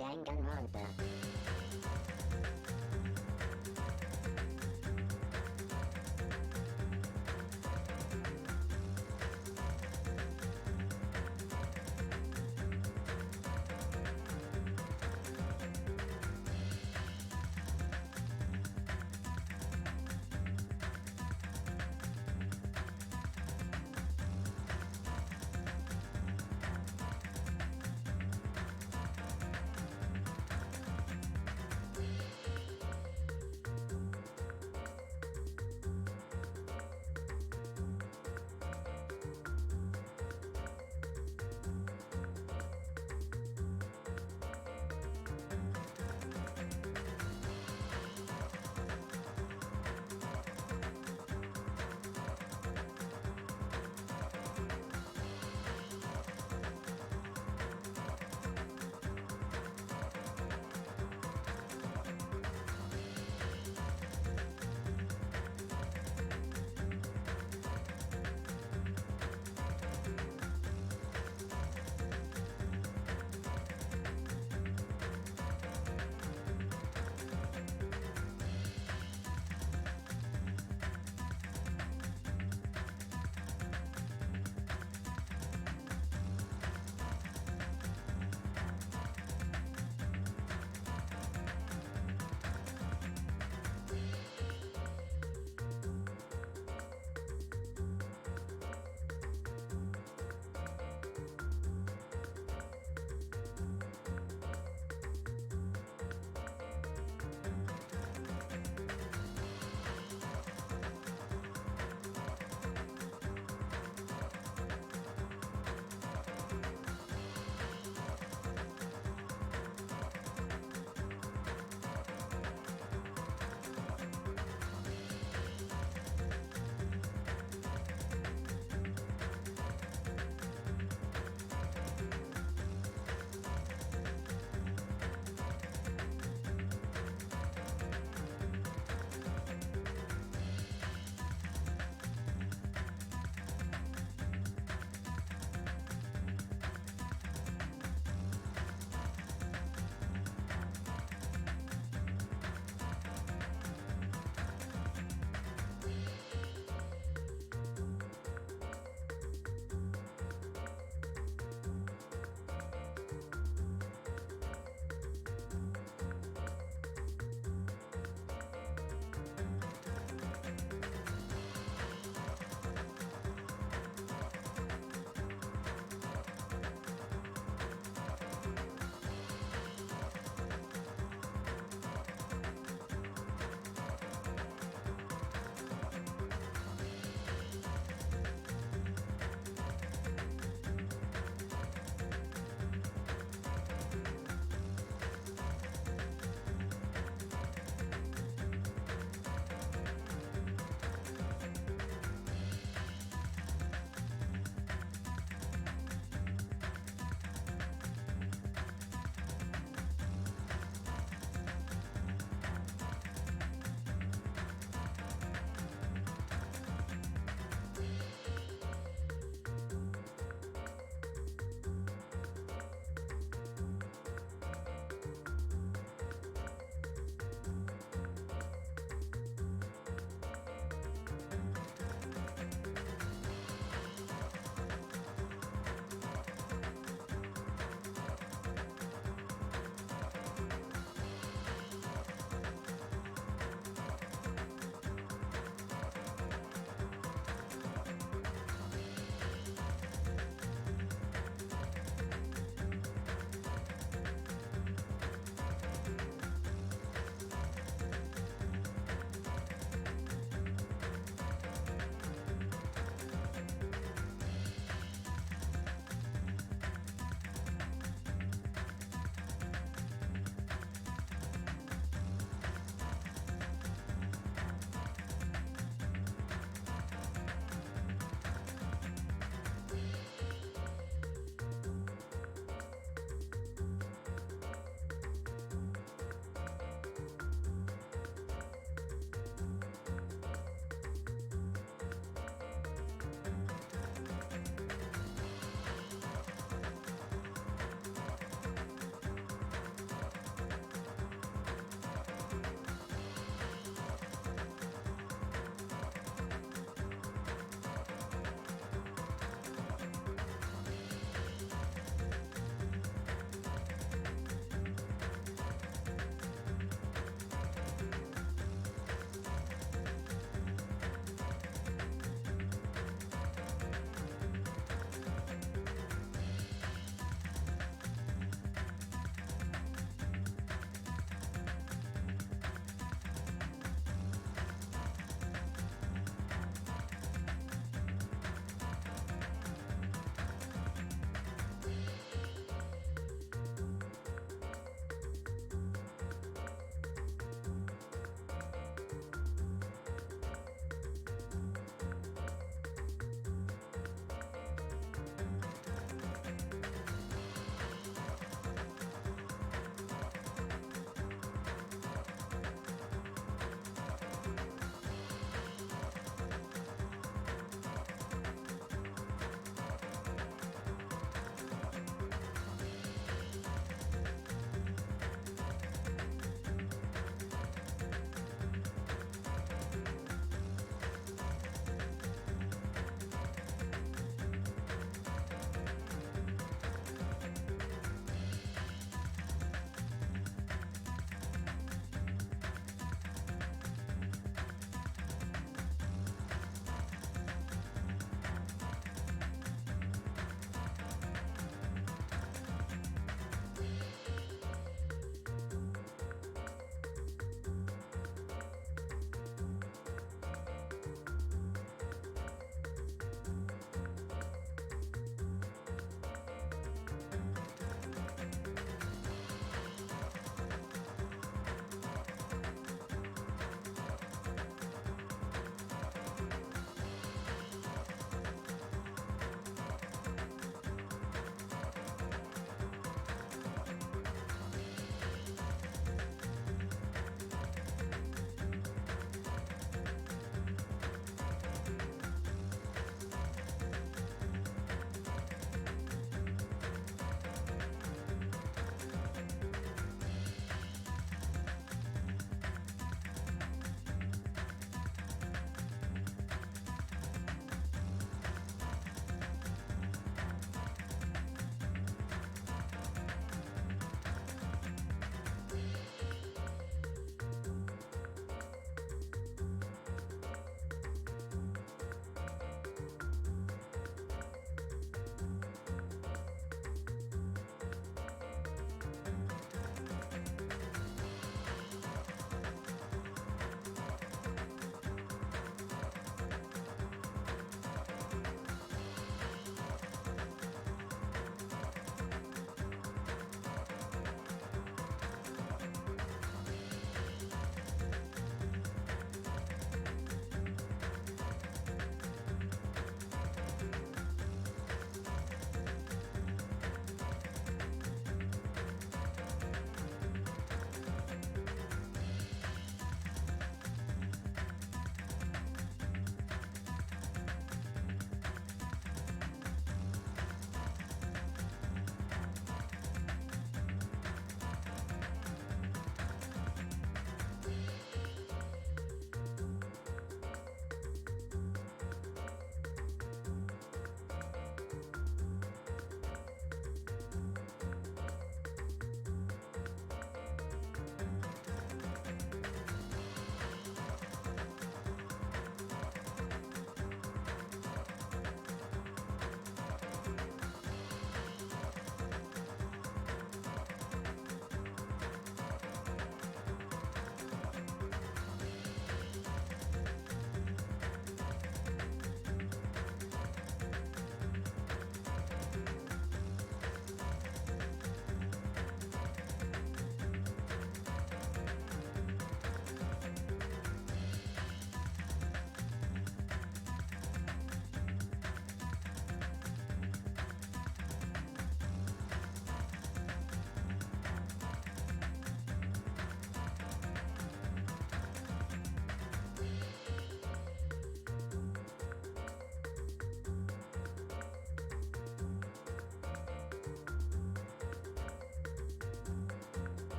Danganronpa.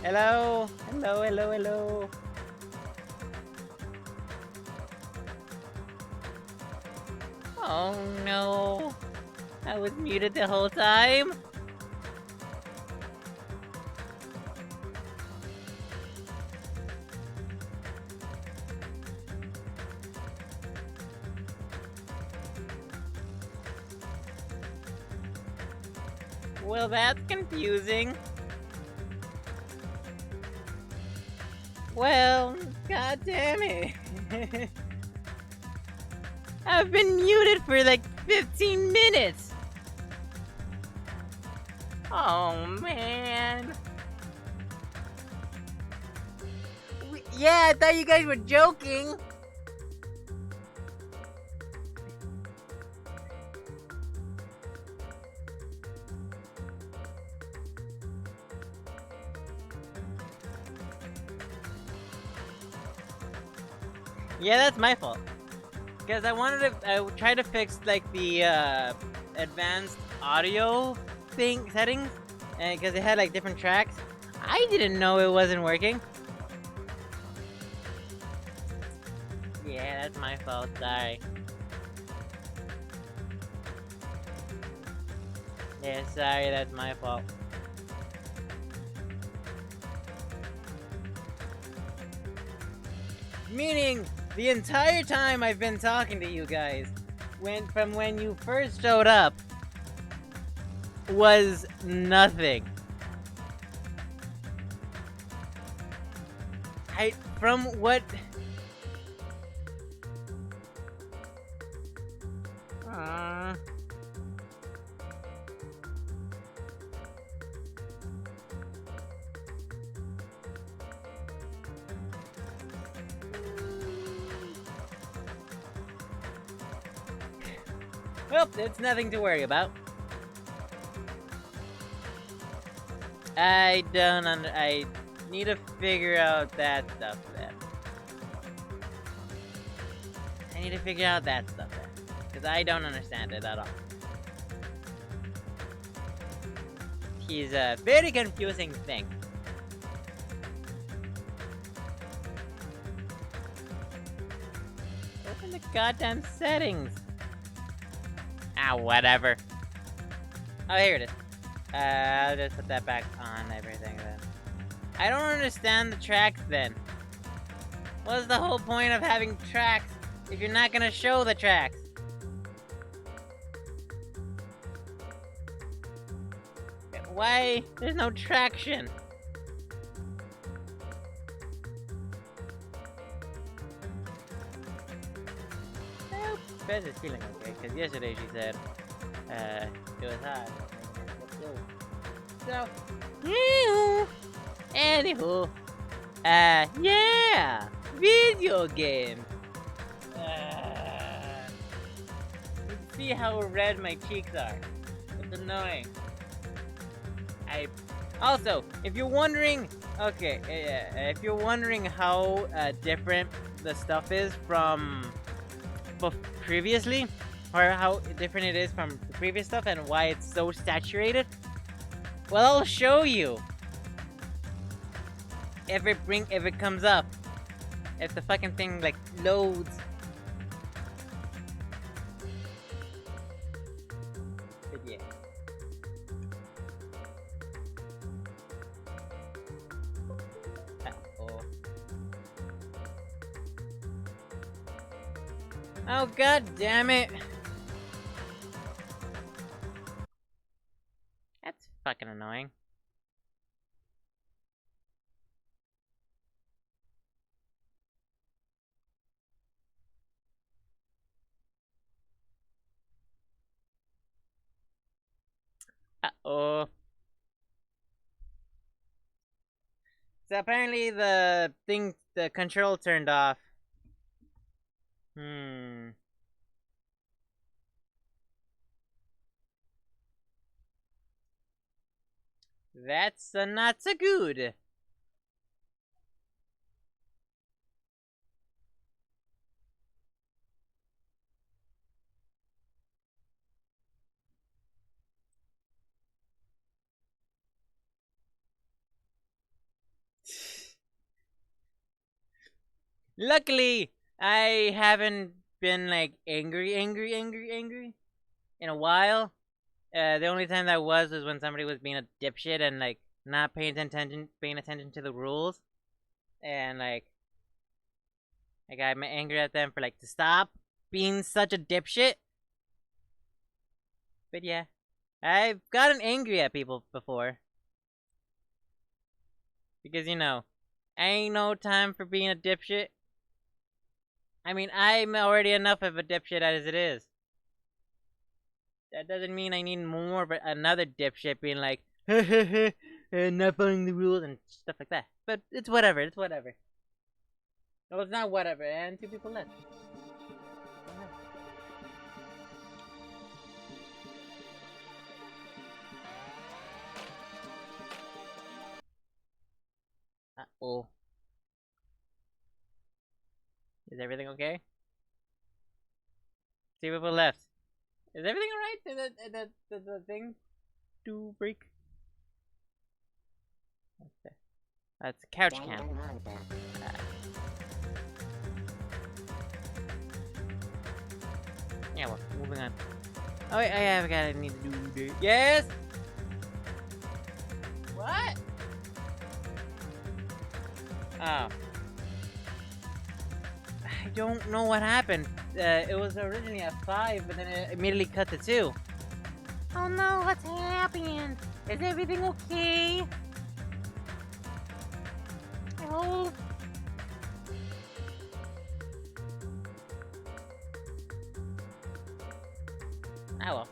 Hello? Hello, hello, hello. Oh no. I was muted the whole time? Well, that's confusing. Well, god damn it. I've been muted for like 15 minutes. Oh man. Yeah, I thought you guys were joking. Yeah, that's my fault. Because I tried to fix like the advanced audio settings, and because it had like different tracks, I didn't know it wasn't working. Yeah, that's my fault. Sorry. Yeah, sorry, that's my fault. Meaning, the entire time I've been talking to you guys, from when you first showed up, was nothing. From what... Uh, well, it's nothing to worry about. I need to figure out that stuff then. I need to figure out that stuff then. Because I don't understand it at all. He's a very confusing thing. Open the goddamn settings. Ah, whatever. Oh, here it is. I'll just put that back on everything then. I don't understand the tracks then. What's the whole point of having tracks if you're not gonna show the tracks? Why? There's no traction. Well, Fez is feeling okay, because yesterday she said, it was hot. So, anywho, yeah, video games. You can see how red my cheeks are. It's annoying. Also, if you're wondering, okay, if you're wondering how different the stuff is from previously, or how different it is from the previous stuff and why it's so saturated, well, I'll show you. If it comes up. If the fucking thing like loads. But yeah. Uh-oh. Oh god damn it. That's fucking annoying. Uh-oh. So apparently the control turned off. That's not so good. Luckily, I haven't been like angry in a while. The only time that was when somebody was being a dipshit and like not paying attention to the rules, and like I'm angry at them for like to stop being such a dipshit. But yeah, I've gotten angry at people before because ain't no time for being a dipshit. I mean, I'm already enough of a dipshit as it is. That doesn't mean I need more, but another dipshit being like, and not following the rules and stuff like that. But it's whatever. It's whatever. No, it's not whatever. And two people left. Uh-oh. Is everything okay? Two people left. Is everything alright? Did the thing do break? Okay. That's a couch cam. Yeah, well, moving on. Oh, wait, I have got I need to do this. Yes! What? Oh. I don't know what happened. It was originally at 5, but then it immediately cut to 2. Oh no, what's happening? Is everything okay? Oh. Ah well.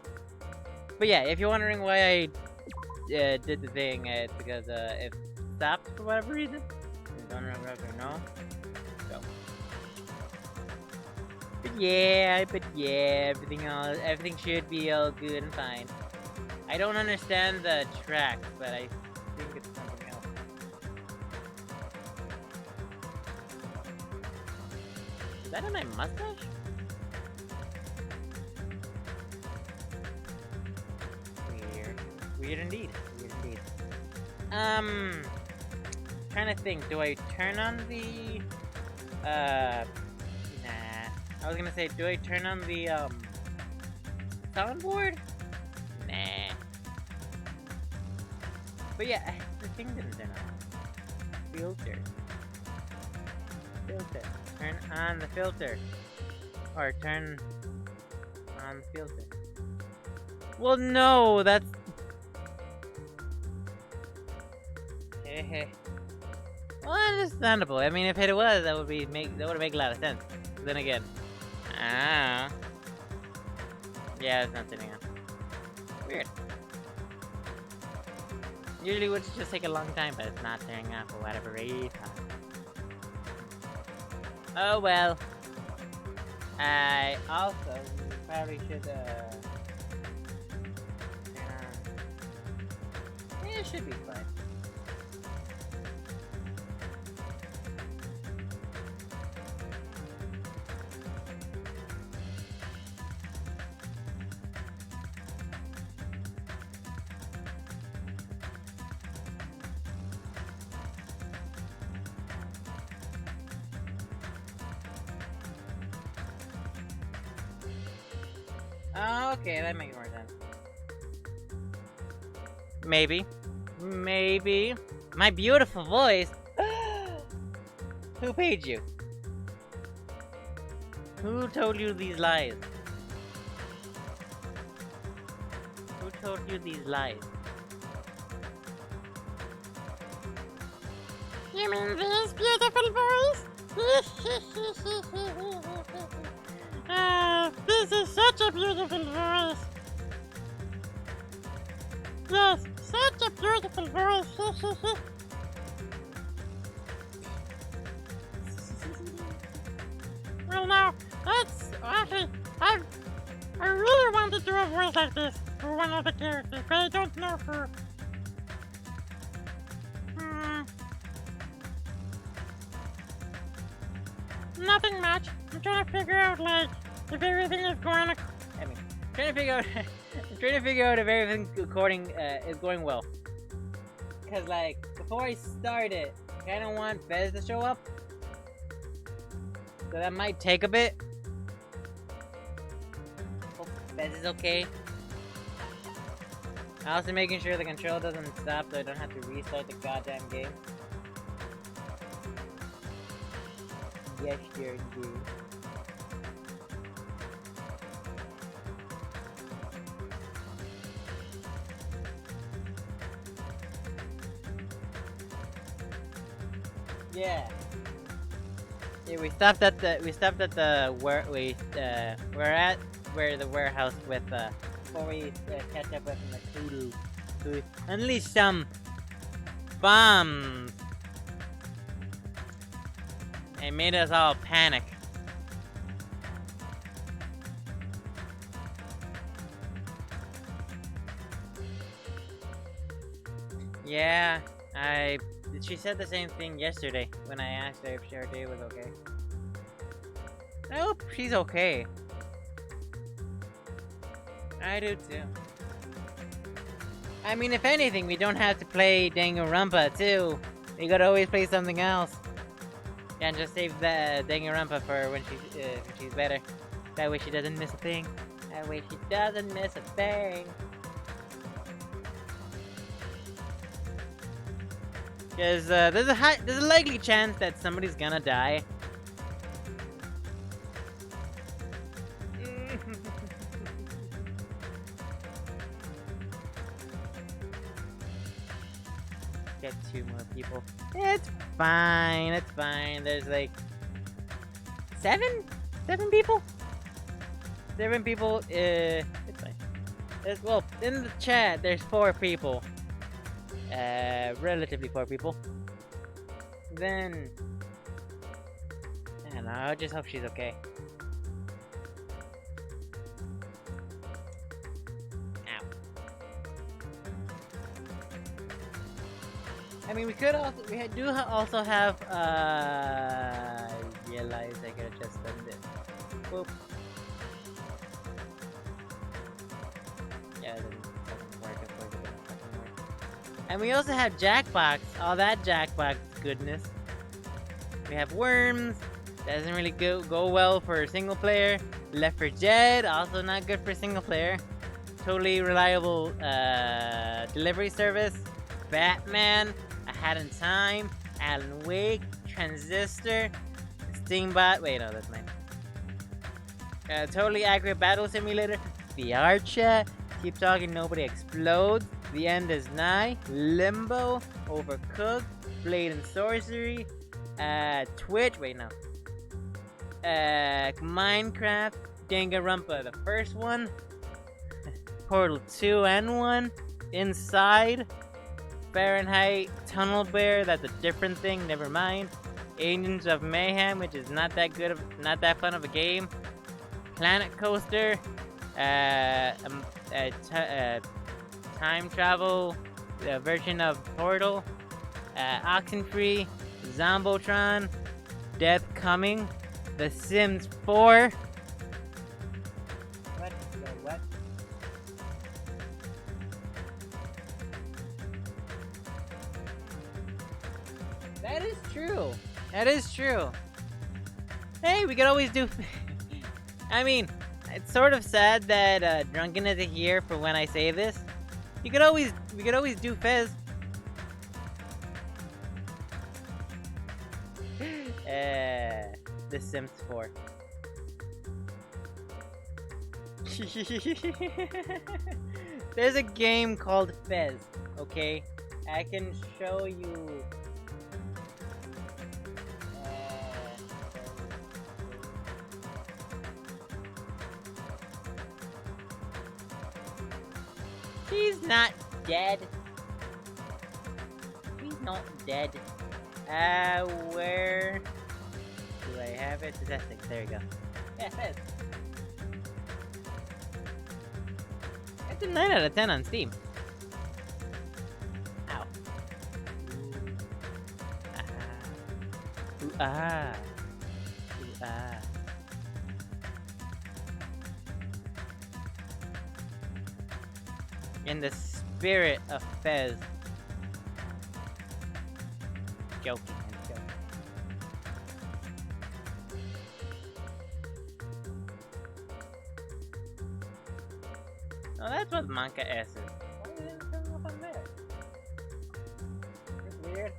But yeah, if you're wondering why I did the thing, it's because it stopped for whatever reason. I don't know. So. But yeah, everything should be all good and fine. I don't understand the track, but I think it's something else. Is that in my mustache? Weird indeed. Trying to think, do I turn on the nah. I was gonna say, do I turn on the soundboard? Nah. But yeah, the thing didn't turn on. Filter. Turn on the filter. Or turn on the filter. Well, no, that's... Well, understandable. I mean, if it was, that would make a lot of sense. But then again, yeah, it's not turning on. Weird. Usually would just take a long time, but it's not turning on for whatever reason. Oh well. I also probably should turn on. It should be fine. Okay, that makes more sense. Maybe. My beautiful voice. Who paid you? Who told you these lies? Who told you these lies? You mean this beautiful voice? This is such a beautiful voice. Yes, such a beautiful voice. Well, now, that's actually, I really want to do a voice like this for one of the characters, but I don't know for. Nothing much. I'm trying to figure out, like, if everything is going. Trying to figure out if everything is going well. Cause like before I start it, I kind of want Fez to show up. So that might take a bit. Hope Fez is okay. Also making sure the control doesn't stop so I don't have to restart the goddamn game. Yes, dear indeed. Yeah. Yeah, we stopped at the warehouse with before we catch up with Nagito, who unleashed some bombs and made us all panic. Yeah, she said the same thing yesterday when I asked her if her day was okay. I hope she's okay. I do too. I mean, if anything, we don't have to play Danganronpa too. We gotta always play something else. Yeah, and just save the Danganronpa for when she's better. That way she doesn't miss a thing. That way she doesn't miss a thing. Because there's a likely chance that somebody's gonna die. Get 2 more people. It's fine. It's fine. There's like 7 people. 7 people. It's fine. Well, in the chat, there's 4 people. Relatively 4 people. Then, I don't know, I just hope she's okay. Ow. I mean, we do also have, I realized I could have just done this. Boop. Yeah, it doesn't work, of course it doesn't fucking work. And we also have Jackbox, all that Jackbox goodness. We have Worms, doesn't really go well for single player. Left 4 Dead, also not good for single player. Totally reliable delivery service. Batman, A Hat in Time, Alan Wake, Transistor, Stingbot. Wait, no, that's mine. Totally Accurate Battle Simulator, VR Chat, Keep Talking Nobody Explodes, The End Is Nigh, Limbo, Overcooked, Blade and Sorcery, Twitch, wait, no. Minecraft, Danganronpa, the first one, Portal 2 and 1, Inside, Fahrenheit, Tunnel Bear, that's a different thing, never mind. Agents of Mayhem, which is not that fun of a game. Planet Coaster, time travel version of Portal, Oxenfree, Zombotron, Death Coming, The Sims 4. What? That is true. That is true. Hey, we could always do. I mean, it's sort of sad that Drunken isn't here for when I say this. We could always do Fez. The Sims 4. There's a game called Fez, okay? I can show you. She's not dead. She's not dead. Where do I have it? Statistics. There we go. Yeah, Fez. It's a 9 out of 10 on Steam. Ow. Ooh, ah. Ooh, ah. In the spirit of Fez. Joking, I'm joking. Oh, that's what Manca S is. Why didn't it come up on there? It's weird.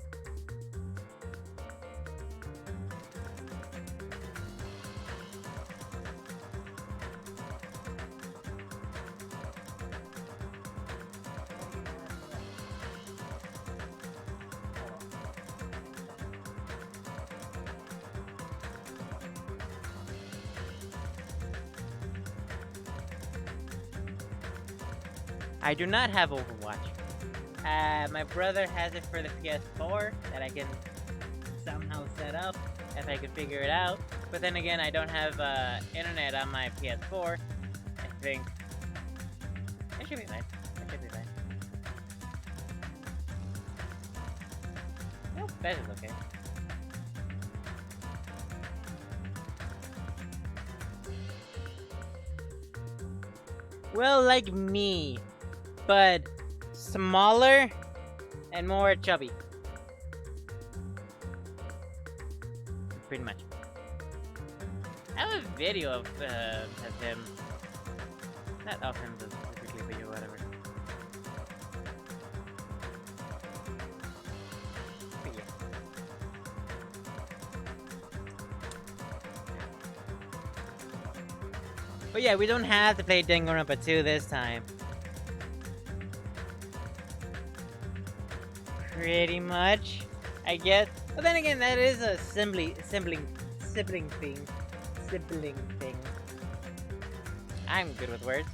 I do not have Overwatch. My brother has it for the PS4 that I can somehow set up if I can figure it out. But then again, I don't have internet on my PS4. I think it should be fine. It should be fine. Nope, that is okay. Well, like me, but smaller and more chubby. Pretty much. I have a video of him. Not of him specifically, but whatever. But yeah. But yeah, we don't have to play Danganronpa 2 this time. Pretty much, I guess. But then again, that is a sibling thing. I'm good with words.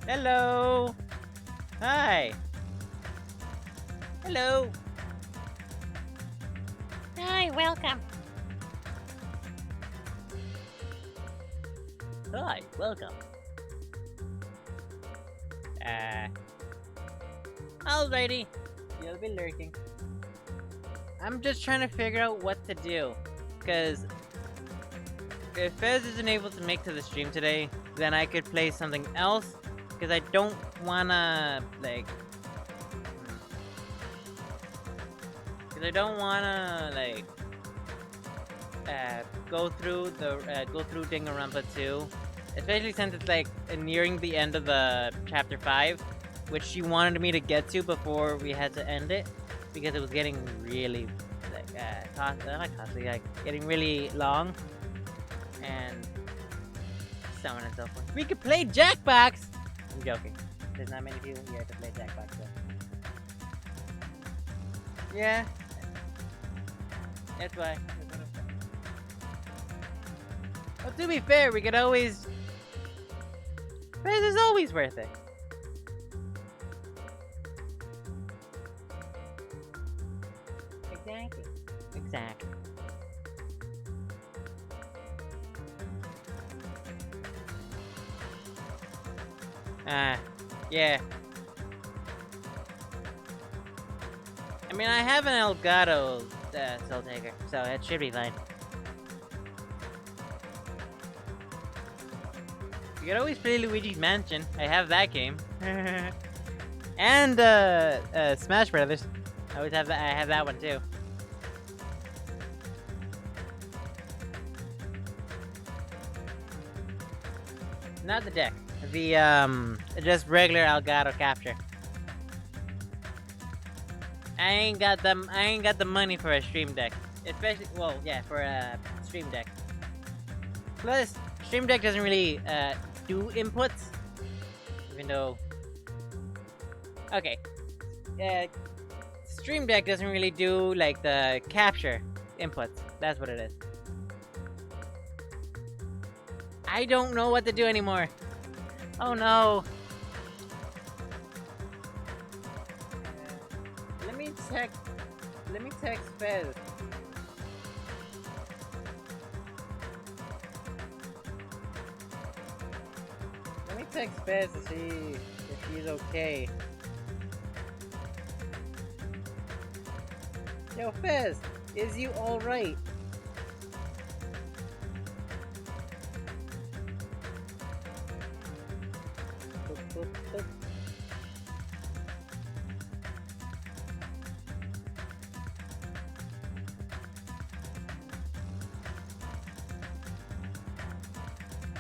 Hello. Hi. Hello. Hi, welcome. Hi, welcome. Alrighty. You'll be lurking. I'm just trying to figure out what to do. Because if Fez isn't able to make to the stream today, then I could play something else. Because I don't wanna, like... Because I don't wanna, like... go through Danganronpa 2. Especially since it's, like, nearing the end of the Chapter 5. Which she wanted me to get to before we had to end it. Because it was getting really, like, not costly, like, getting really long. And so on and so forth. We could play Jackbox! I'm joking. There's not many people here to play Jackbox, though. Yeah. That's why. Well, to be fair, we could always... This is always worth it. Exactly. Yeah. I mean, I have an Elgato Soul Taker, so it should be fine. You could always play Luigi's Mansion. I have that game. And Smash Brothers. I always have that. I have that one too. Not the deck. The just regular Elgato capture. I ain't got the money for a stream deck. Especially, well, yeah, for a stream deck. Plus, stream deck doesn't really do inputs, even though. Okay, stream deck doesn't really do like the capture inputs. That's what it is. I don't know what to do anymore. Oh no. Let me text Fez. Let me text Fez to see if he's okay. Yo, Fez, is you alright?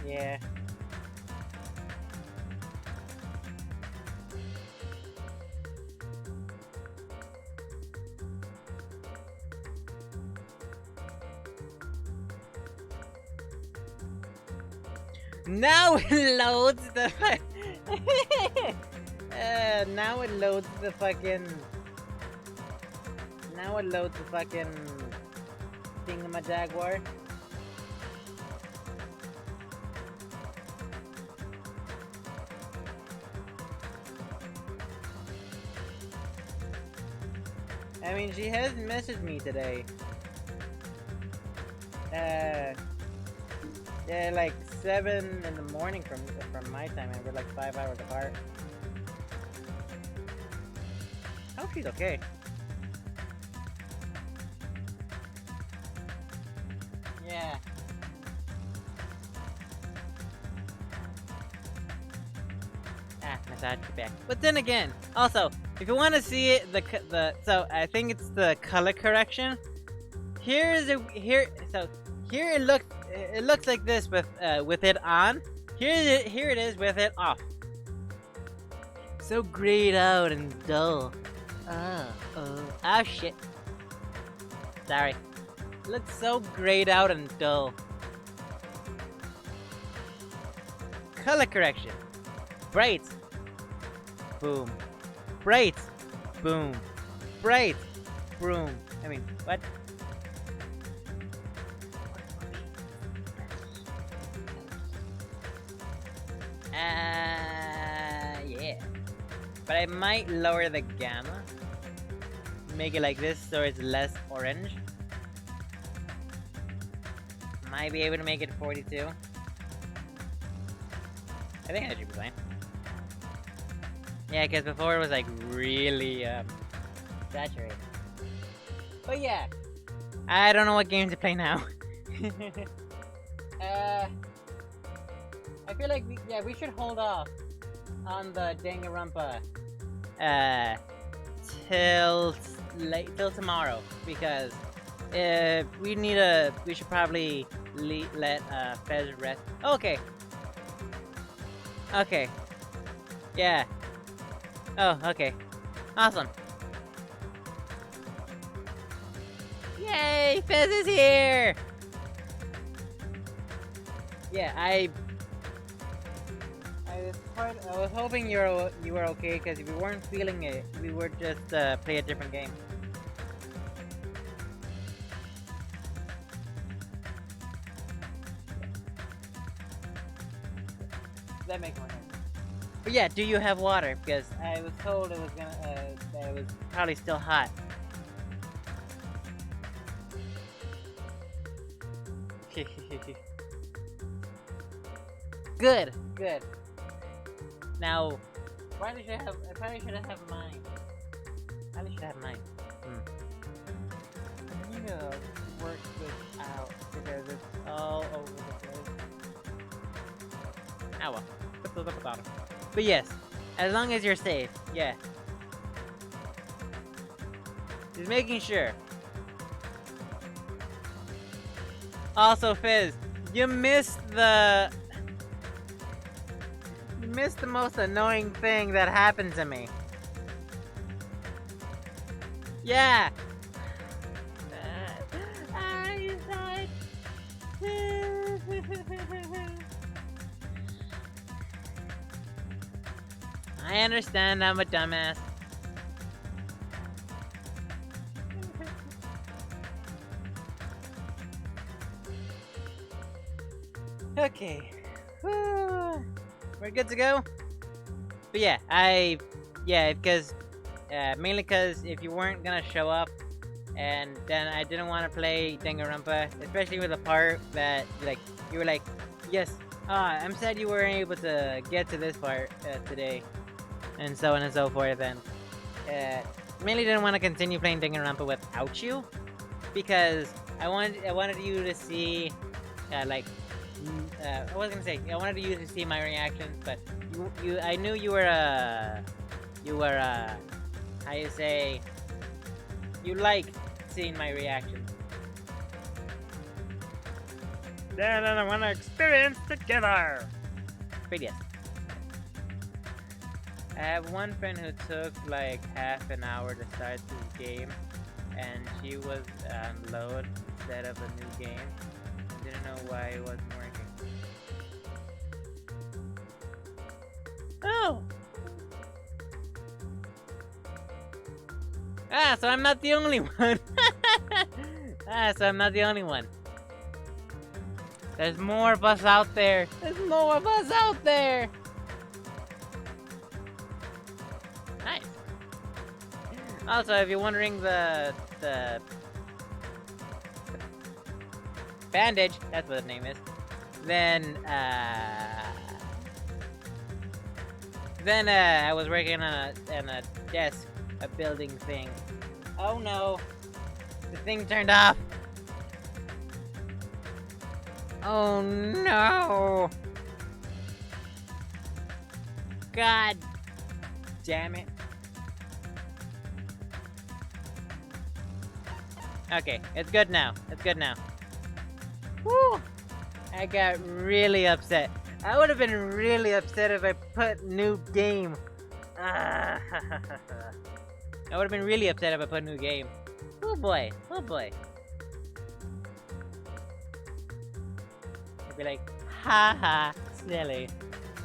Yeah. Now it loads the now it loads the fucking thingamajagwar. I mean, she has messaged me today. Yeah, like 7 in the morning from my time, and we're like 5 hours apart. I hope she's okay. Yeah. Massage back. But then again, also, if you want to see it, so I think it's the color correction. Here it looks like this with it on. Here it is with it off. So grayed out and dull. Oh shit. Sorry. It looks so grayed out and dull. Color correction. Bright. Boom. Bright. Boom. Bright. Boom. I mean, what? Yeah. But I might lower the gamma. Make it like this so it's less orange. Might be able to make it 42. I think that should be fine. Yeah, because before it was like really saturated. But yeah, I don't know what game to play now. I feel like we should hold off on the Danganronpa till tomorrow, because we should probably let Fez rest. Okay. Yeah. Oh, okay. Awesome. Yay! Fez is here! Yeah, I was hoping you were okay, because if you weren't feeling it, we would just play a different game. That makes more sense. But yeah, do you have water? Because I was told it was that it was probably still hot. Good. Now, I probably should have mine. I need to work this out because it's all over the place. Ah well. But yes, as long as you're safe, yeah. Just making sure. Also, Fizz, you missed the most annoying thing that happened to me. Yeah. I saw it. I understand I'm a dumbass. Okay. We're good to go? But yeah, because mainly because if you weren't gonna show up, and then I didn't want to play Danganronpa, especially with the part that you were like, yes, I'm sad you weren't able to get to this part today, and so on and so forth. And mainly didn't want to continue playing Danganronpa without you, because I wanted you to see I wanted you to see my reactions, but I knew you were how you say, you like seeing my reactions. Then I want to experience together. But yes. I have one friend who took like half an hour to start this game, and she was on load instead of a new game. I didn't know why it wasn't working. Oh! Ah, so I'm not the only one. So I'm not the only one. There's more of us out there. There's more of us out there. Nice. Also, if you're wondering the bandage, that's what the name is. Then I was working on a desk, a building thing. Oh no, the thing turned off. Oh no! God damn it. Okay, it's good now. It's good now. Woo! I got really upset. I would have been really upset if I put new game. I would have been really upset if I put new game. Oh boy. Oh boy. I'd be like, haha, silly.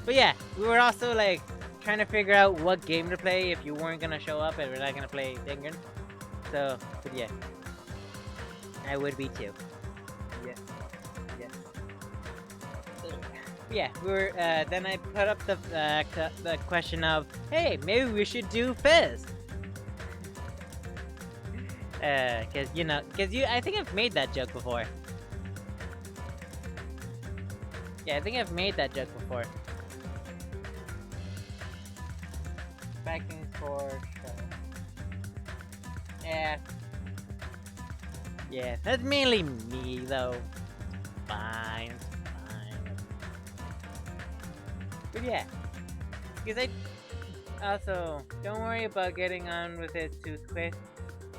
But yeah, we were also like trying to figure out what game to play if you weren't gonna show up and we're not gonna play Dingen. So, but yeah. I would be too. Yes. Yes. Yeah, we were, then I put up the question of, hey, maybe we should do Fizz. Cause I think I've made that joke before. Yeah, I think I've made that joke before. Backing for show. Yeah. Yeah, that's mainly me though. Fine. But yeah, because I also don't worry about getting on with it too quick.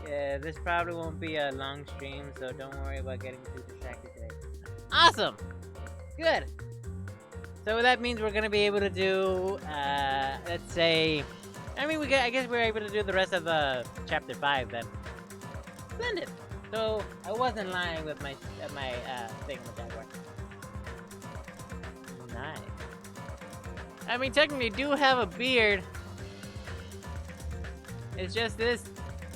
Yeah, this probably won't be a long stream, so don't worry about getting too distracted today. Awesome, good. So that means we're gonna be able to do, let's say, I guess we're able to do the rest of chapter 5 then. Splendid. So I wasn't lying with my thing with that work. Nice. I mean, technically, do have a beard. It's just this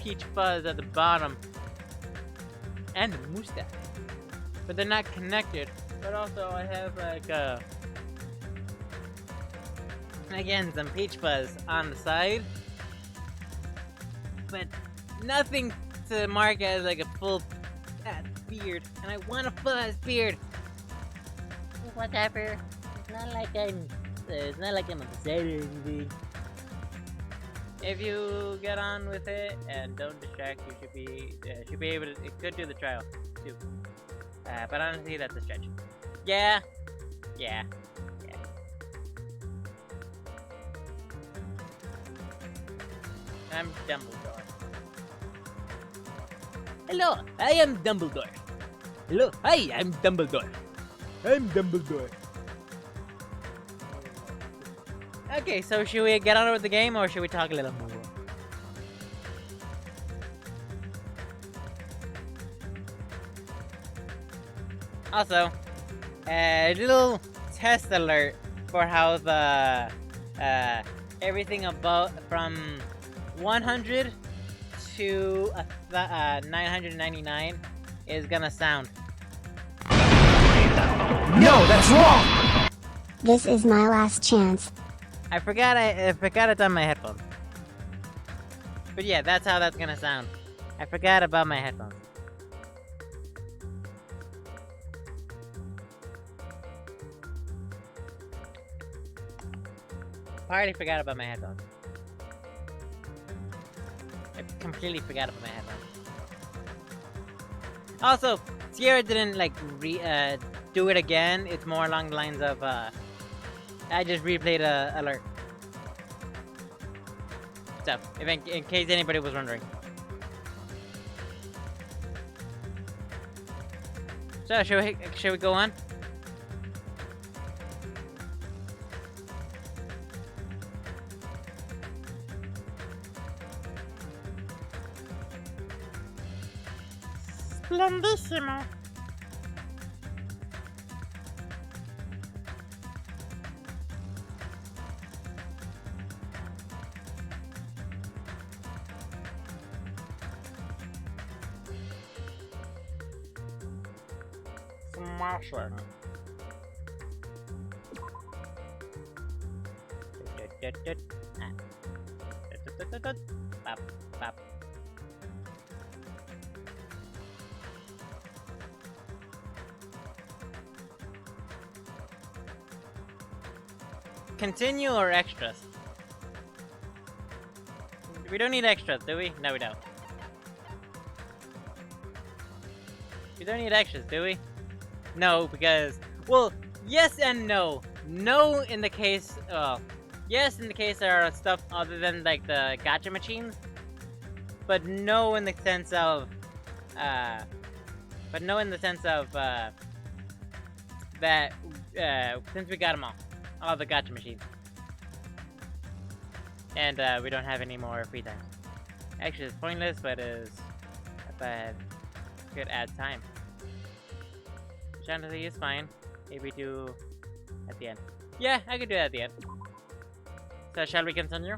peach fuzz at the bottom. And a mustache. But they're not connected. But also, I have, like, again, some peach fuzz on the side. But nothing to mark as, like, a full-ass beard. And I want a full-ass beard. Whatever. It's not like I'm upset or anything. If you get on with it and don't distract, you should be able to. It could do the trial too. But honestly, that's a stretch. Yeah. I'm Dumbledore. Hello, I am Dumbledore. Hello, hi, I'm Dumbledore. I'm Dumbledore. Okay, so should we get on with the game or should we talk a little more? Also, a little test alert for how the everything about from 100 to 999 is gonna sound. No, that's wrong! This is my last chance. I forgot it's on my headphones. But yeah, that's how that's gonna sound. I forgot about my headphones. I already forgot about my headphones. I completely forgot about my headphones. Also, Sierra didn't like do it again. It's more along the lines of I just replayed a alert. So, in case anybody was wondering. So, should we go on? Splendissimo. Smashing. Pop, pop. Continue or extras? We don't need extras, do we? No, we don't. We don't need extras, do we? No, because... Well, yes and no. No in the case... yes in the case there are stuff other than, like, the gacha machines. But no in the sense of... that... since we got them all the gacha machines. And, we don't have any more free time. Actually, it's pointless, but could add time. Shantazi is fine. Maybe do at the end. Yeah, I could do it at the end. So, shall we continue?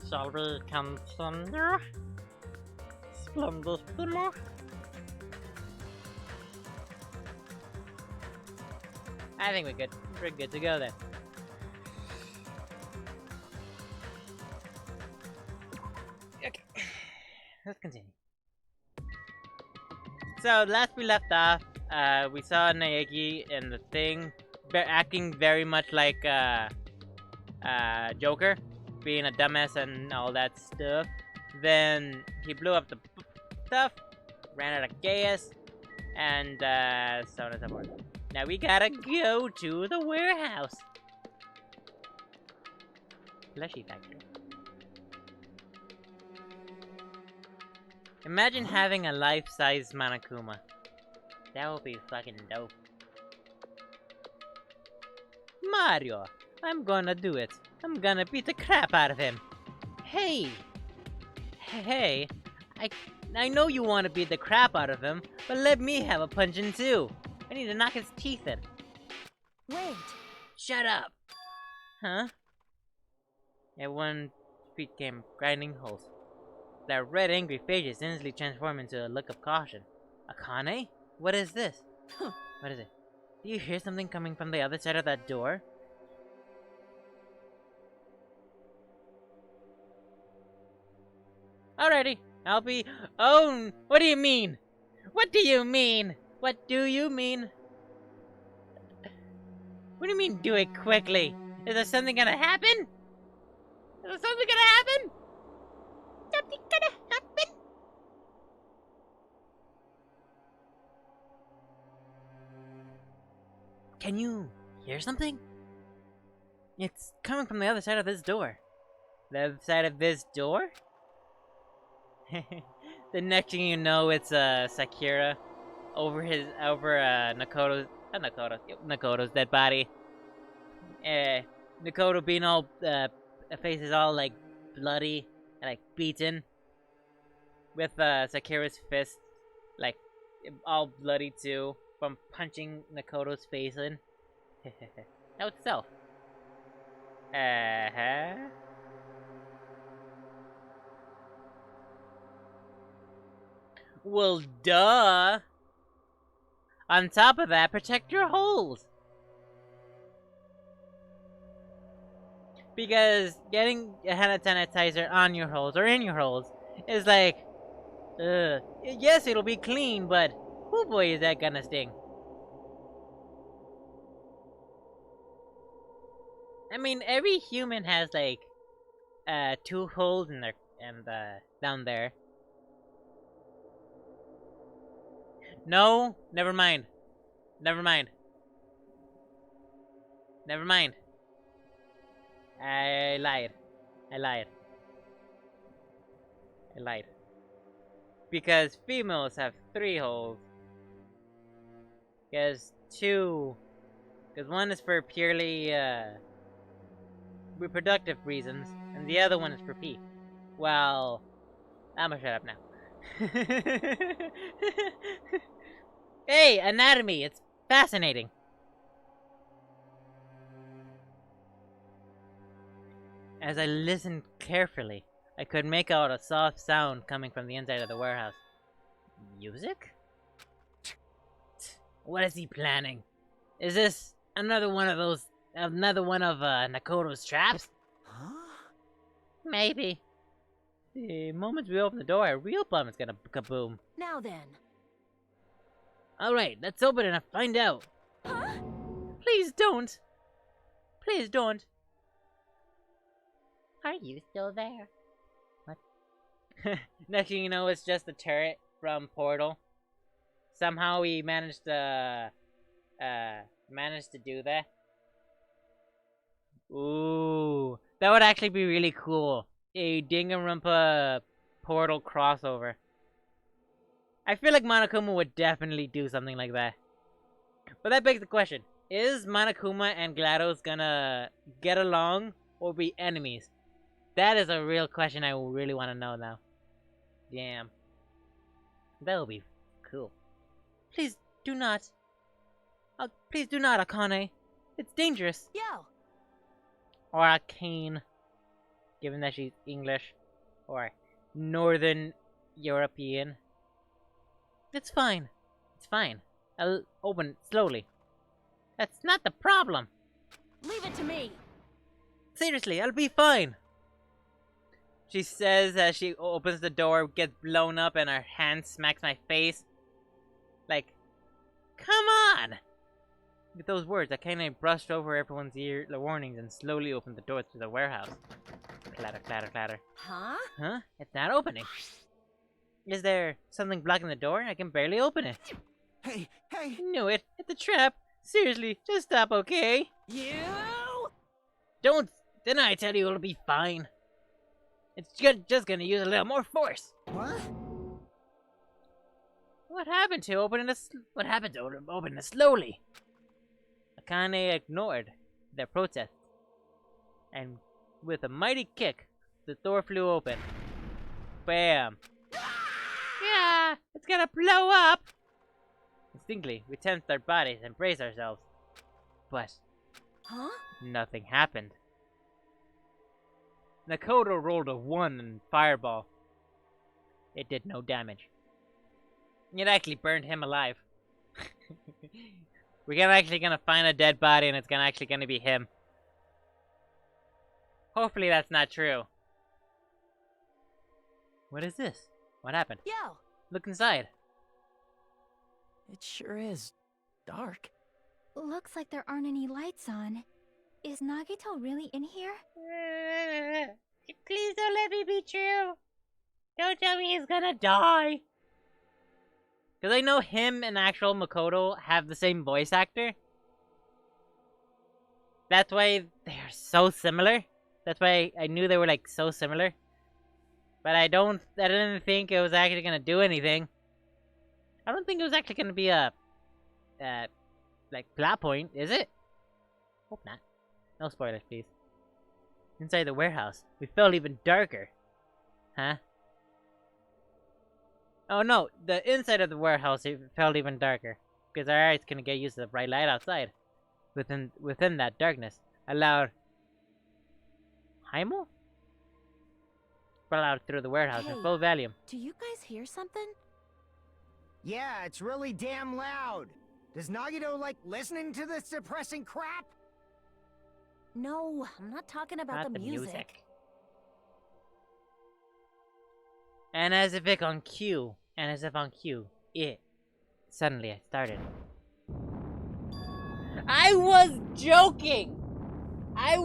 Shall we continue? Splendissimo. I think we're good to go then. Okay, let's continue. So last we left off, we saw Naegi in the thing, acting very much like Joker, being a dumbass and all that stuff. Then he blew up the stuff, ran out of gas, and so on and so forth. Now we gotta go to the warehouse. Plushie factory. Imagine having a life-size Monokuma. That would be fucking dope. Mario, I'm gonna do it. I'm gonna beat the crap out of him. Hey! Hey, I know you want to beat the crap out of him, but let me have a punch-in too. I need to knock his teeth in. Wait. Shut up! Huh? Everyone's feet came grinding holes. That red angry face instantly transformed into a look of caution. Akane? What is this? What is it? Do you hear something coming from the other side of that door? Alrighty, I'll be... Oh, what do you mean? What do you mean? What do you mean? What do you mean, do it quickly? Is there something gonna happen? Is there something gonna happen? Something gonna happen? Can you hear something? It's coming from the other side of this door. The other side of this door? The next thing you know, it's Sakura over Nakoto's dead body. Nakoto being all face is all like bloody and like beaten, with Sakura's fist like all bloody too from punching Nakoto's face in. Note self. Well, duh. On top of that, protect your holes. Because getting a hand sanitizer on your holes or in your holes is like, yes, it'll be clean, but oh boy, is that gonna sting. I mean, every human has like 2 holes in their down there. No, never mind. Never mind. Never mind. I lied. I lied. I lied. Because females have 3 holes. Because 2... Because one is for purely reproductive reasons, and the other one is for pee. Well, I'm gonna shut up now. Hey, anatomy, it's fascinating. As I listened carefully, I could make out a soft sound coming from the inside of the warehouse. Music? What is he planning? Is this another one of Nakoto's traps? Huh? Maybe. The moment we open the door, a real bomb is gonna kaboom. Now then. Alright, let's open it and find out. Huh? Please don't. Please don't. Are you still there? What? Next thing you know, it's just a turret from Portal. Somehow we managed to do that. Ooh, that would actually be really cool. A Danganronpa Portal crossover. I feel like Monokuma would definitely do something like that. But that begs the question: is Monokuma and GLaDOS gonna get along or be enemies? That is a real question I really want to know now. Damn. That would be cool. Please do not. Please do not, Akane. It's dangerous. Yo. Or Akane, given that she's English. Or Northern European. It's fine. It's fine. I'll open it slowly. That's not the problem. Leave it to me. Seriously, I'll be fine. She says as she opens the door, gets blown up, and her hand smacks my face. Like, come on! With those words, I kinda brushed over everyone's the warnings and slowly opened the door to the warehouse. Clatter, clatter, clatter. Huh? Huh? It's not opening. Is there something blocking the door? I can barely open it. Hey, hey! Knew it. It's a trap. Seriously, just stop, okay? You? Don't. Didn't I tell you it'll be fine? It's just gonna use a little more force. What? What happened to opening it slowly? Akane ignored their protest, and with a mighty kick, the door flew open. Bam! Yeah, it's gonna blow up! Instinctively, we tensed our bodies and braced ourselves. But Huh? nothing happened. Nakoto rolled a 1 in Fireball. It did no damage. It actually burned him alive. We're actually gonna find a dead body and it's actually gonna be him. Hopefully that's not true. What is this? What happened? Yo. Look inside. It sure is dark. Looks like there aren't any lights on. Is Nagito really in here? Please don't let me be true. Don't tell me he's gonna die. Because I know him and actual Makoto have the same voice actor. That's why they're so similar. That's why I knew they were like so similar. But I didn't think it was actually gonna do anything. I don't think it was actually gonna be a like plot point, is it? Hope not. No spoilers, please. Inside the warehouse, we felt even darker. Huh? Oh no, the inside of the warehouse it felt even darker. Because our eyes couldn't get used to the bright light outside. Within that darkness, a loud Heimel? Spread out through the warehouse in Hey. full volume. Do you guys hear something? Yeah, it's really damn loud. Does Nagito like listening to this depressing crap? No, I'm not talking about Not the music. And as if on cue, it suddenly started. I was joking! I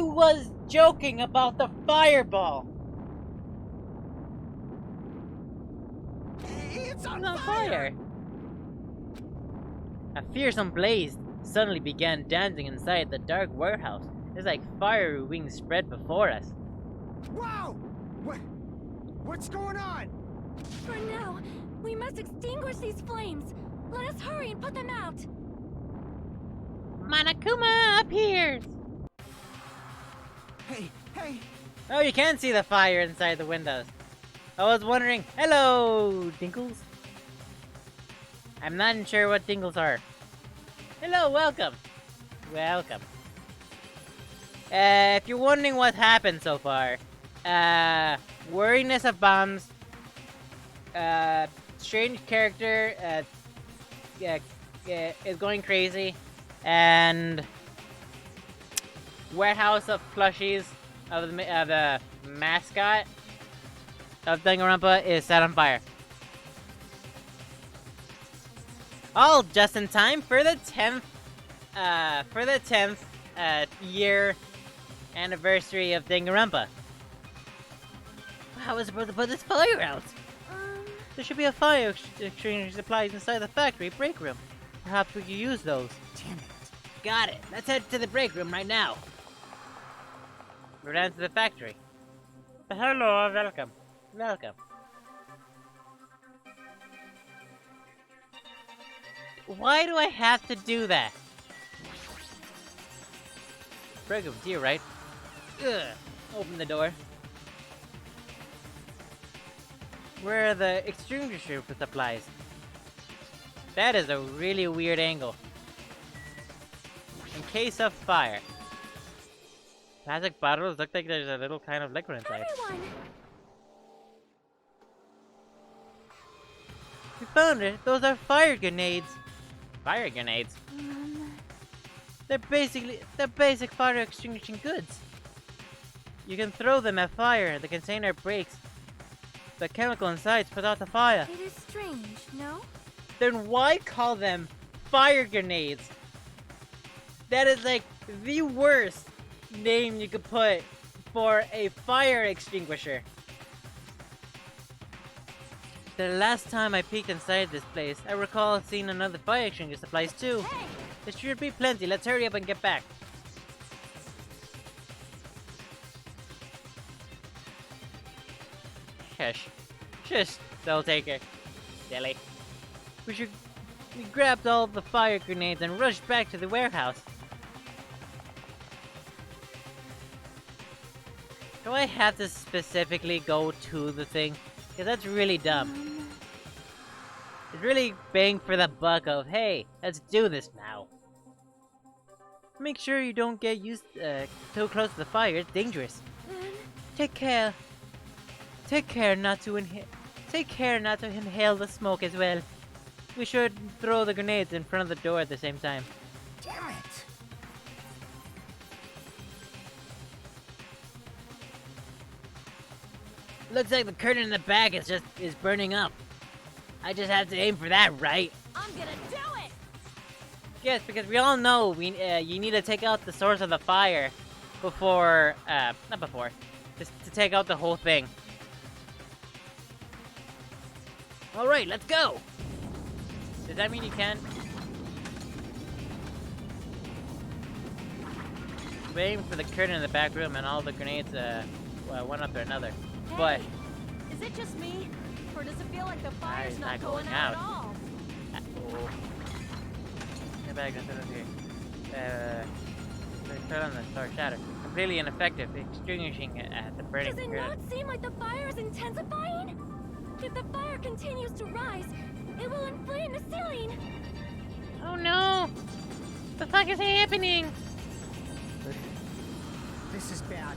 was joking about the fireball! It's on On fire! fire! A fearsome blaze suddenly began dancing inside the dark warehouse. It's like fiery wings spread before us. Whoa! What's going on? For now, we must extinguish these flames. Let us hurry and put them out. Monokuma appears! Hey, Oh, you can see the fire inside the windows. I was wondering. Hello, Dinkles. I'm not sure what Dinkles are. Hello, welcome. Welcome. If you're wondering what happened so far, worriness of bombs, strange character, yeah, is going crazy, and warehouse of plushies of the mascot of Danganronpa is set on fire. All just in time for the 10th year anniversary of Danganronpa. How was I supposed to put this fire out? There should be a fire exchanging supplies inside the factory break room. Perhaps we could use those. Damn it. Got it. Let's head to the break room right now. We're down to the factory. Hello, welcome. Welcome. Why do I have to do that? Break room's here, right? Ugh. Open the door. Where are the extinguisher for supplies? That is a really weird angle. In case of fire. Plastic bottles look like there's a little kind of liquid inside. Everyone! We found it! Those are fire grenades! Fire grenades? They're basic fire extinguishing goods. You can throw them at fire, the container breaks. The chemical inside puts out the fire. It is strange, no? Then why call them fire grenades? That is like the worst name you could put for a fire extinguisher. The last time I peeked inside this place, I recall seeing another fire extinguisher supplies too. Hey! There should be plenty. Let's hurry up and get back. Shush. Shush, Soul Taker. Silly. We grabbed all the fire grenades and rushed back to the warehouse. Do I have to specifically go to the thing? Because that's really dumb. It's really bang for the buck of, hey, let's do this now. Make sure you don't get too close to the fire, it's dangerous. Take care. Take care not to inhale the smoke as well. We should throw the grenades in front of the door at the same time. Damn it. Looks like the curtain in the back is burning up. I just have to aim for that, right? I'm gonna do it! Yes, because we all know you need to take out the source of the fire before, not before, just to take out the whole thing. Alright, let's go! Does that mean you can? Waiting for the curtain in the back room and all the grenades, one after another. Hey, But is it just me? Or does it feel like the fire's it's not not going going out out. at all? oh. Get back into here. Turn on the star shatter. Completely ineffective, extinguishing it at the burning Does it curtain. not seem like the fire is intensifying? If the fire continues to rise, it will inflame the ceiling! Oh no! The fuck is happening? This is bad.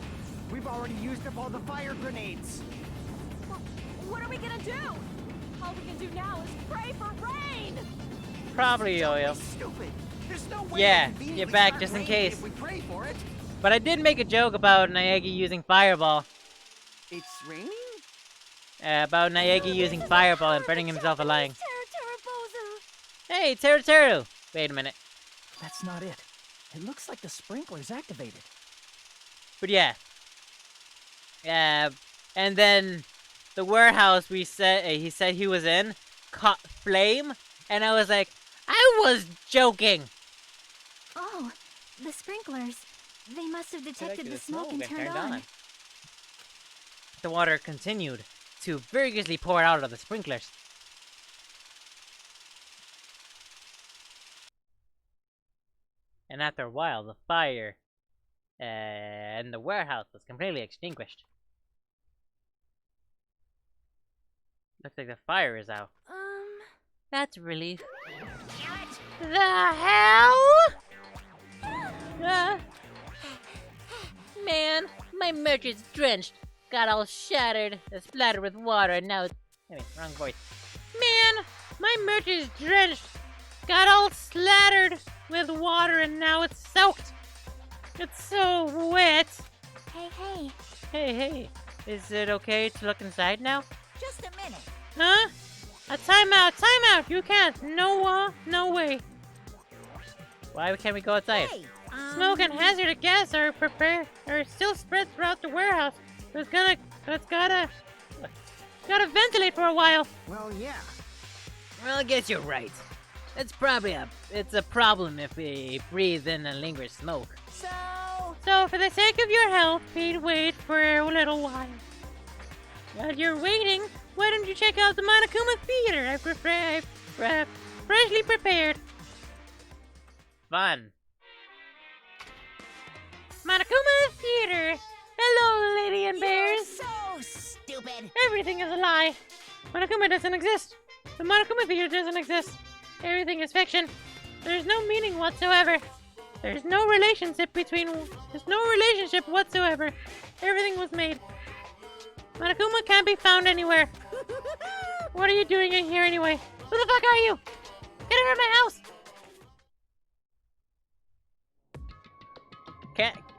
We've already used up all the fire grenades. What are we gonna do? All we can do now is pray for rain! Probably Totally Yo-Yo. stupid. There's no way Yeah, to conveniently get back start just in raining case. If we pray for it. But I did make a joke about Naegi using Fireball. It's raining? About Naegi using Fireball and burning himself alive. Terra Hey, Teru Teru! Wait a minute. That's not it. It looks like the sprinkler's activated. But yeah. And then the warehouse he said he was in caught flame, and I was like, I was joking. Oh, the sprinklers. They must have detected the smoke and turned on. The water continued to vigorously pour out of the sprinklers. And after a while, the fire And the warehouse was completely extinguished. Looks like the fire is out. That's a relief. The hell? Man, my merch is drenched. Got all shattered, splattered with water, and now it's... Anyway, wrong voice. Man, my merch is drenched. Got all slattered with water, and now it's soaked. It's so wet. Hey. Hey. Is it okay to look inside now? Just a minute. Huh? A timeout! You can't! No way. Why can't we go outside? Hey, Smoke and hazardous gas are still spread throughout the warehouse. It's gotta ventilate for a while. Well, yeah. Well, I guess you're right. It's a problem if we breathe in and lingers smoke. So for the sake of your health, we'd wait for a little while. While you're waiting, why don't you check out the Monokuma Theater? I've freshly prepared. Fun. Monokuma Theater. Hello, lady and bears. so stupid. Everything is a lie. Monokuma doesn't exist. The Monokuma Theater doesn't exist. Everything is fiction. There's no meaning whatsoever. There's no relationship whatsoever. Everything was made. Monokuma can't be found anywhere. What are you doing in here anyway? Who the fuck are you? Get out of my house!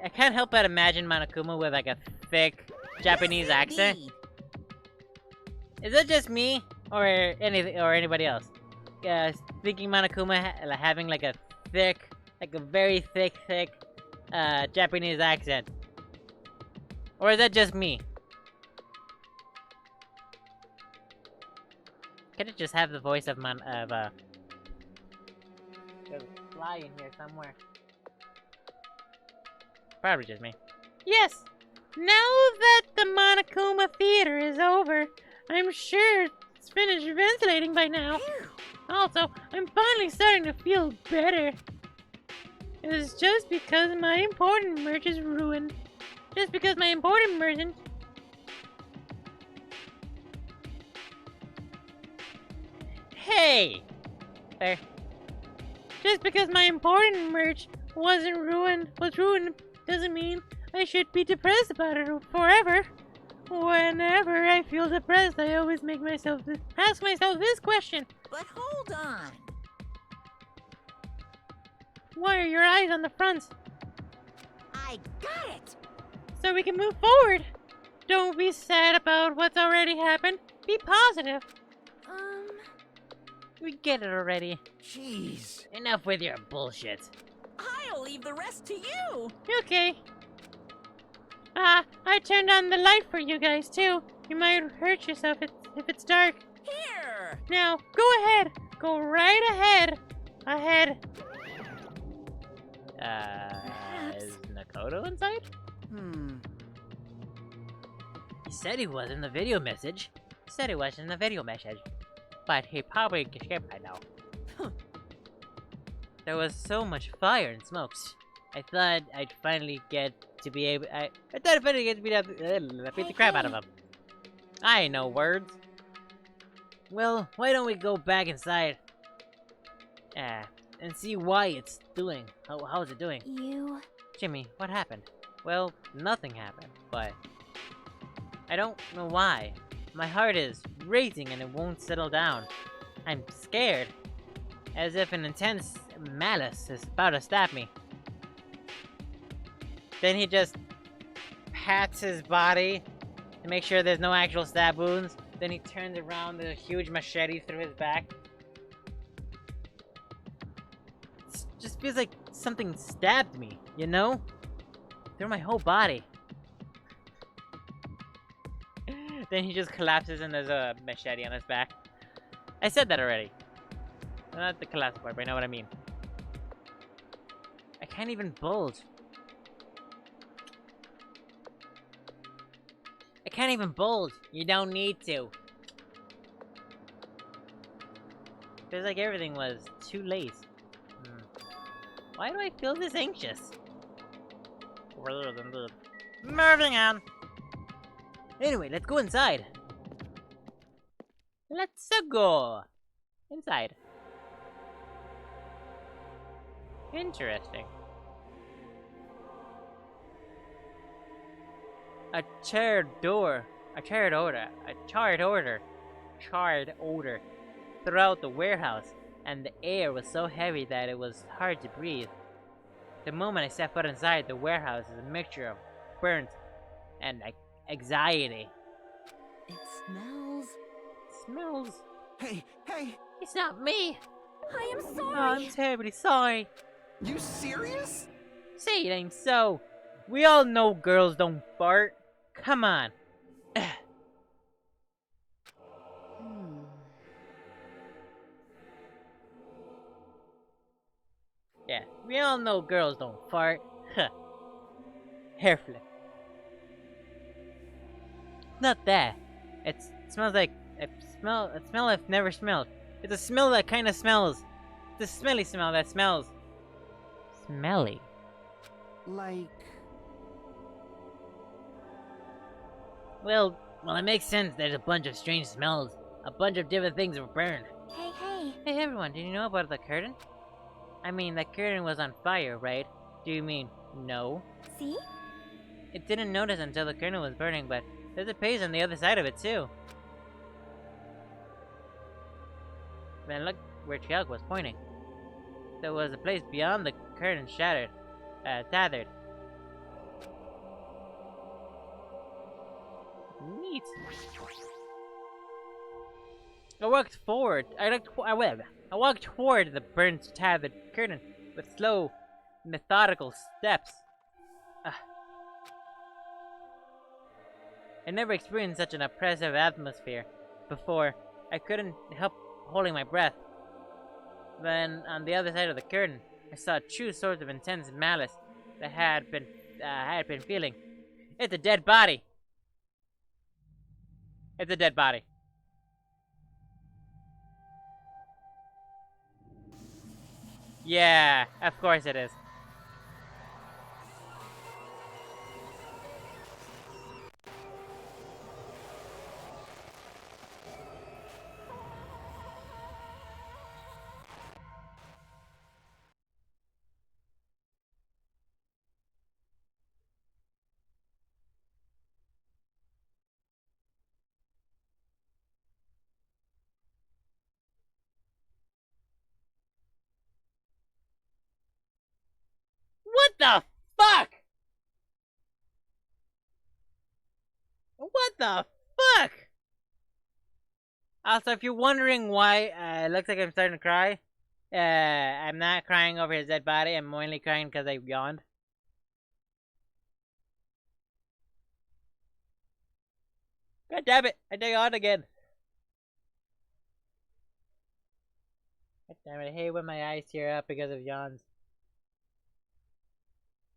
I can't help but imagine Monokuma with like a thick Japanese Yes, accent. indeed. Is it just me, or anybody else? Thinking Monokuma having like a very thick Japanese accent, or is that just me? Could it just have the voice of there's a fly in here somewhere. Probably just me. Yes! Now that the Monokuma Theater is over, I'm sure it's finished ventilating by now. Also, I'm finally starting to feel better. It was just because my important merch is ruined. Just because my important merchant... Hey! There. Just because my important merch was ruined, doesn't mean I should be depressed about it forever. Whenever I feel depressed, I always ask myself this question. But hold on. Why are your eyes on the front? I got it. So we can move forward. Don't be sad about what's already happened. Be positive. We get it already. Jeez. Enough with your bullshit. I'll leave the rest to you. Okay. I turned on the light for you guys too. You might hurt yourself if it's dark. Here. Now, go ahead. Go right ahead. Is Nagito inside? He said he was in the video message. But he probably escaped by now. There was so much fire and smokes. I thought I'd finally get to be able... I thought I'd finally get to beat the crap out of him. I know words. Well, why don't we go back inside? And see why it's doing. How is it doing? You... Jimmy, what happened? Well, nothing happened, but... I don't know why. My heart is racing and it won't settle down. I'm scared. As if an intense malice is about to stab me. Then he just pats his body to make sure there's no actual stab wounds. Then he turns around with a huge machete through his back. It just feels like something stabbed me, you know? Through my whole body. Then he just collapses and there's a machete on his back. I said that already. Not the collapse part, but I know what I mean. I can't even bulge. I can't even bulge. You don't need to. Feels like everything was too late. Why do I feel this anxious? Weird indeed. Moving on. Anyway, let's go inside. Let's go inside. Interesting. A charred odor throughout the warehouse, and the air was so heavy that it was hard to breathe. The moment I set foot inside, the warehouse is a mixture of burnt and anxiety. It smells. Smells. Hey, hey, It's not me. I am Oh, sorry. I'm terribly sorry. you serious? Say it ain't so. We all know girls don't fart. Come on. Yeah, we all know girls don't fart. Huh. Hair flip. Not that. It smells like a smell I've never smelled. It's a smell that kind of smells. It's a smelly smell that smells smelly. Like... Well, it makes sense. There's a bunch of strange smells. A bunch of different things were burned. Hey, hey. Hey everyone, did you know about the curtain? I mean, the curtain was on fire, right? Do you mean no? See? It didn't notice until the curtain was burning, but there's a page on the other side of it too. Man, look where Chiak was pointing. There was a place beyond the curtain tethered. Neat. I walked toward the burnt tethered curtain with slow, methodical steps. I never experienced such an oppressive atmosphere before. I couldn't help holding my breath. Then, on the other side of the curtain, I saw a true source of intense malice that I had been feeling. It's a dead body. It's a dead body. Yeah, of course it is. What the fuck? What the fuck? Also, if you're wondering why it looks like I'm starting to cry, I'm not crying over his dead body. I'm only crying because I yawned. God damn it! I yawned again. God damn it! I hate when my eyes tear up because of yawns.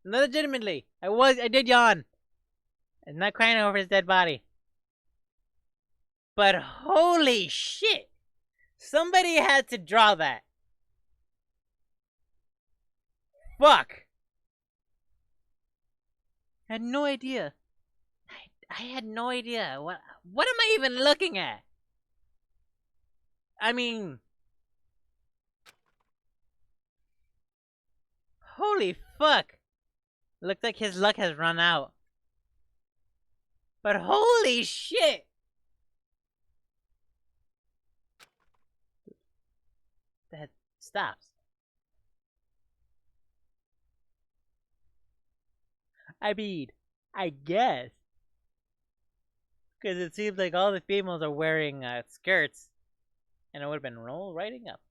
No, legitimately, I did yawn. I'm not crying over his dead body. But holy shit! Somebody had to draw that. Fuck! I had no idea. I had no idea. What am I even looking at? I mean... Holy fuck! Looks like his luck has run out. But holy shit! That stops. I mean, I guess. Because it seems like all the females are wearing skirts. And it would have been roll writing up.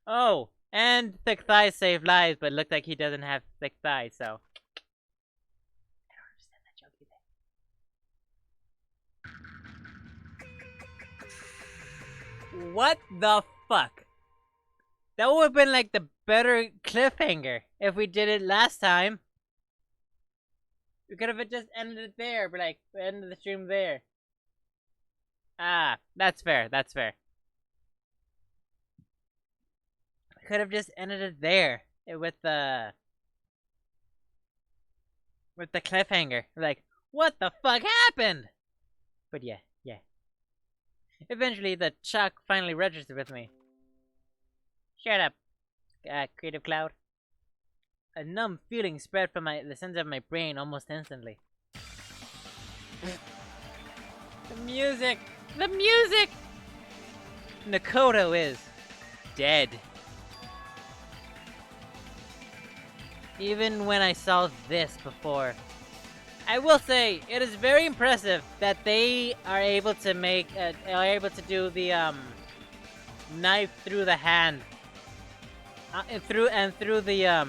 Oh, and thick thighs save lives, but it looked like he doesn't have thick thighs, so. I don't understand that joke either. What the fuck? That would have been like the better cliffhanger if we did it last time. We could have just ended it there, but like, ended the stream there. Ah, that's fair, that's fair. We could have just ended it there with the with the cliffhanger. Like, what the fuck happened? But yeah. Eventually, the shock finally registered with me. Shut up, Creative Cloud. A numb feeling spread from the center of my brain almost instantly. The music! The music! Nagito is dead. Even when I saw this before. I will say, it is very impressive that they are able to do the, knife through the hand. Through the,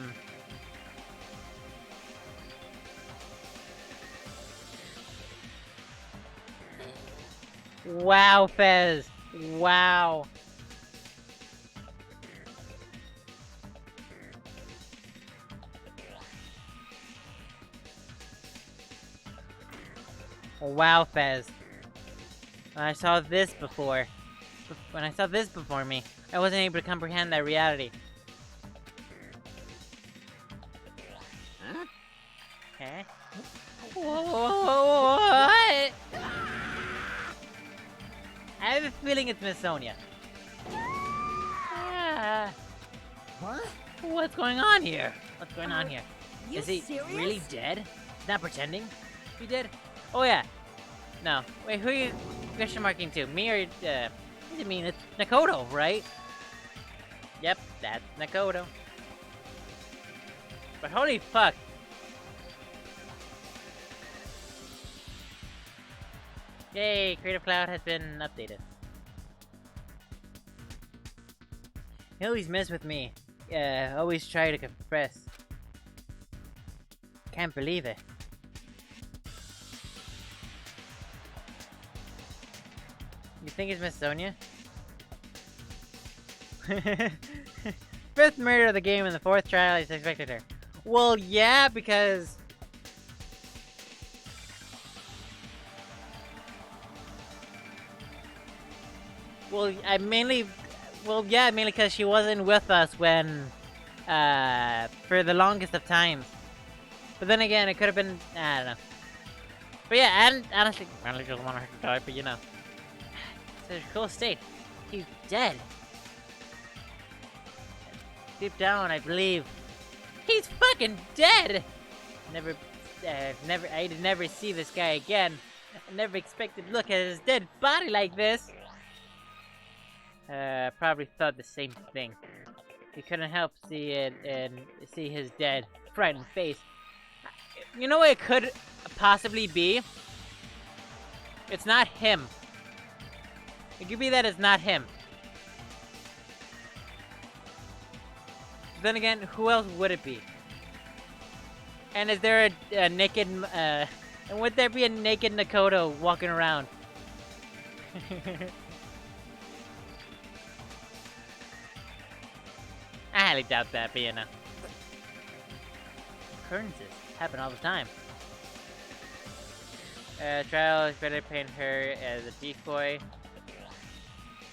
Wow, Fez. Wow. Wow, Fez. When I saw this before me, I wasn't able to comprehend that reality. Huh? Okay. What? I have a feeling it's Miss Sonia. What? What's going on here? What's going on here? You Is he serious? really dead? He's not pretending? He did? Oh yeah. No. Wait, who are you question marking to? Me or what does it mean? It's Nagito, right? Yep, that's Nagito. But holy fuck. Yay, Creative Cloud has been updated. He always mess with me. Always try to confess. Can't believe it. You think it's Miss Sonia? Fifth murder of the game in the fourth trial is expected her. Well, yeah, because... Well, mainly because she wasn't with us when, for the longest of times. But then again, it could have been, I don't know. But yeah, and honestly, I really just want her to die, but you know. It's a cool state. He's dead. Deep down, I believe he's fucking dead. I'd never see this guy again. I never expected to look at his dead body like this. Probably thought the same thing. He couldn't help see it and see his dead, frightened face. You know what it could possibly be? It's not him. It could be that it's not him. Then again, who else would it be? And is there a naked, and would there be a naked Nagito walking around? I highly doubt that, but you know. Occurrences happen all the time. Trial is better paint her as a decoy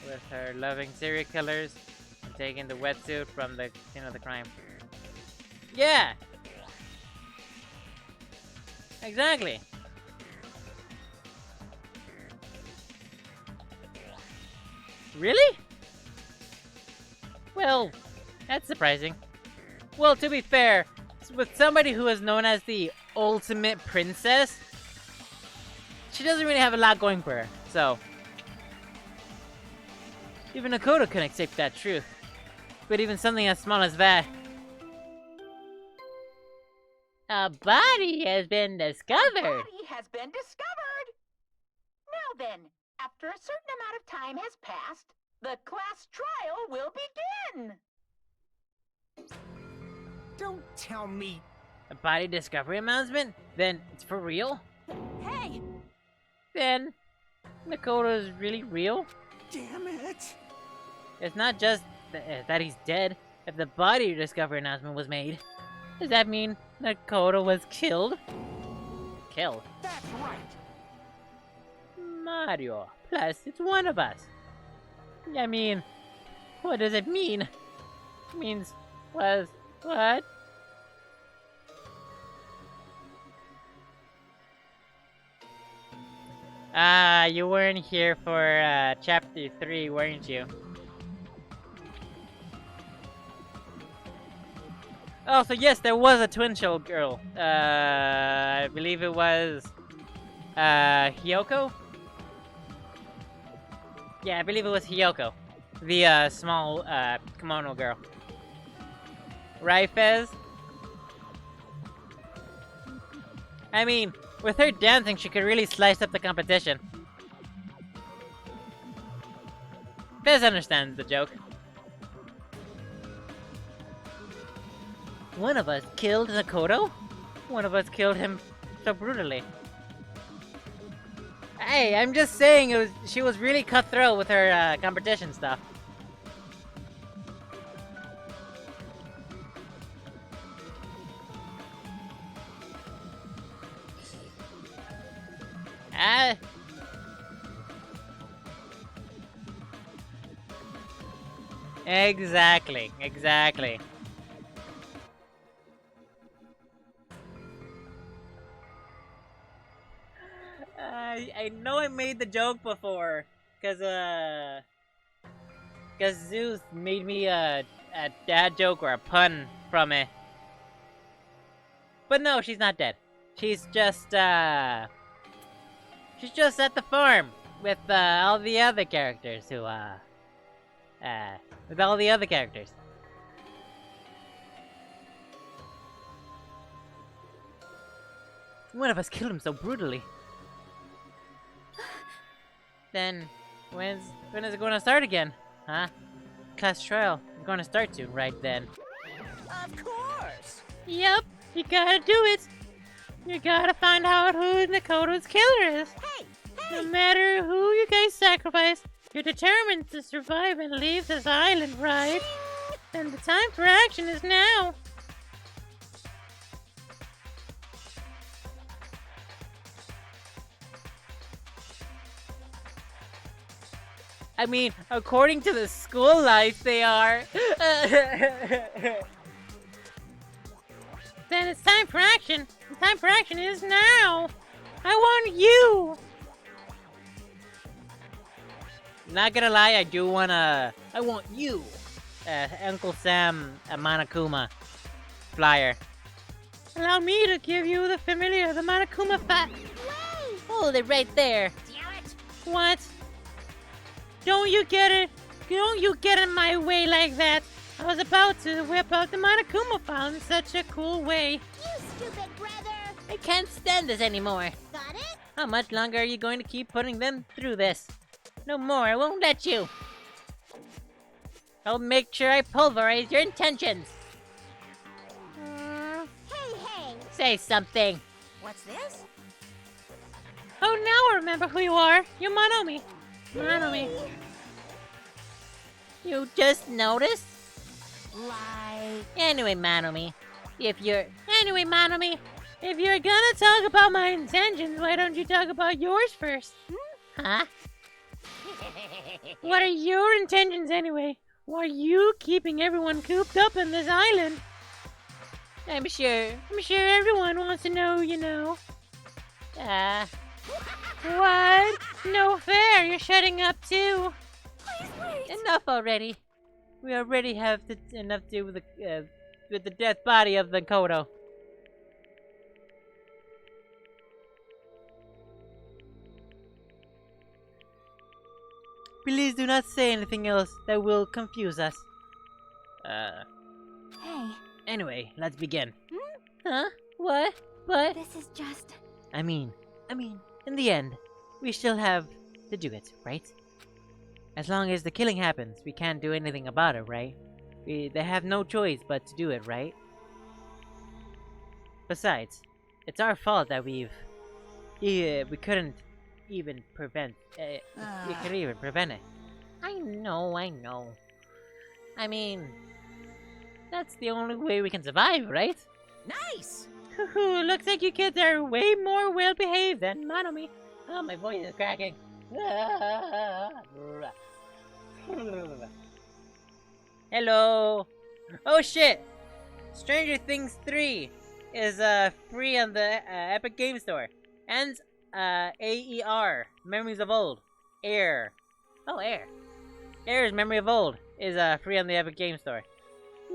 with her loving serial killers and taking the wetsuit from the scene of the crime. Yeah! Exactly! Really? Well, that's surprising. Well, to be fair, with somebody who is known as the ultimate princess, she doesn't really have a lot going for her, so... Even Nagito couldn't accept that truth. But even something as small as that... A body has been discovered! A body has been discovered! Now then, after a certain amount of time has passed, the class trial will begin! Don't tell me. A body discovery announcement? Then it's for real? Hey! Then Nagito is really real? Damn it. It's not just that he's dead. If the body discovery announcement was made, does that mean Nagito was killed? Killed? That's right. Mario. Plus, it's one of us. I mean, what does it mean? It means, what? You weren't here for chapter 3, weren't you? Oh, so yes, there was a twin shell girl. I believe it was Hiyoko? Yeah, I believe it was Hiyoko. The small kimono girl. Right, Fez? I mean, with her dancing, she could really slice up the competition. Fez understands the joke. One of us killed Nakoto? One of us killed him so brutally. Hey, I'm just saying she was really cutthroat with her competition stuff. Exactly. I know I made the joke before, cause Zeus made me a dad joke or a pun from it. But no, she's not dead. She's just at the farm with all the other characters who with all the other characters. One of us killed him so brutally. Then, when is it gonna start again? Huh? Class trial is gonna start soon, right then. Of course! Yep, you gotta do it. You gotta find out who Nakoto's killer is. Hey! No matter who you guys sacrifice, you're determined to survive and leave this island, right? And the time for action is now. I mean, according to the school life, they are. Then it's time for action. The time for action is now. I want you. Not gonna lie, I want you. Uncle Sam, a Monokuma flyer. Allow me to give you the familiar, the Monokuma fat. Hold it right there. Damn it! What? Don't you get it? Don't you get in my way like that? I was about to whip out the Monokuma file in such a cool way. You stupid brother! I can't stand this anymore. Got it? How much longer are you going to keep putting them through this? No more, I won't let you. I'll make sure I pulverize your intentions. Hey! Say something. What's this? Oh, now I remember who you are. You're Monomi. Monomi. You just noticed? Like... Anyway, Monomi, if you're gonna talk about my intentions, why don't you talk about yours first? Huh? What are your intentions anyway? Why are you keeping everyone cooped up in this island? I'm sure everyone wants to know, you know. What? No fair, you're shutting up too. Please! Enough already. We already have enough to do with the dead body of the Kodo. Please do not say anything else that will confuse us. Hey, Anyway, let's begin. Huh? What? What? this is just... I mean, in the end, we still have to do it, right? As long as the killing happens, we can't do anything about it, right? They have no choice but to do it, right? Besides, it's our fault that we couldn't even prevent. We couldn't even prevent it. I know. I mean, that's the only way we can survive, right? Nice! Looks like you kids are way more well-behaved than Monomi. Oh, my voice is cracking. Hello. Oh shit! Stranger Things 3 is free on the Epic Game Store, and AER, Memories of Old. Air. Oh, Air. Air's Memory of Old is free on the Epic Game Store.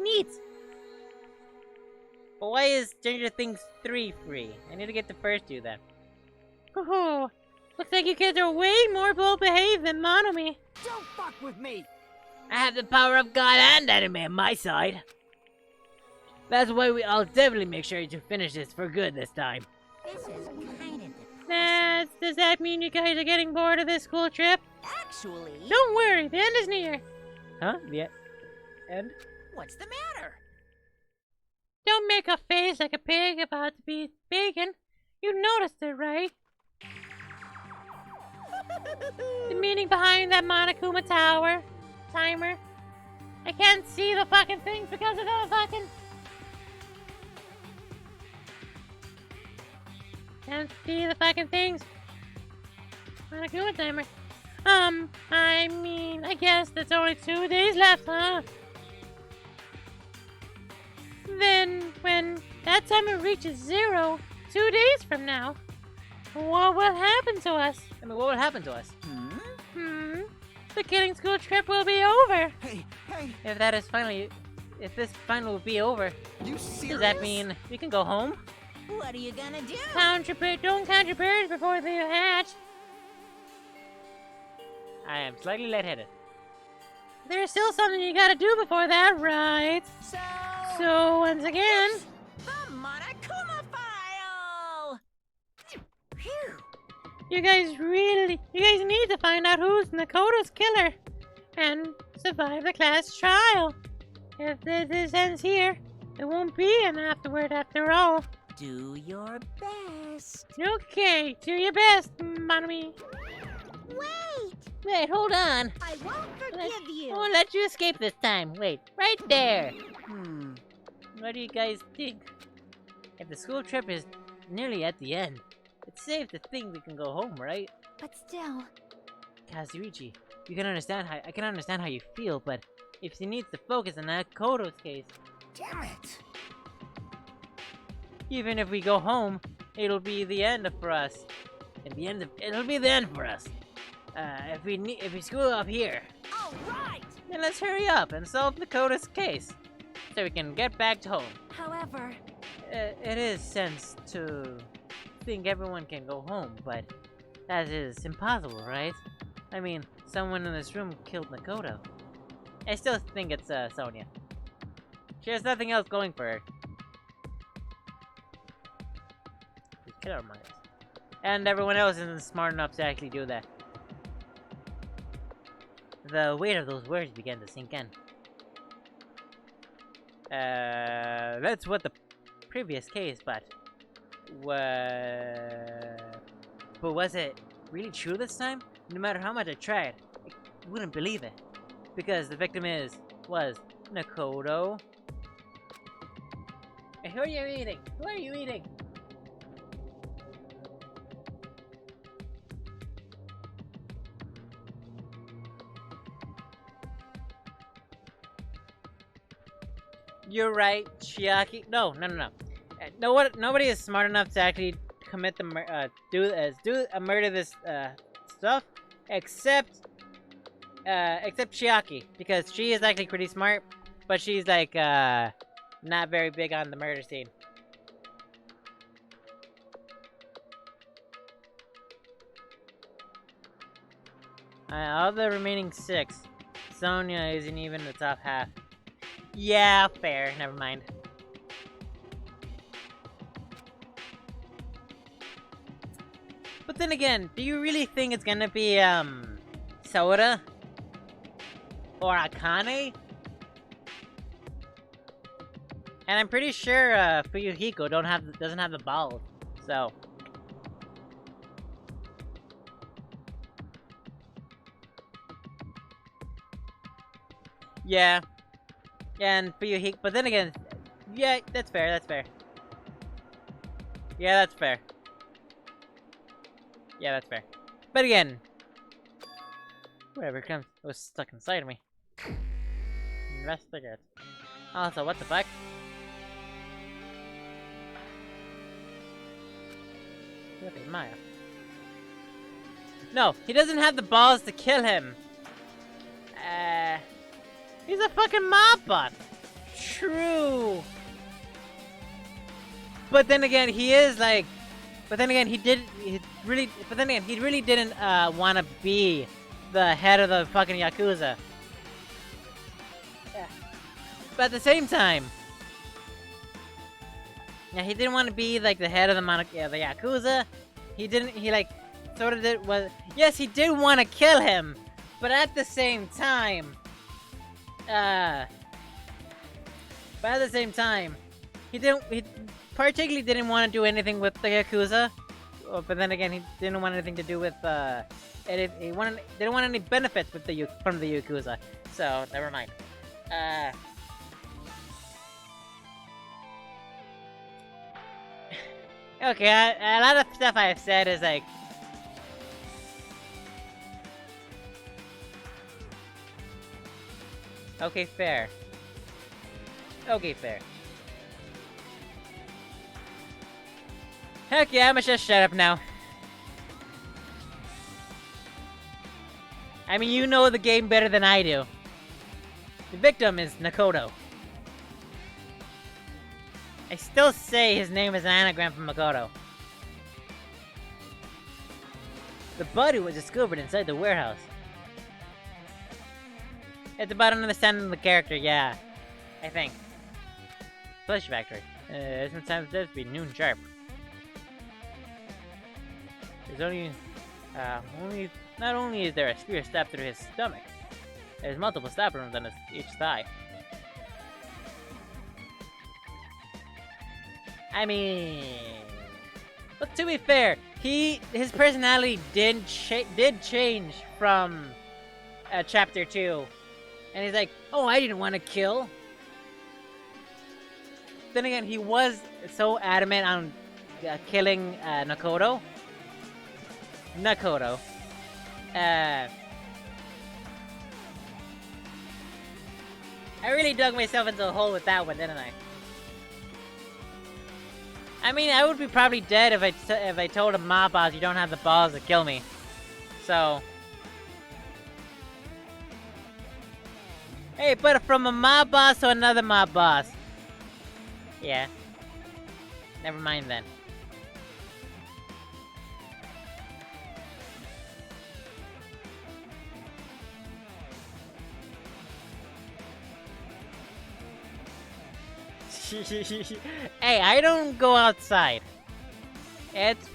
Neat! But why is Stranger Things 3 free? I need to get the first two then. Woohoo! Looks like you kids are way more well behaved than Monomi. Don't fuck with me! I have the power of God and anime on my side. That's why I'll definitely make sure to finish this for good this time. This is kind of Does that mean you guys are getting bored of this school trip? Actually, Don't worry, the end is near. Huh? The end? what's the matter? Don't make a face like a pig about to be bacon. You noticed it, right? The meaning behind that Monokuma timer. I can't see the fucking things because of the fucking... Can't see the fucking things. Monokuma timer. I mean, I guess that's only 2 days left, huh? Then, when that timer reaches 0, 2 days from now, what will happen to us? I mean, what will happen to us? The killing school trip will be over. Hey, If this finally will be over, you serious? does that mean we can go home? What are you gonna do? Don't count your birds before they hatch. I am slightly lightheaded. There's still something you gotta do before that, right? So once again, The Monokuma file! Phew. you guys need to find out who's Nakoto's killer and survive the class trial. If this ends here, there won't be an afterward after all. Do your best. Okay, do your best, Monomi. Wait, hold on. I won't forgive you. I won't let you escape this time. Wait, right there. What do you guys think? If the school trip is nearly at the end, it's safe to think we can go home, right? But still, Kazuichi, I can understand how you feel, but if you need to focus on Nakoto's case, Damn it! even if we go home, it'll be the end for us. It'll be the end for us. If we screw up here, All right. then let's hurry up and solve Nakoto's case, so we can get back to home. however, It is sense to think everyone can go home, but that is impossible, right? I mean, someone in this room killed Nakoto. I still think it's Sonia. She has nothing else going for her. We kill our minds. And everyone else isn't smart enough to actually do that. The weight of those words began to sink in. That's what the previous case, but was it really true this time? No matter how much I tried, I wouldn't believe it. Because the victim was Nakoto. Hey, who are you eating? Who are you eating? You're right, Chiaki. No. Nobody is smart enough to actually commit the murder this stuff, except Chiaki, because she is actually pretty smart, but she's like not very big on the murder scene. Of the remaining 6, Sonia isn't even in the top half. Yeah, fair. Never mind. But then again, do you really think it's gonna be Soda or Akane? And I'm pretty sure Fuyuhiko doesn't have the balls, so. Yeah. And Fuyuhiko, but then again, yeah, that's fair, Yeah, that's fair. Yeah, that's fair. But again, whatever comes, it was stuck inside of me. Investigate. Also, what the fuck? Look at Maya. No, he doesn't have the balls to kill him. He's a fucking mob boss. True. But then again, he is like. But then again, he really didn't want to be the head of the fucking Yakuza. Yeah. But at the same time, yeah, he didn't want to be like the head of the Yakuza. He yes, he did want to kill him, but at the same time, he particularly didn't want to do anything with the Yakuza. But then again, he didn't want anything to do with didn't want any benefits with from the Yakuza. So never mind. Okay, a lot of stuff I have said is like. Okay, fair. Okay, fair. Heck yeah, I'ma just shut up now. I mean, you know the game better than I do. The victim is Nakoto. I still say his name is an anagram from Makoto. The body was discovered inside the warehouse. It's about understanding the character, yeah. I think. Flesh factory. Sometimes it does be noon sharp. There's not only is there a spear stabbed through his stomach, there's multiple stab wounds on each thigh. I mean, but to be fair, his personality did change from chapter 2, and he's like, oh, I didn't want to kill. Then again, he was so adamant on killing Nakoto. I really dug myself into a hole with that one, didn't I? I mean, I would be probably dead if I told a mob boss you don't have the balls to kill me. So, hey, but from a mob boss to another mob boss. Yeah. Never mind then. Hey, I don't go outside. It's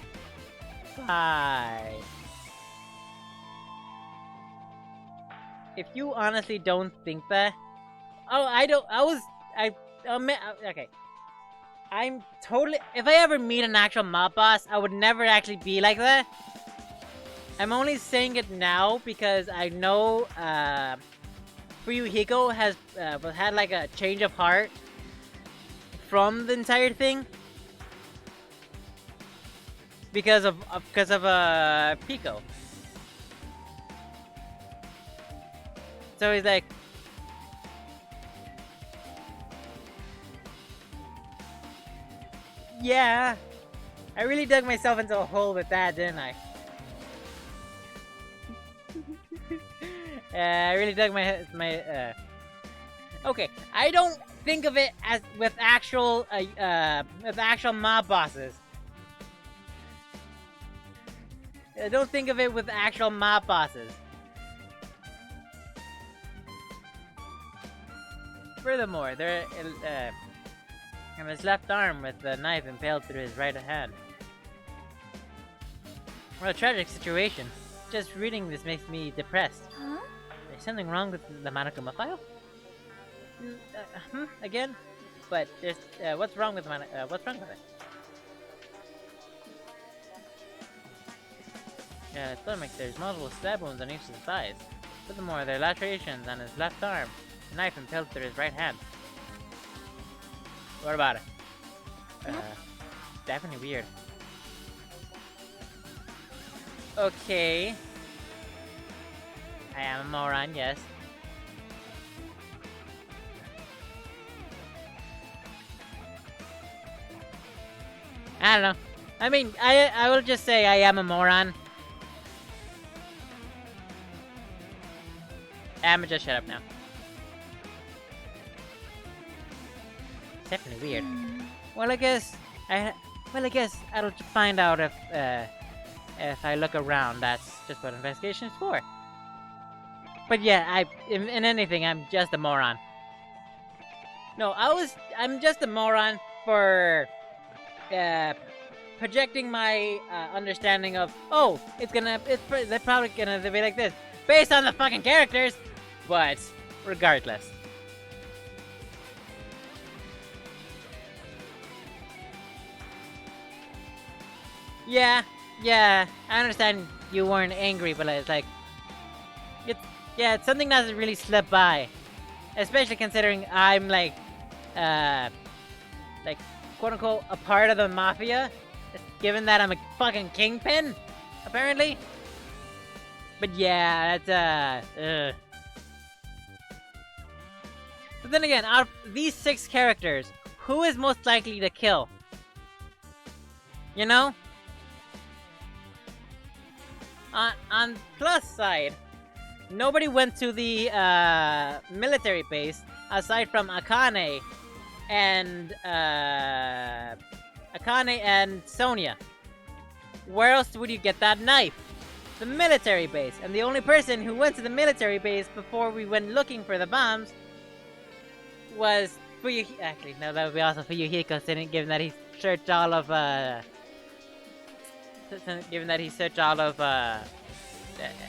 fine. If you honestly don't think that... Oh, okay. I'm totally... If I ever meet an actual mob boss, I would never actually be like that. I'm only saying it now because I know, Fuyuhiko has, had like a change of heart from the entire thing because of Pico. So he's like, yeah, I really dug myself into a hole with that, didn't I? I really dug okay, I don't think of it as with actual mob bosses. I don't think of it with actual mob bosses. Furthermore, there from his left arm with the knife impaled through his right hand. What a tragic situation. Just reading this makes me depressed. Huh? There's something wrong with the Monokuma file? Again? But there's, what's wrong with it? Stomach, there's multiple stab wounds on each of his thighs. Furthermore, there are lacerations on his left arm. A knife impaled through his right hand. What about it? Definitely weird. Okay. I am a moron, yes. I don't know. I mean, I will just say I am a moron. I'ma just shut up now. It's definitely weird. Well, I guess I'll find out if I look around. That's just what investigation is for. But yeah, in anything, I'm just a moron. No, I'm just a moron for projecting my understanding of, oh, they're probably gonna be like this based on the fucking characters. But regardless. Yeah, I understand you weren't angry, but it's like, it's something that really slipped by, especially considering I'm like quote unquote a part of the mafia, given that I'm a fucking kingpin, apparently. But yeah, that's But then again, out of these 6 characters, who is most likely to kill? You know? On plus side, nobody went to the military base aside from Akane and Sonia. Where else would you get that knife? The military base. And the only person who went to the military base before we went looking for the bombs was Fuyuhiko. Actually, no, that would be also Fuyuhiko, given that he searched all of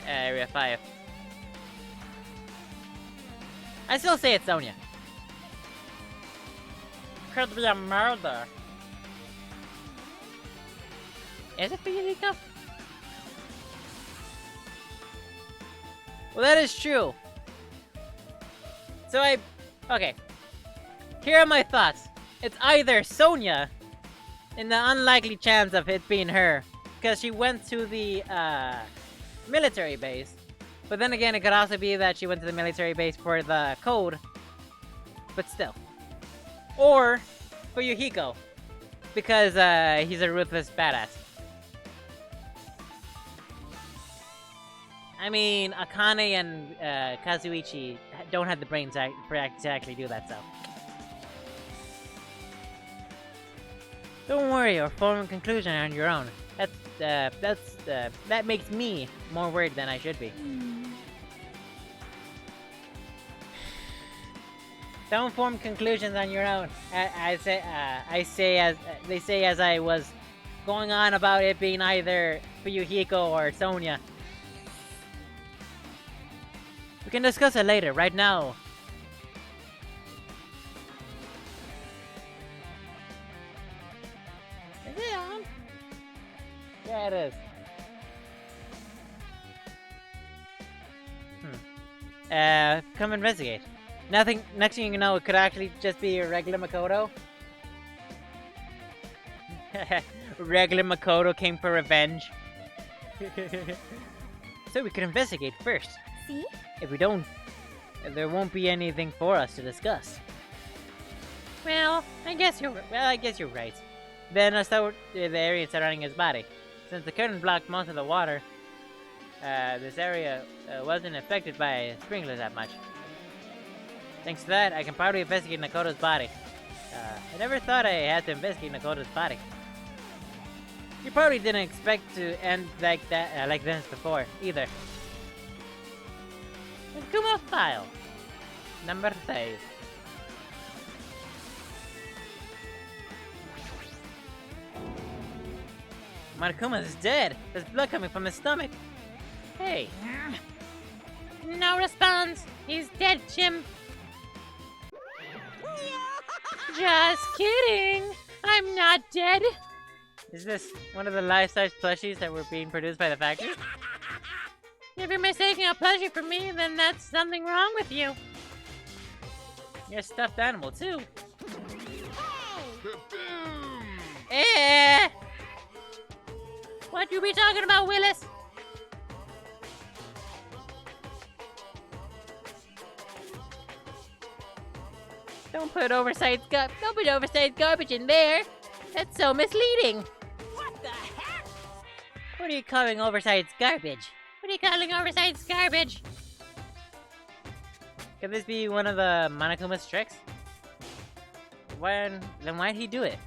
Area 5. I still say it's Sonia. Could be a murder. Is it Fuyuhiko? Well, that is true. So okay. Here are my thoughts. It's either Sonia, in the unlikely chance of it being her, because she went to the military base. But then again, it could also be that she went to the military base for the code. But still. Or Fuyuhiko, because he's a ruthless badass. I mean, Akane and Kazuichi don't have the brains to actually do that, so. Don't worry, or form a conclusion on your own. That makes me more worried than I should be. Don't form conclusions on your own. They say as I was going on about it being either Fuyuhiko or Sonia. We can discuss it later. Right now. Is it on? Yeah, it is. Come investigate. Next thing you know, it could actually just be a regular Makoto. Regular Makoto came for revenge. So we could investigate first. See? If we don't, there won't be anything for us to discuss. Well, I guess you're right. Then I'll start with the area surrounding his body. Since the curtain blocked most of the water, this area wasn't affected by sprinklers that much. Thanks to that, I can probably investigate Nakoto's body. I never thought I had to investigate Nakoto's body. You probably didn't expect to end like that, like this before, either. Kuma file. Number 5. Monokuma is dead. There's blood coming from his stomach. Hey. No response. He's dead, Jim. Just kidding. I'm not dead. Is this one of the life-size plushies that were being produced by the factory? If you're mistaking a plushie for me, then that's something wrong with you. You're a stuffed animal, too. What you be talking about, Willis? Don't put oversized garbage in there. That's so misleading. What the heck? What are you calling oversized garbage? What are you calling oversized garbage? Could this be one of the Monokuma's tricks? Then why'd he do it?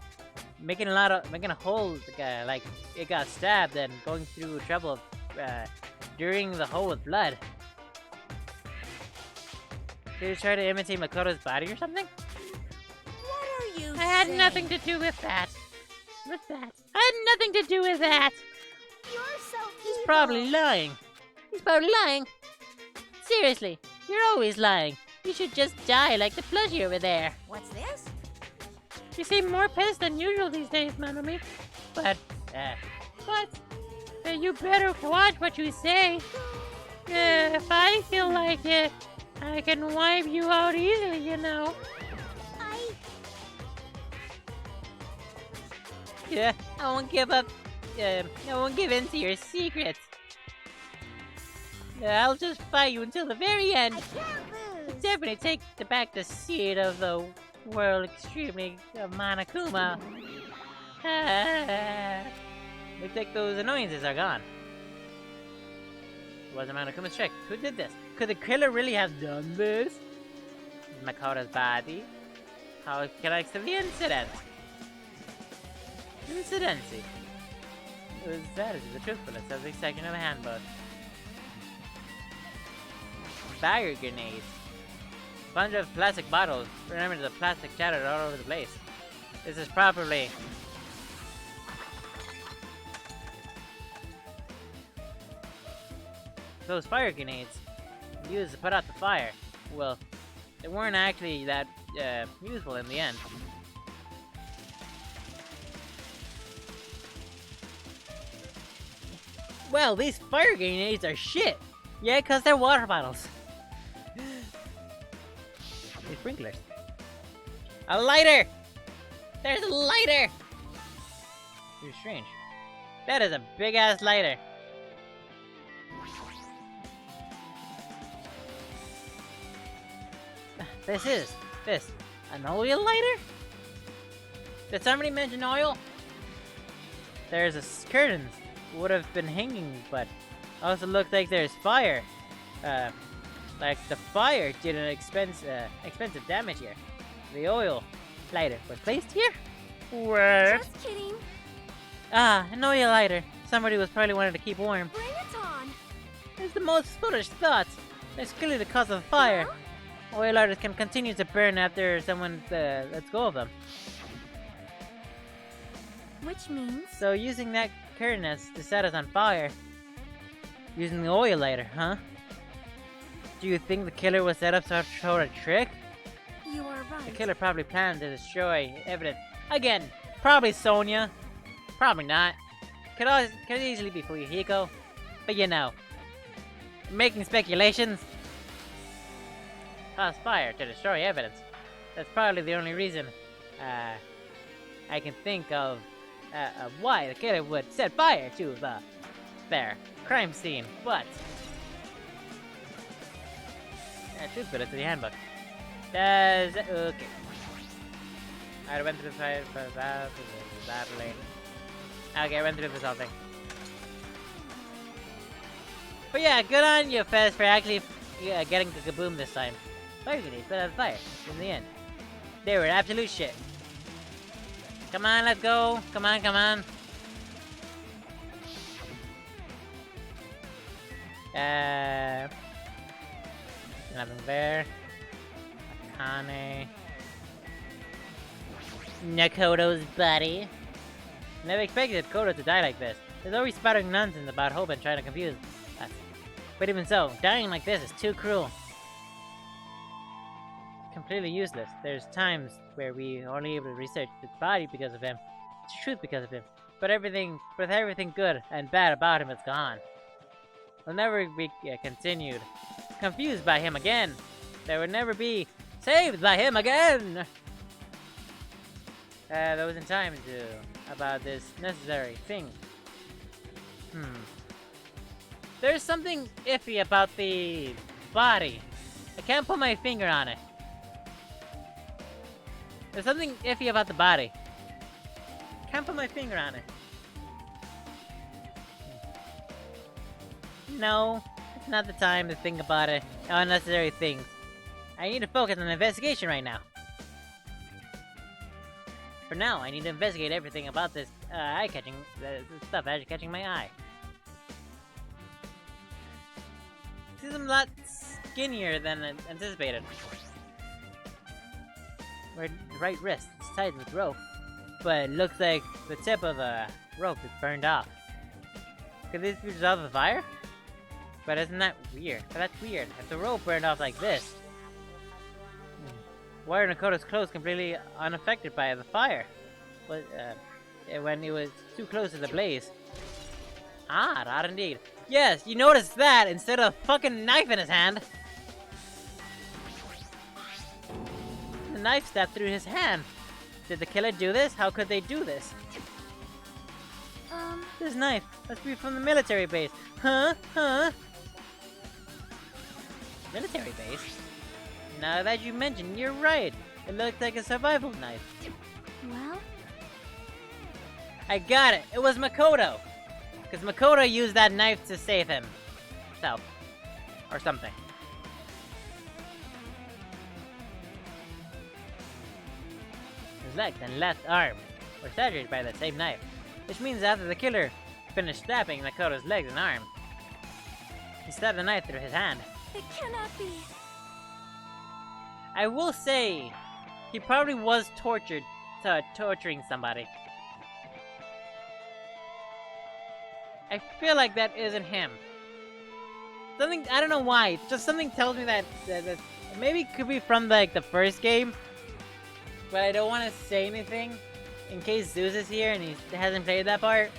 Making a hole, like it got stabbed and going through trouble, during the hole with blood. Did he try to imitate Makoto's body or something? What are you I had saying? nothing to do with that. I had nothing to do with that. You're so He's evil. probably lying. He's probably lying. Seriously, you're always lying. You should just die like the plushie over there. What's this? You seem more pissed than usual these days, Manami. But you better watch what you say. If I feel like it, I can wipe you out easily, you know. Yeah, I won't give up. I won't give in to your secrets. I'll just fight you until the very end. Definitely take back the seat of the world extremely Monokuma. Looks like those annoyances are gone. It wasn't Monokuma's trick. Who did this? Could the killer really have done this? Makoto's body? How it connects to the incident? Incidency. That is the truthfulness of this section of the handbook. Fire grenades. Bunch of plastic bottles. Remember, the plastic shattered all over the place. This is probably... Those fire grenades used to put out the fire. Well, they weren't actually that useful in the end. Well, these fire grenades are shit! Yeah, cause they're water bottles. These sprinklers. A lighter! There's a lighter! You're strange. That is a big ass lighter. This an oil lighter? Did somebody mention oil? There's a curtains would have been hanging, but also looks like there's fire. Like the fire did an expensive damage here. The oil lighter was placed here? What? Just kidding. Ah, an oil lighter. Somebody was probably wanting to keep warm. Bring it on. It's the most foolish thoughts. It's clearly the cause of the fire. Huh? Oil lighters can continue to burn after someone lets go of them. Which means... So using that curtain to set us on fire. Using the oil lighter, huh? Do you think the killer was set up some sort of trick? You are right. The killer probably planned to destroy evidence. Again, probably Sonya. Probably not. Could easily be Fuyuhiko. But you know, making speculations. Cause fire to destroy evidence. That's probably the only reason I can think of why the killer would set fire to their crime scene. But truth, but it's in the handbook. Does okay? I went through the fire for battling. Okay, I went through this whole thing. But yeah, good on you, Fez, for actually getting the kaboom this time. Fire grenades put out the fire in the end. They were absolute shit. Come on, let's go. Come on, come on. Nothing there. Akane. Nakoto's buddy. Never expected Koto to die like this. There's always spouting nonsense about hope and trying to confuse us. But even so, dying like this is too cruel. Completely useless. There's times where we are only able to research the body because of him. It's truth because of him. But everything good and bad about him is gone. We'll never be continued. Confused by him again. There will never be saved by him again. There wasn't time to about this necessary thing. There's something iffy about the body. I can't put my finger on it. There's something iffy about the body. Can't put my finger on it. No, it's not the time to think about it. Unnecessary things. I need to focus on the investigation right now. For now, I need to investigate everything about this eye-catching stuff actually catching my eye. Seems I'm a lot skinnier than anticipated. My right wrist is tied with rope, but it looks like the tip of the rope is burned off. Could this be resolved with fire? But isn't that weird? But that's weird. If the rope burned off like this, why are Nakoto's clothes completely unaffected by the fire? But, when it was too close to the blaze. Odd indeed. Yes, you noticed that instead of a fucking knife in his hand. The knife stabbed through his hand. Did the killer do this? How could they do this? This knife must be from the military base. Huh? Military base? Now that you mention, you're right. It looked like a survival knife. Well? I got it. It was Makoto. Because Makoto used that knife to save himself. Or something. His legs and left arm were saturated by the same knife. Which means after the killer finished stabbing Makoto's legs and arm, he stabbed the knife through his hand. It cannot be. I will say, he probably was torturing somebody. I feel like that isn't him. Something, I don't know why, just something tells me that maybe it could be from like the first game, but I don't want to say anything in case Zeus is here and he hasn't played that part.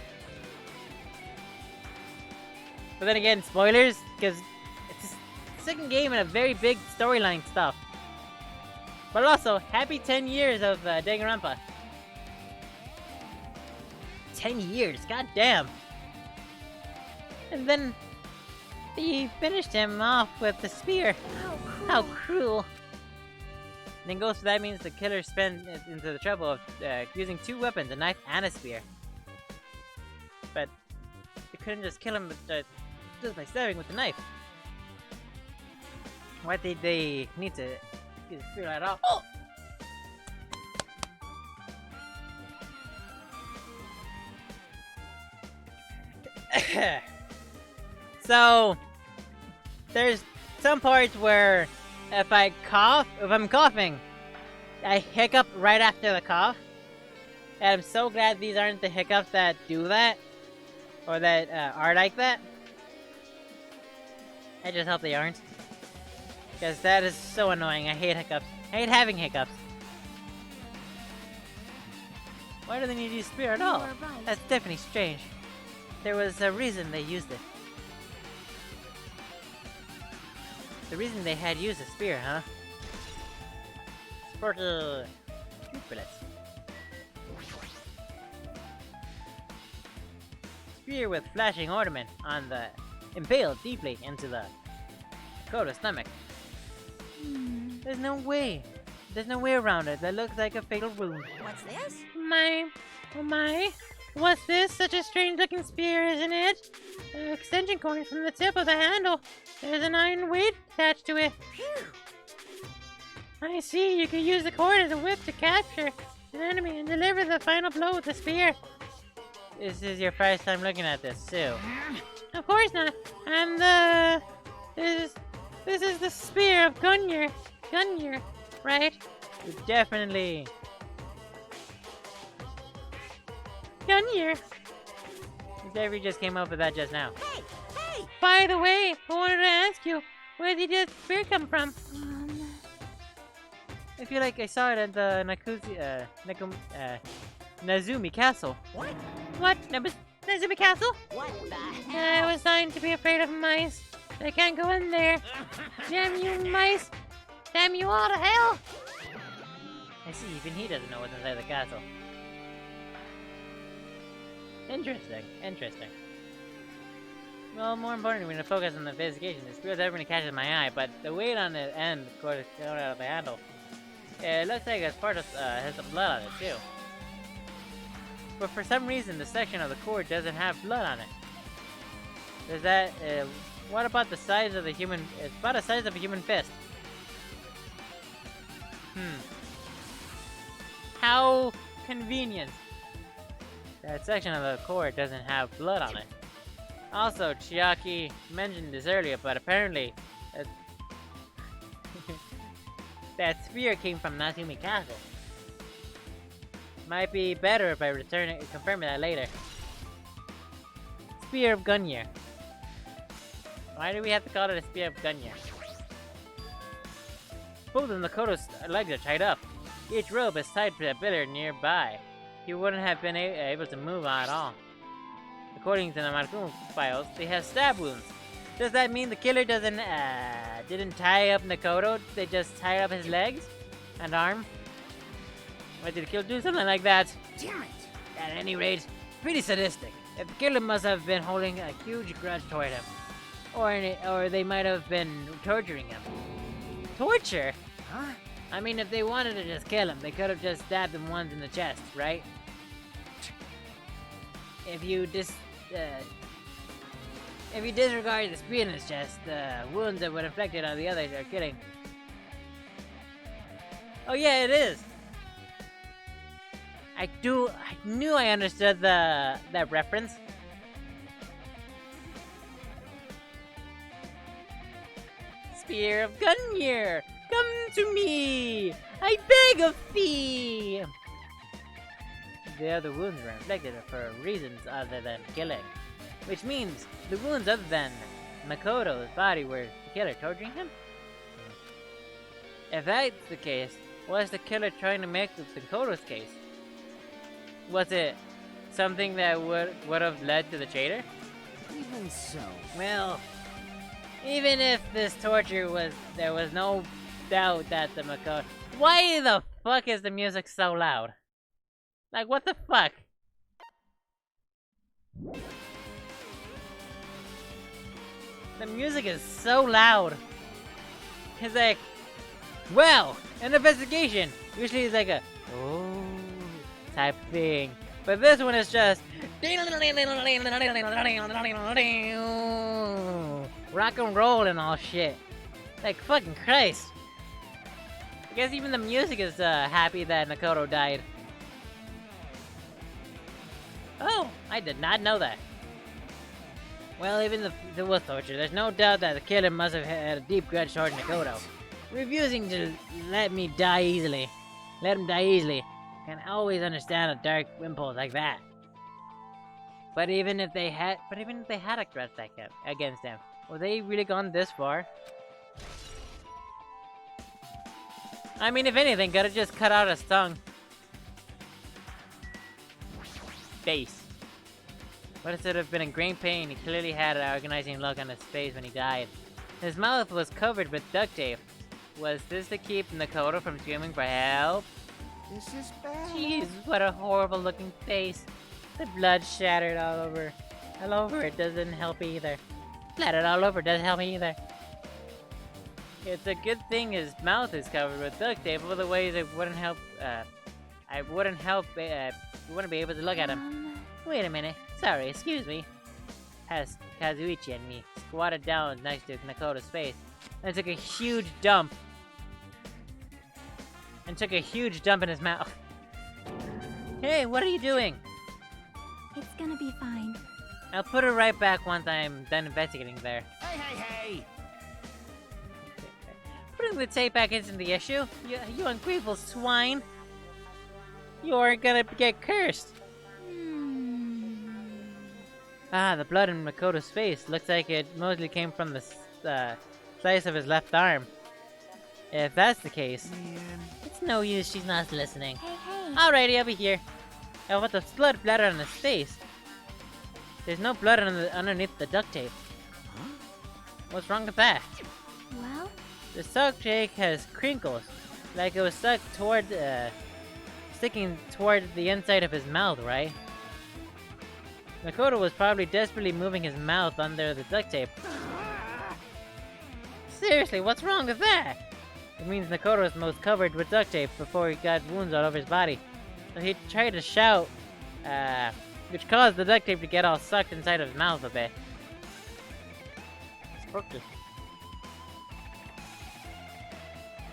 But then again, spoilers, because it's the second game and a very big storyline stuff. But also, happy 10 years of Danganronpa. 10 years, goddamn. And then he finished him off with the spear. How cruel. Then goes, that means the killer spent into the trouble of using two weapons, a knife and a spear. But they couldn't just kill him just by stabbing with the knife. Why did they need to get the spear right off? Oh! So, there's some parts where if I'm coughing, I hiccup right after the cough. And I'm so glad these aren't the hiccups that do that. Or that are like that. I just hope they aren't. Because that is so annoying. I hate hiccups. I hate having hiccups. Why do they need to use spear at all? You are right. That's definitely strange. There was a reason they used it. The reason they had used a spear, huh? Sparkle bullets. Spear with flashing ornament on the impaled deeply into the Dakota's stomach. There's no way. There's no way around it. That looks like a fatal wound. What's this? Oh my. What's this? Such a strange looking spear, isn't it? Extension cord from the tip of the handle. There's an iron weight attached to it. Phew. I see. You can use the cord as a whip to capture an enemy and deliver the final blow with the spear. This is your first time looking at this, Sue. Of course not. This is the spear of Gungnir. Gungnir, right? You definitely... Gungnir. You definitely just came up with that just now. Hey! Hey! By the way, I wanted to ask you, where did this spear come from? I feel like I saw it at the Nazumi Castle. What? What? Nazumi Castle? What the I hell? was signed to be afraid of mice. I can't go in there. Damn you mice! Damn you all to hell! I see, even he doesn't know what's inside the castle. Interesting. Well, more importantly, we're gonna focus on the investigation. The spear definitely catches my eye, but the weight on the end, of course, coming out of the handle, it looks like it's part of, has some blood on it, too. But for some reason, the section of the cord doesn't have blood on it. Does that, what about the size of the human, it's about the size of a human fist. How convenient. That section of the cord doesn't have blood on it. Also, Chiaki mentioned this earlier, but apparently that sphere came from Natsumi Castle. Might be better if I confirm that later. Spear of Gunyear. Why do we have to call it a Spear of Gunyear? Both of Nakoto's legs are tied up. Each rope is tied to a pillar nearby. He wouldn't have been able to move at all. According to the Markumu files, they have stab wounds. Does that mean the killer didn't tie up Nakoto? They just tied up his legs and arm? Why did the killer do something like that? Damn it! At any rate, pretty sadistic. If the killer must have been holding a huge grudge toward him, or they might have been torturing him. Torture? Huh? I mean, if they wanted to just kill him, they could have just stabbed him once in the chest, right? If you disregard the spear in his chest, the wounds that were inflicted on the others are killing. Oh yeah, it is. I knew I understood that reference. Spear of Gunyear, come to me! I beg of thee! The other wounds were inflicted for reasons other than killing. Which means the wounds other than Makoto's body were the killer torturing him? If that's the case, was the killer trying to make the Makoto's case? Was it something that would have led to the traitor? Even so. Well, even if this torture there was no doubt that the Makoto... Why the fuck is the music so loud? Like, what the fuck? The music is so loud. It's like, well, an investigation. Usually it's like a, oh, type thing. But this one is just rock and roll and all shit. Like, fucking Christ. I guess even the music is happy that Makoto died. Oh, I did not know that. Well, even if there was torture, there's no doubt that the killer must have had a deep grudge toward Nagito. Refusing to let him die easily, can always understand a dark impulse like that. But even if they had a grudge against him, were they really gone this far? I mean, if anything, could have just cut out his tongue. Face. But instead of been in great pain, he clearly had an agonizing look on his face when he died. His mouth was covered with duct tape. Was this to keep Nakoto from screaming for help? This is bad. Jeez, what a horrible looking face. The blood shattered all over it doesn't help either. Splattered all over doesn't help either. It's a good thing his mouth is covered with duct tape, otherwise it wouldn't help, we wouldn't be able to look at him. Wait a minute. Sorry, excuse me. As Kazuichi and me squatted down next to Nakoto's face and took a huge dump. In his mouth. Hey, what are you doing? It's gonna be fine. I'll put it right back once I'm done investigating there. Hey! Putting the tape back isn't the issue. You ungrateful swine. You're gonna get cursed. Ah, the blood in Makoto's face looks like it mostly came from the slice of his left arm. If that's the case, it's no use, she's not listening. Hey! Alrighty, I'll be here. Oh, what the blood bladder on his face? There's no blood underneath the duct tape. Huh? What's wrong with that? Well? The duct tape has crinkles, like it was sticking toward the inside of his mouth, right? Makoto was probably desperately moving his mouth under the duct tape. Seriously, what's wrong with that? It means Nakoto was most covered with duct tape before he got wounds all over his body. So he tried to shout, which caused the duct tape to get all sucked inside of his mouth a bit.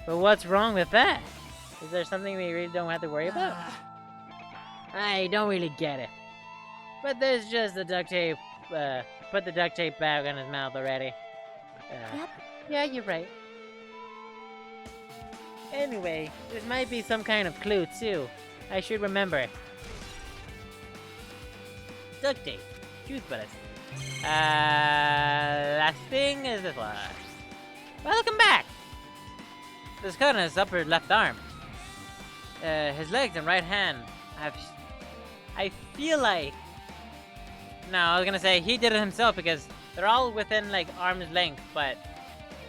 But what's wrong with that? Is there something we really don't have to worry about? I don't really get it. But there's just the duct tape. Put the duct tape back on his mouth already. Yep. Yeah, you're right. Anyway, this might be some kind of clue too. I should remember. Duct tape. Truth bullets. Last thing is this one. Welcome back! This cut on his upper left arm. His legs and right hand have... I feel like... No, I was gonna say he did it himself because they're all within like arm's length, but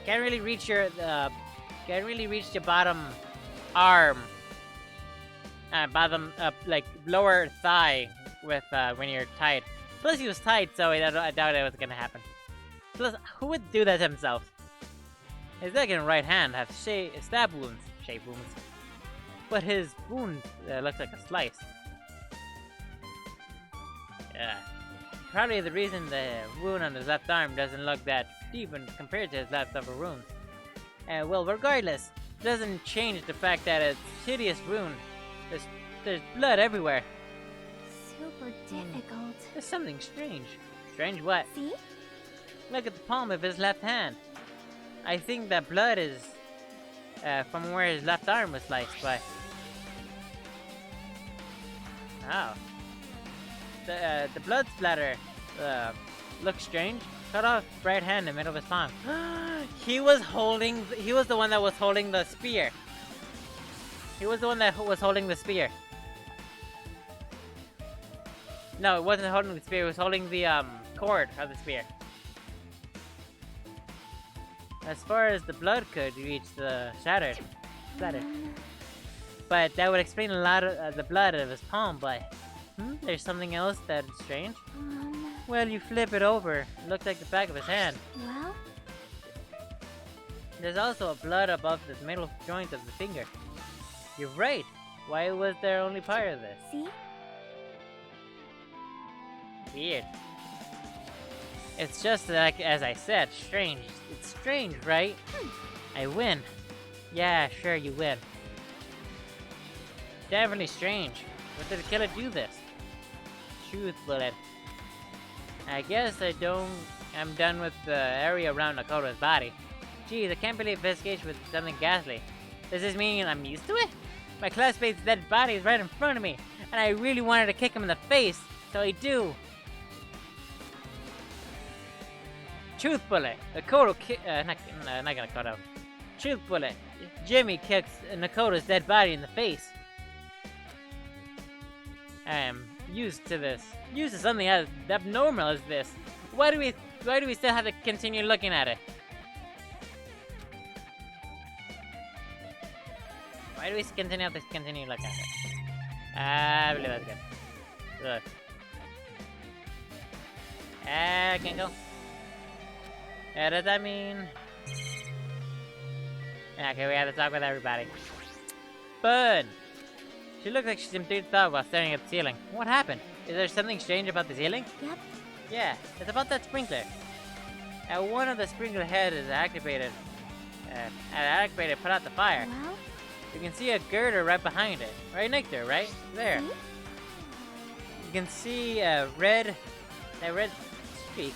can't really reach your bottom arm, like lower thigh with when you're tied. Plus he was tied, so I doubt it was gonna happen. Plus, who would do that to himself? His leg and right hand have stab wounds, shape wounds, but his wound looks like a slice. Yeah. Probably the reason the wound on his left arm doesn't look that deep when compared to his left upper wound. Well, regardless, it doesn't change the fact that it's a hideous wound. There's blood everywhere. Super difficult. There's something strange. Strange what? See? Look at the palm of his left hand. I think that blood is from where his left arm was sliced by. Oh. The blood splatter looks strange. Cut off right hand in the middle of his palm. He was the one that was holding the spear. He was the one that was holding the spear. No, it wasn't holding the spear, it was holding the cord of the spear. As far as the blood could reach the splatter. But that would explain a lot of the blood of his palm, but there's something else that's strange. Well, you flip it over, it looks like the back of his hand. Well? There's also a blood above the middle joint of the finger. You're right. Why was there only part of this? See? Weird. It's just like, as I said, strange. It's strange, right? I win. Yeah, sure, you win. Definitely strange. What did the killer do this? Truth bullet. I guess I'm done with the area around Nakoto's body. Geez, I can't believe investigation with something ghastly. Does this mean I'm used to it? My classmate's dead body is right in front of me, and I really wanted to kick him in the face, so I do. Truth bullet. Nakoto not gonna cut out. Truth bullet. Jimmy kicks Nakoto's dead body in the face. I am used to this. Used to something as abnormal as this. Why do we still have to continue looking at it? Why do we continue looking at it? I believe that's good. Good. I can't go. Does that mean? Okay, we have to talk with everybody. Bud! She looks like she's in deep thought while staring at the ceiling. What happened? Is there something strange about the ceiling? Yep. Yeah, it's about that sprinkler. One of the sprinkler heads is activated. Put out the fire. Well? You can see a girder right behind it. Right next to her, right? There. See? You can see a red streak.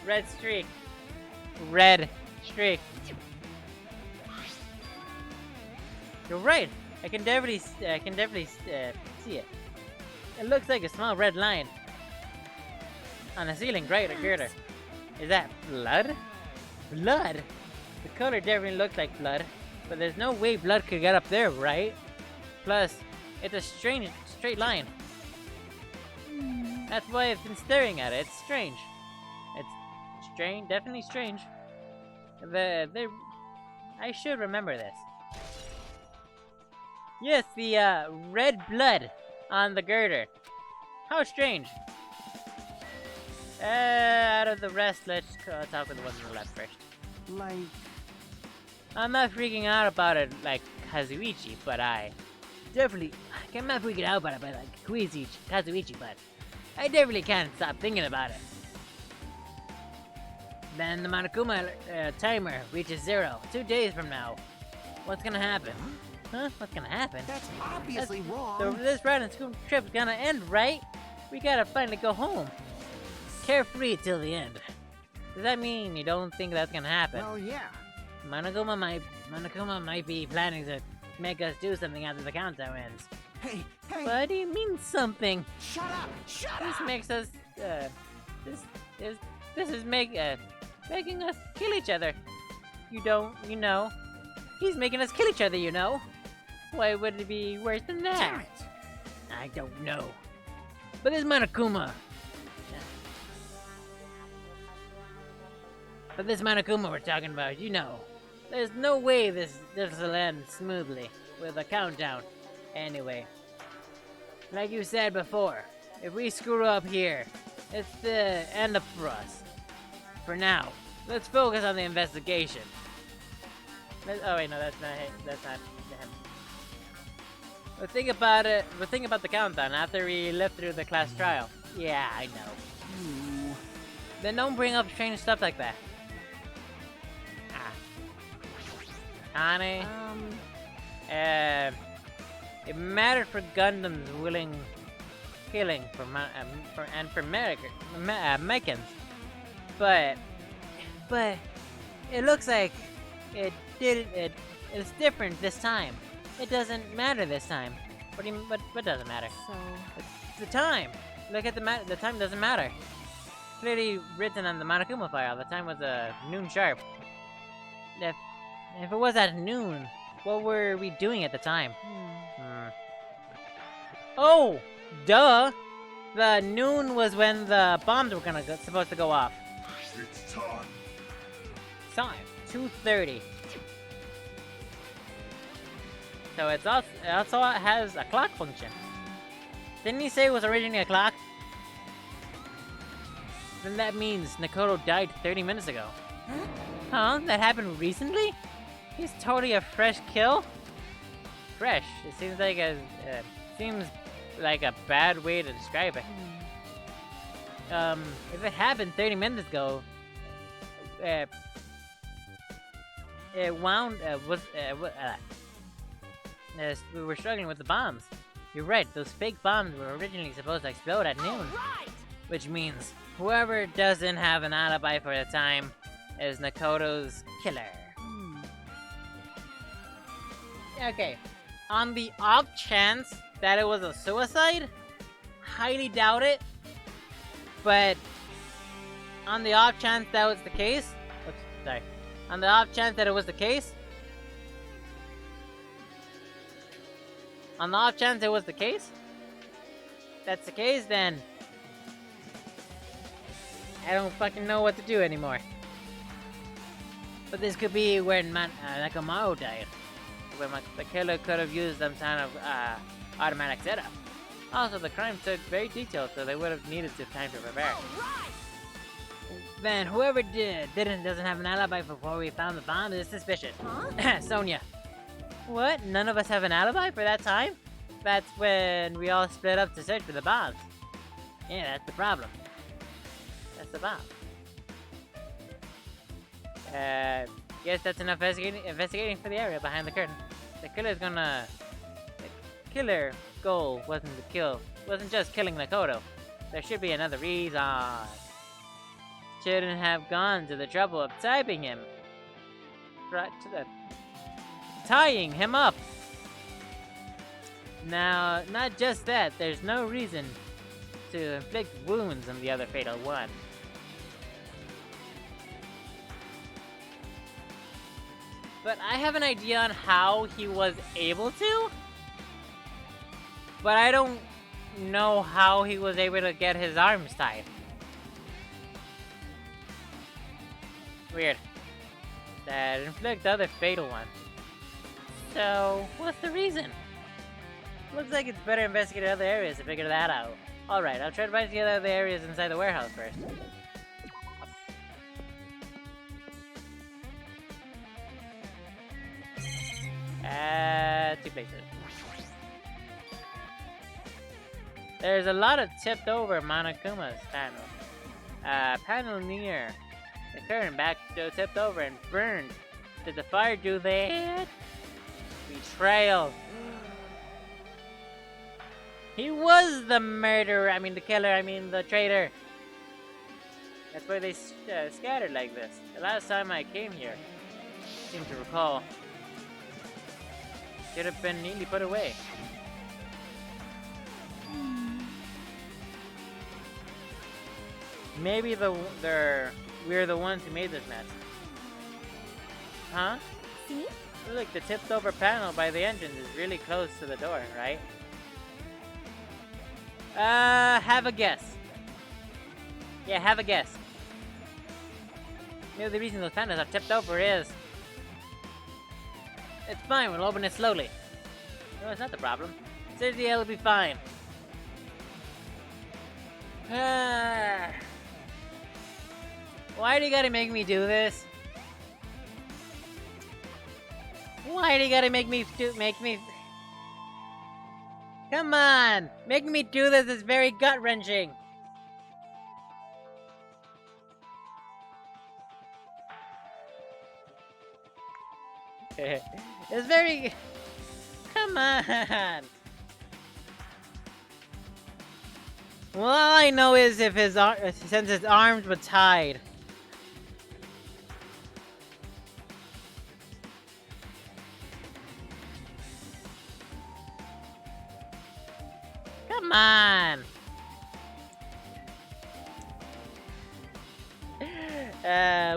Red streak. Red streak. You're right. I can definitely see it. It looks like a small red line on the ceiling, right? A girder. Is that blood? Blood? The color definitely looks like blood, but there's no way blood could get up there, right? Plus, it's a strange straight line. That's why I've been staring at it. It's strange. It's strange, definitely strange. I should remember this. Yes, the red blood on the girder. How strange. Out of the rest, let's talk with the one on the left first. Like, I'm not freaking out about it like Kazuichi, but I'm not freaking out about it like Kazuichi, but I definitely can't stop thinking about it. Then the Monokuma timer reaches 0 2 days from now. What's gonna happen? Huh? What's gonna happen? That's obviously So wrong. this ride and school trip's gonna end, right? We gotta finally go home. Carefree till the end. Does that mean you don't think that's gonna happen? Well, yeah. Monokuma might be planning to make us do something after the countdown ends. Hey, hey! What do you mean something? Shut up! Shut This up! makes us this is making us kill each other. You know. He's making us kill each other, you know. Why would it be worse than that? Damn it! I don't know. But this Monokuma. But this Monokuma we're talking about, you know. There's no way this will end smoothly with a countdown. Anyway. Like you said before, if we screw up here, it's the end for us. For now, let's focus on the investigation. Oh wait, no, that's not him. That's not him. But think about it. But think about the countdown after we lived through the class trial. Yeah, I know. Then don't bring up strange stuff like that. Honey. It mattered for Gundam's willing killing for Mechans, but it looks like it's different this time. It doesn't matter this time. What do you mean? What doesn't matter? So, It's the time. Look at the time doesn't matter. Clearly written on the Monokuma file. The time was noon sharp. If it was at noon, what were we doing at the time? Oh, duh! The noon was when the bombs were supposed to go off. It's time. Time 2:30. So it also has a clock function. Didn't he say it was originally a clock? Then that means Nakoto died 30 minutes ago. Huh? That happened recently? He's totally a fresh kill? Fresh. It seems like a bad way to describe it. If it happened 30 minutes ago, we were struggling with the bombs. You're right, those fake bombs were originally supposed to explode at noon. right! Which means whoever doesn't have an alibi for the time is Nakoto's killer. Okay, on the off chance that it was a suicide, highly doubt it. But on the off chance that was the case, on the off chance that it was the case, that's the case, then I don't fucking know what to do anymore. But this could be when Nakamao died, when the killer could have used some kind of automatic setup. Also, the crime took very detailed, so they would have needed some time to prepare. Right! Then whoever doesn't have an alibi before we found the bomb is suspicious. Huh? Sonia. What? None of us have an alibi for that time? That's when we all split up to search for the bombs. Yeah, that's the problem. That's the bomb. Guess that's enough investigating for the area behind the curtain. The killer goal wasn't just killing Nakoto. There should be another reason. Shouldn't have gone to the trouble of tying him up. Now, not just that, there's no reason to inflict wounds on the other fatal one. But I have an idea on how he was able to. But I don't know how he was able to get his arms tied. Weird. That inflict the other fatal one. So, what's the reason? Looks like it's better to investigate other areas to figure that out. Alright, I'll try to investigate other areas inside the warehouse first. Two places. There's a lot of tipped over Monokuma's panel. Panel near the curtain back tipped over and burned. Did the fire do that? Betrayal. He was the murderer. I mean, the killer. I mean, the traitor. That's why they scattered like this. The last time I came here, I seem to recall, should have been neatly put away. Maybe we're the ones who made this mess. Huh? See? Look, the tipped over panel by the engine is really close to the door, right? Have a guess. Yeah, have a guess. Maybe the reason those panels are tipped over is... It's fine, we'll open it slowly. No, it's not the problem. Seriously, it'll be fine. Why do you gotta make me do this? Why do you gotta make me Come on! Making me do this is very gut-wrenching! It's very... Come on! Well, all I know is if since his arms were tied. Come on!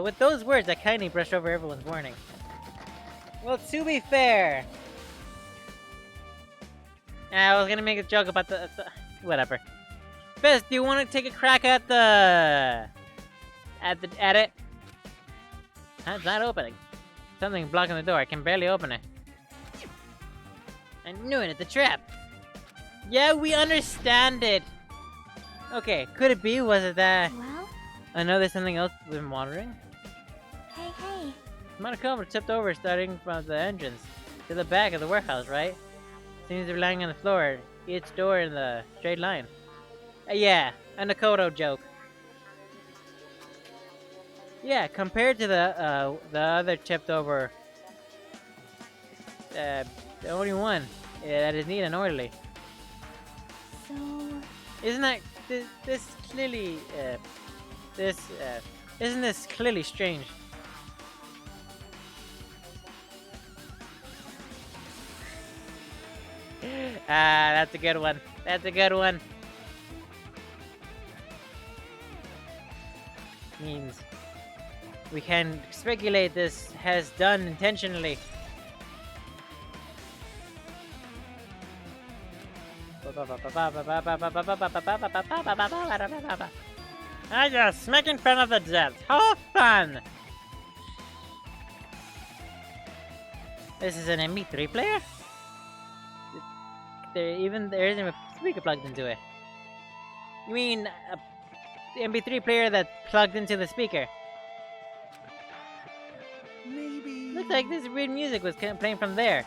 With those words, I kindly brushed over everyone's warning. Well, to be fair... I was gonna make a joke about the whatever. Fizz, do you want to take a crack at it? Huh, it's not opening. Something blocking the door. I can barely open it. I knew it. It's a trap. Yeah, we understand it. Okay, could it be? Was it that? Well? I know there's something else we've been wondering. Hey, hey. Amount of cover tipped over, starting from the entrance to the back of the warehouse, right? Seems to be lying on the floor. Each door in the straight line. Yeah, a Nagito joke. Yeah, compared to the other tipped over, the only one that is neat and orderly. So... Isn't that this clearly isn't this clearly strange? That's a good one. That's a good one. Means we can speculate this has done intentionally. I just smack in front of the jet. How fun! This is an MP3 player? There isn't a speaker plugged into it. You mean the MP3 player that's plugged into the speaker? Maybe... Looks like this weird music was playing from there.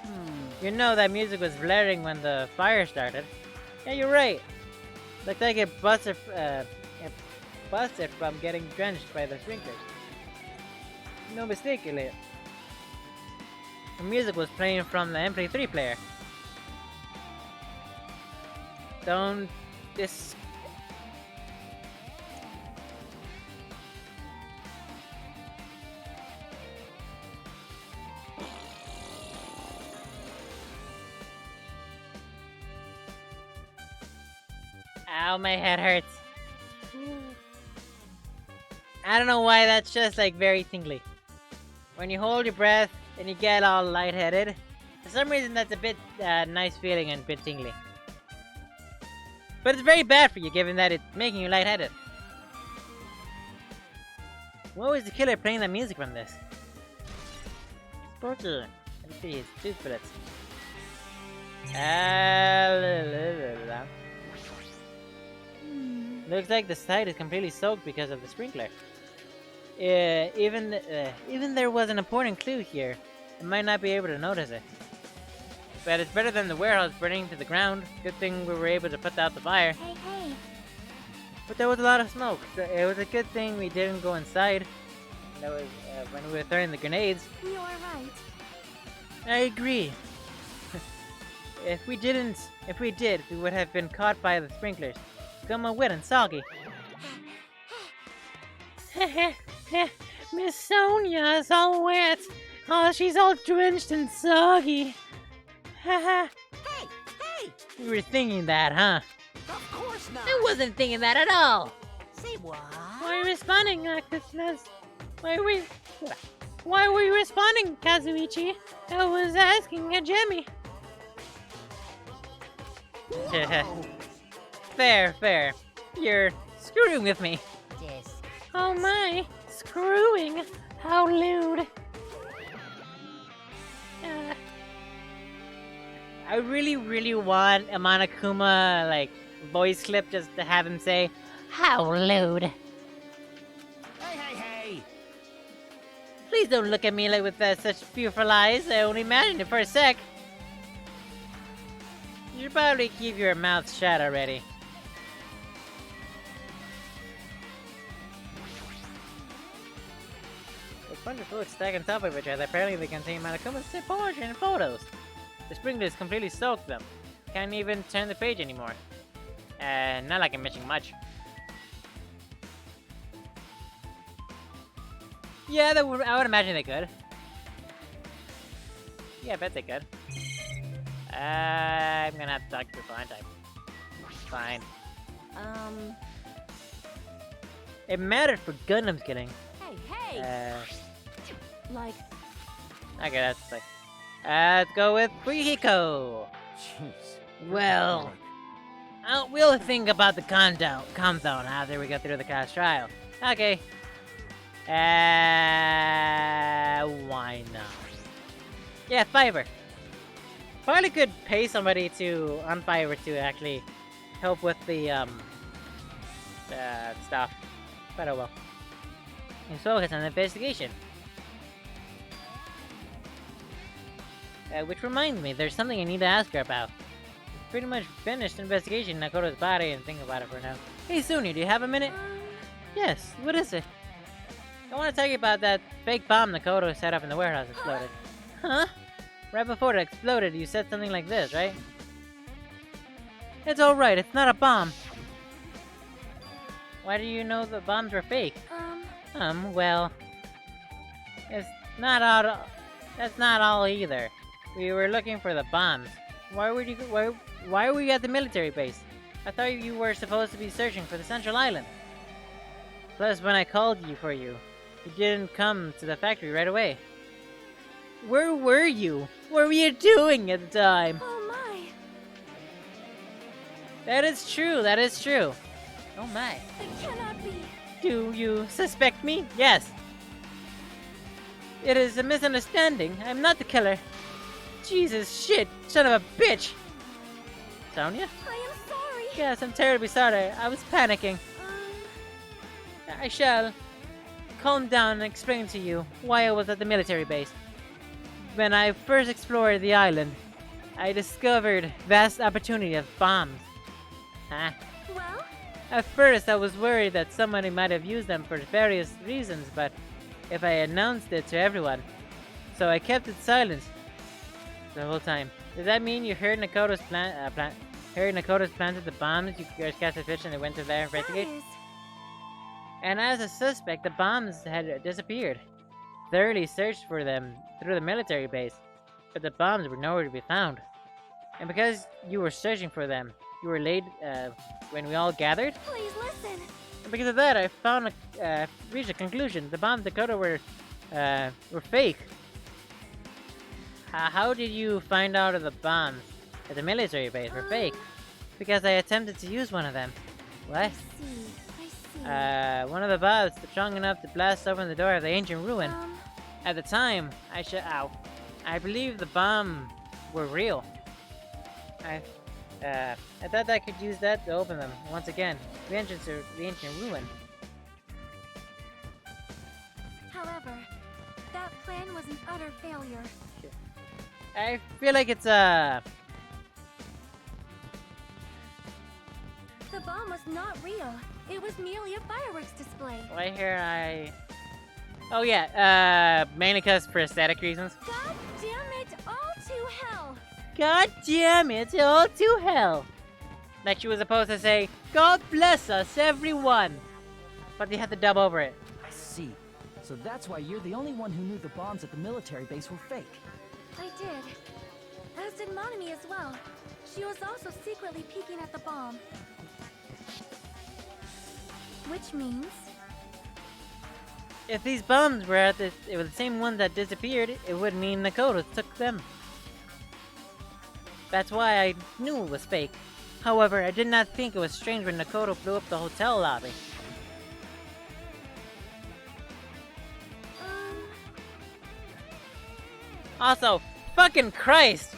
You know that music was blaring when the fire started. Yeah, you're right. Looks like it busted from getting drenched by the sprinklers. No mistake, Elliot. The music was playing from the MP3 player. Don't this. Ow, my head hurts. I don't know why that's just like very tingly. When you hold your breath and you get all lightheaded, for some reason that's a bit nice feeling and a bit tingly. But it's very bad for you given that it's making you lightheaded. What was the killer playing that music from this? Spooky. Let me see his tooth bullets. Looks like the site is completely soaked because of the sprinkler. Even there was an important clue here, I might not be able to notice it. But it's better than the warehouse burning to the ground. Good thing we were able to put out the fire. Hey, hey. But there was a lot of smoke, so it was a good thing we didn't go inside. That was when we were throwing the grenades. You are right. I agree. If we did, we would have been caught by the sprinklers. Come on, wet and soggy. Miss Sonia's all wet. Oh, she's all drenched and soggy. Haha. Hey! Hey! You were thinking that, huh? Of course not! I wasn't thinking that at all. Say what? Why are you responding like this, Nez? Why were you responding, Kazuichi? I was asking a Jemmy. Fair. You're screwing with me. Yes. Oh my, screwing? How lewd. I really want a Monokuma, like, voice clip just to have him say, how lewd. Hey! Please don't look at me like with such fearful eyes. I only imagined it for a sec. You should probably keep your mouth shut already. A bunch of books stacked on top of each other. Apparently they contain Monokuma's poetry and photos. The sprinklers completely soaked them. Can't even turn the page anymore. Not like I'm missing much. Yeah, I would imagine they could. Yeah, I bet they could. I'm gonna have to talk to the fine type. Fine. It mattered for Gundam's kidding. Hey! Like, Okay, that's like. Let's go with Frihiko. Jeez. Well, we'll think about the countdown after we get through the class trial. Okay. Why not? Yeah, Fiverr. Probably could pay somebody on Fiverr to actually help with the stuff. But oh well. Let's focus on the investigation. Which reminds me, there's something I need to ask her about. Pretty much finished investigating Nakoto's body and think about it for now. Hey Sonia, do you have a minute? Yes, what is it? I want to tell you about that fake bomb Nakoto set up in the warehouse exploded. Huh? Right before it exploded, you said something like this, right? It's alright, it's not a bomb. Why do you know the bombs were fake? Well... It's not all... That's not all either. We were looking for the bombs. Why were you at the military base? I thought you were supposed to be searching for the central island. Plus, when I called you, you didn't come to the factory right away. Where were you? What were you doing at the time? Oh my. That is true. Oh my. It cannot be. Do you suspect me? Yes. It is a misunderstanding. I'm not the killer. Jesus shit, son of a bitch. Sonia? I am sorry. Yes, I'm terribly sorry. I was panicking. I shall calm down and explain to you why I was at the military base. When I first explored the island, I discovered vast opportunity of bombs. Huh? Well? At first, I was worried that somebody might have used them for various reasons, but if I announced it to everyone, so I kept it silent the whole time. Does that mean you heard Nakoto's planted the bombs? You guys cast a fish and they went to there and investigate? That is... And as a suspect, the bombs had disappeared. Thoroughly searched for them through the military base, but the bombs were nowhere to be found. And because you were searching for them, you were late when we all gathered. Please listen. And because of that, I reached a conclusion: the bombs Dakota were fake. How did you find out of the bombs at the military base were fake? Because I attempted to use one of them. What? I see. One of the bombs strong enough to blast open the door of the ancient ruin. At the time, I believe the bomb were real. I thought I could use that to open them once again. The entrance to the ancient ruin. However, that plan was an utter failure. I feel like it's The bomb was not real. It was merely a fireworks display. right here. Oh yeah, mainly because for aesthetic reasons. God damn it all to hell! God damn it, all to hell. Like she was supposed to say, God bless us, everyone. But they had to dub over it. I see. So that's why you're the only one who knew the bombs at the military base were fake. I did. As did Monami as well. She was also secretly peeking at the bomb. Which means... If these bombs were at it were the same ones that disappeared, it would mean Nagito took them. That's why I knew it was fake. However, I did not think it was strange when Nagito blew up the hotel lobby. Also, fucking Christ!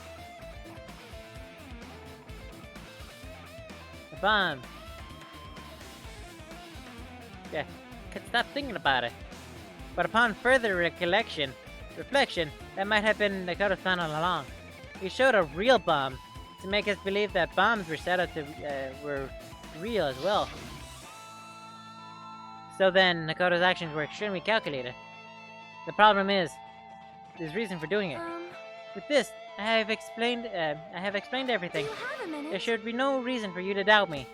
The bomb. Yeah, could stop thinking about it. But upon further reflection, that might have been Nagito's plan all along. He showed a real bomb to make us believe that bombs were set up to were real as well. So then, Nagito's actions were extremely calculated. The problem is, there's reason for doing it. With this, I have explained everything. Do you have a minute? There should be no reason for you to doubt me.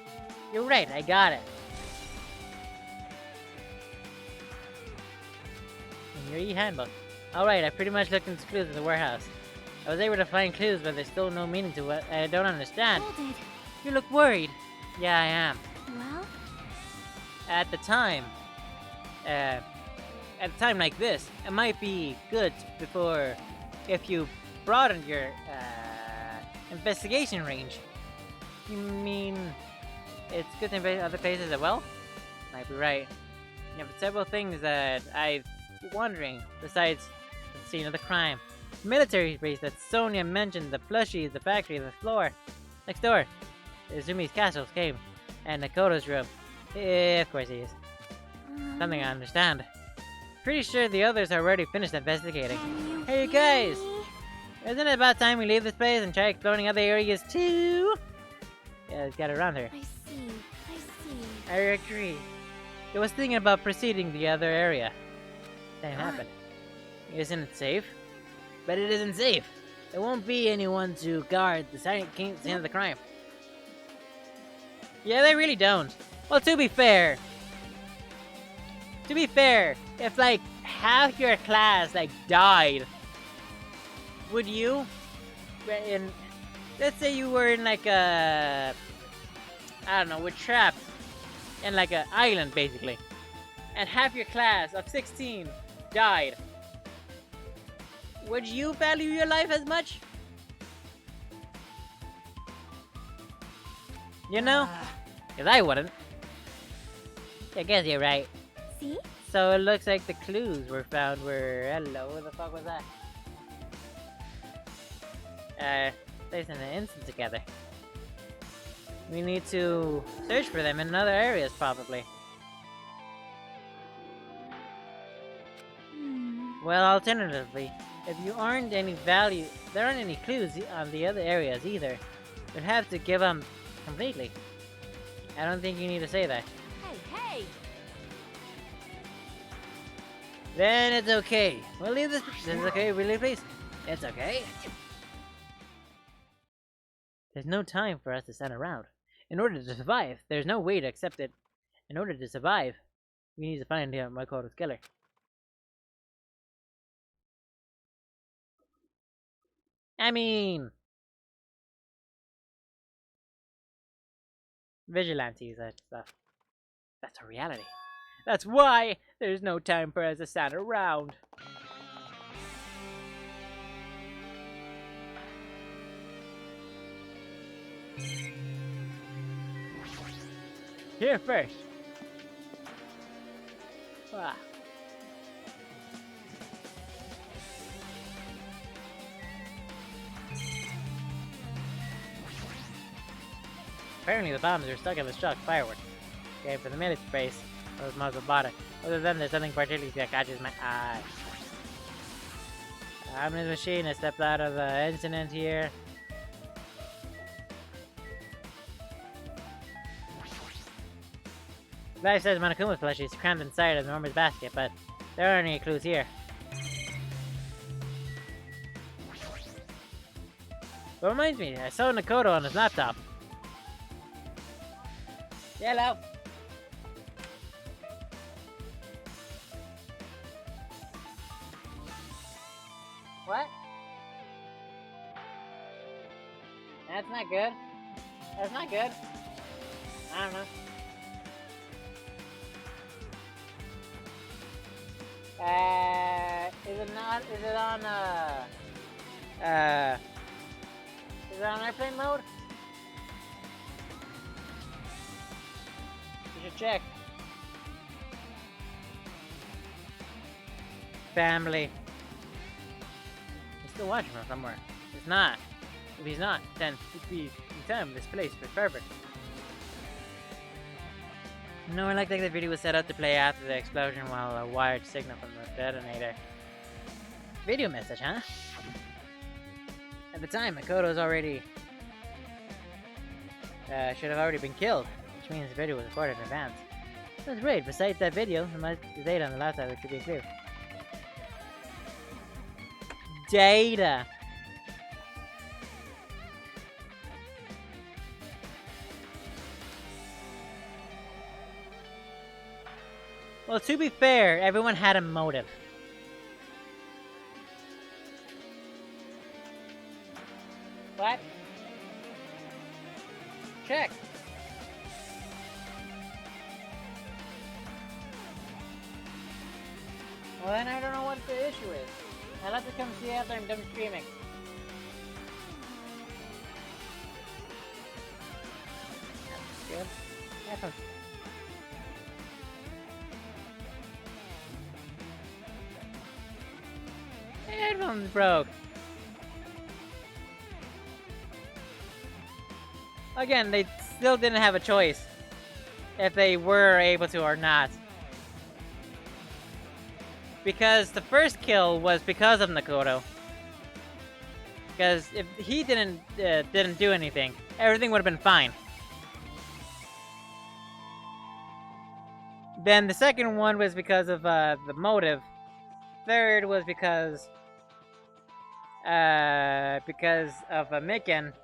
You're right, I got it. In your e-handbook. Alright, I pretty much looked into clues in the warehouse. I was able to find clues, but there's still no meaning to what I don't understand. Hold it. You look worried. Yeah, I am. Well, At the time like this, it might be good before if you broaden your investigation range. You mean it's good to invade other places as well? Might be right. Yeah, but several things that I've been wondering besides the scene of the crime. The military base that Sonia mentioned, the plushies, the factory, the floor. Next door, Izumi's castles came, and Nakoto's room. Yeah, of course he is. Something I understand. Pretty sure the others are already finished investigating. Hey, you guys! Isn't it about time we leave this place and try exploring other areas too? Yeah, let's get around here. I see. I agree. I was thinking about proceeding the other area. That happened. Isn't it safe? But it isn't safe. There won't be anyone to guard the scene of the crime. Yeah, they really don't. Well, to be fair, if like half your class like died, would you? Let's say you were in like a, I don't know, we're trapped in like an island basically, and half your class of 16 died. Would you value your life as much? You know? Because I wouldn't. I guess you're right. See? So it looks like the clues were found were... Hello, what the fuck was that? Placed in an instant together. We need to search for them in other areas, probably. Well, alternatively, if you aren't any value, there aren't any clues on the other areas either. You'd have to give them completely. I don't think you need to say that. Hey! Then it's okay. We'll leave this. This is okay. We leave, please. It's okay. There's no time for us to stand around. In order to survive, there's no way to accept it. In order to survive, we need to find Makoto's killer. I mean, vigilantes and stuff. That's a reality. That's why there's no time for us to stand around. Here first. Ah. Apparently the bombs are stuck in the struck fireworks. Okay, for the military base, I was muzzle bought it. Other than there's something particularly that catches my eye. I'm in the machine, I stepped out of the incident here. Life says Monokuma's plushie is crammed inside an enormous basket, but there aren't any clues here. But reminds me, I saw Nagito on his laptop. Hello. What? That's not good. That's not good. I don't know. Is it not? Is it on? Is it on airplane mode? You should check. Family. He's still watching from somewhere. It's not. If he's not, then he'd be in time. This place was perfect. No, I like that the video was set up to play after the explosion while a wired signal from the detonator. Video message, huh? At the time, Makoto's already... should have already been killed, which means the video was recorded in advance. That's great. Besides that video, the data on the laptop should be clear. Data! Well, to be fair, everyone had a motive. What? Check. Well, then I don't know what the issue is. I'll have to come see after I'm done streaming. That's good. That's headphones broke. Again, they still didn't have a choice if they were able to or not. Because the first kill was because of Nagito. Because if he didn't do anything, everything would have been fine. Then the second one was because of the motive. Third was because of Miken.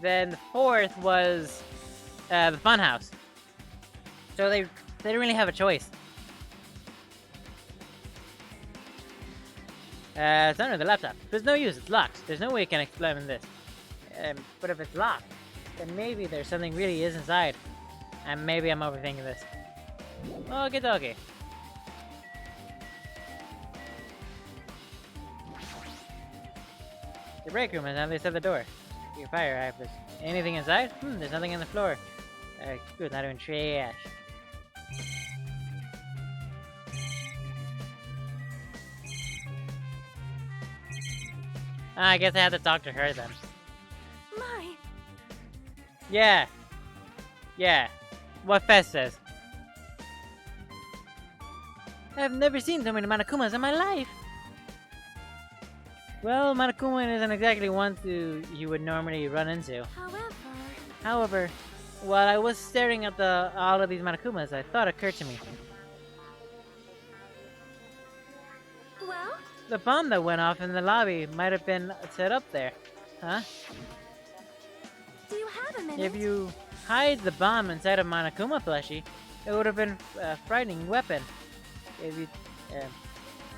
Then the fourth was the funhouse. So they didn't really have a choice. It's under the laptop. There's no use, it's locked. There's no way you can explain this. But if it's locked, then maybe there's something really is inside. And maybe I'm overthinking this. Okie dokie. The break room is on the other side of the door. Your fire, I have this. Anything inside? There's nothing on the floor. Good, not even trash. I guess I have to talk to her then. My. Yeah. Yeah. What Fest says. I've never seen so many Manakumas in my life. Well, Monokuma isn't exactly one you would normally run into. However, while I was staring at all of these Monokumas, a thought occurred to me. Well? The bomb that went off in the lobby might have been set up there, huh? Do you have a minute? If you hide the bomb inside a Monokuma plushie, it would have been a frightening weapon. If you,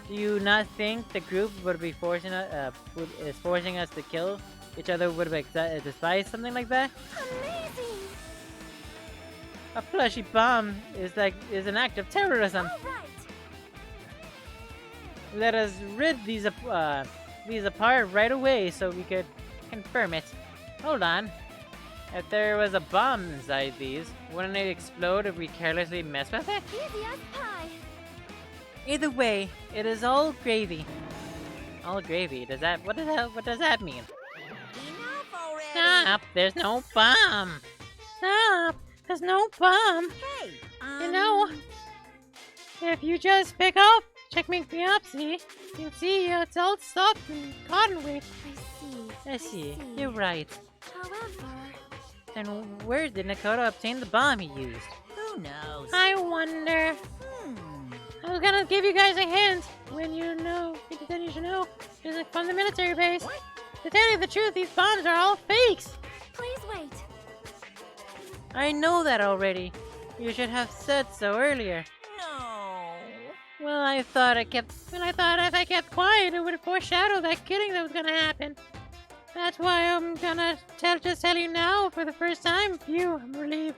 do you not think the group would be forcing us to kill each other? Would have despise something like that? Amazing! A plushie bomb is an act of terrorism. All right. Let us rid these apart right away so we could confirm it. Hold on. If there was a bomb inside these, wouldn't it explode if we carelessly mess with it? Easy as pie. Either way, it is all gravy. All gravy? What does that mean? Enough already! Stop! There's no bomb! Stop! There's no bomb! Hey, You know, if you just pick up Checkmate Biopsy, you'll see it's all soft and cotton weight. I see. You're right. However... Then where did Nagito obtain the bomb he used? Who knows? I wonder. I was gonna give you guys a hint. Then you should know. It's from the military base. What? To tell you the truth, these bombs are all fakes. Please wait. I know that already. You should have said so earlier. No. Well, I thought if I kept quiet, it would foreshadow that killing that was gonna happen. That's why I'm gonna just tell you now for the first time. Phew, I'm relieved.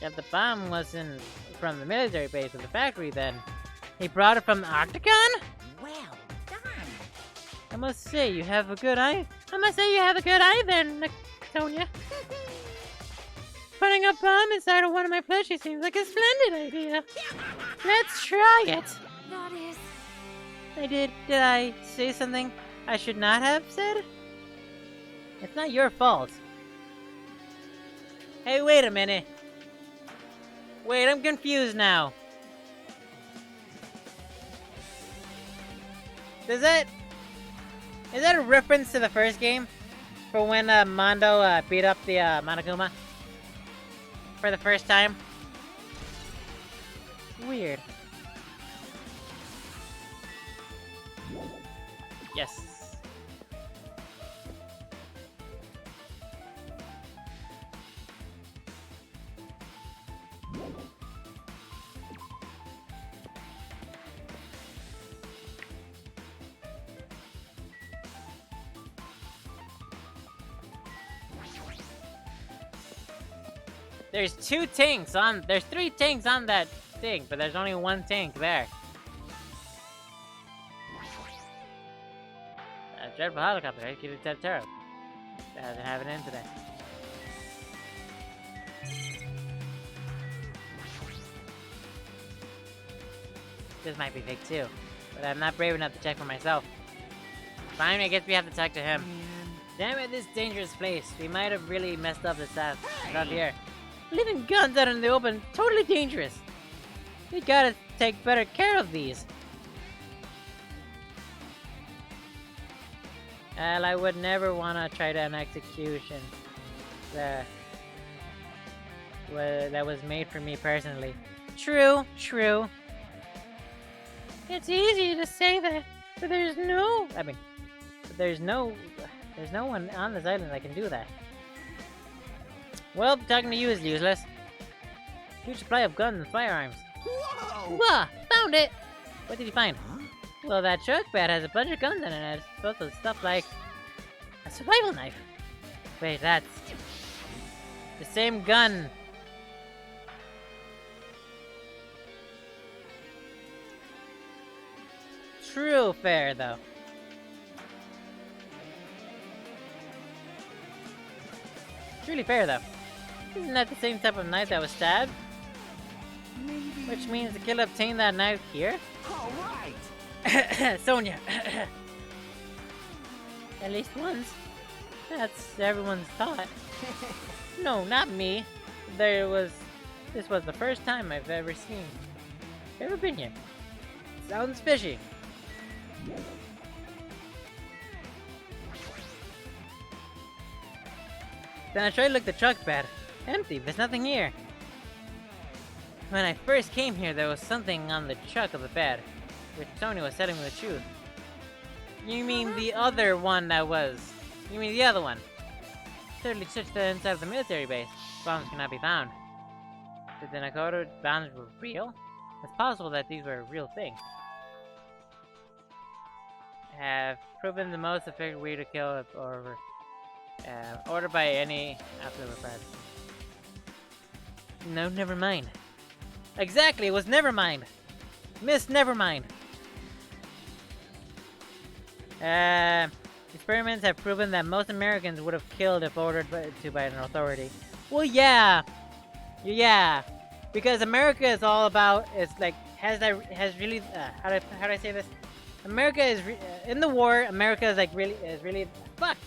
If the bomb wasn't from the military base or the factory, then he brought it from the Octagon? Well done. I must say you have a good eye. Then, Sonia. Putting a bomb inside of one of my plushies seems like a splendid idea. Let's try it. That is... Did I say something I should not have said? It's not your fault. Hey, wait a minute. Wait, I'm confused now. Is that a reference to the first game? For when Mondo beat up the Monokuma? For the first time? Weird. Yes. There's three tanks on that thing, but there's only one tank there. A dreadful helicopter executed Totoro. Doesn't have an end today. This might be fake too, but I'm not brave enough to check for myself. Fine, I guess we have to talk to him. Damn it, this dangerous place. We might have really messed up the stuff here. Leaving guns out in the open, totally dangerous. We gotta take better care of these. Well, I would never wanna try an execution that was made for me personally. True. It's easy to say that, but there's no one on this island that can do that. Well, talking to you is useless. Huge supply of guns and firearms. Whoa! Wah! Found it! What did you find? Well, that truck bed has a bunch of guns in it, and it's full of stuff like a survival knife. Wait, that's the same gun. True fair, though. It's really fair, though. Isn't that the same type of knife that was stabbed? Which means the killer obtained that knife here? All right. Sonia. At least once. That's everyone's thought. No, not me. This was the first time I've ever been here. Sounds fishy. Then I tried to look the truck bed. Empty, there's nothing here. When I first came here, there was something on the truck of the bed, which Tony was telling me the truth. You mean the other one that was... You mean the other one? Certainly searched the inside of the military base. Bombs cannot be found. Did the Nagito bombs were real? It's possible that these were a real thing. Have proven the most effective way to kill or ordered by any absolute repressed. No, never mind. Exactly, it was Nevermind! Miss Nevermind! Experiments have proven that most Americans would have killed if ordered by an authority. Well, yeah! Yeah! Because America is all about, how do I say this? America is, in the war, America is fuck!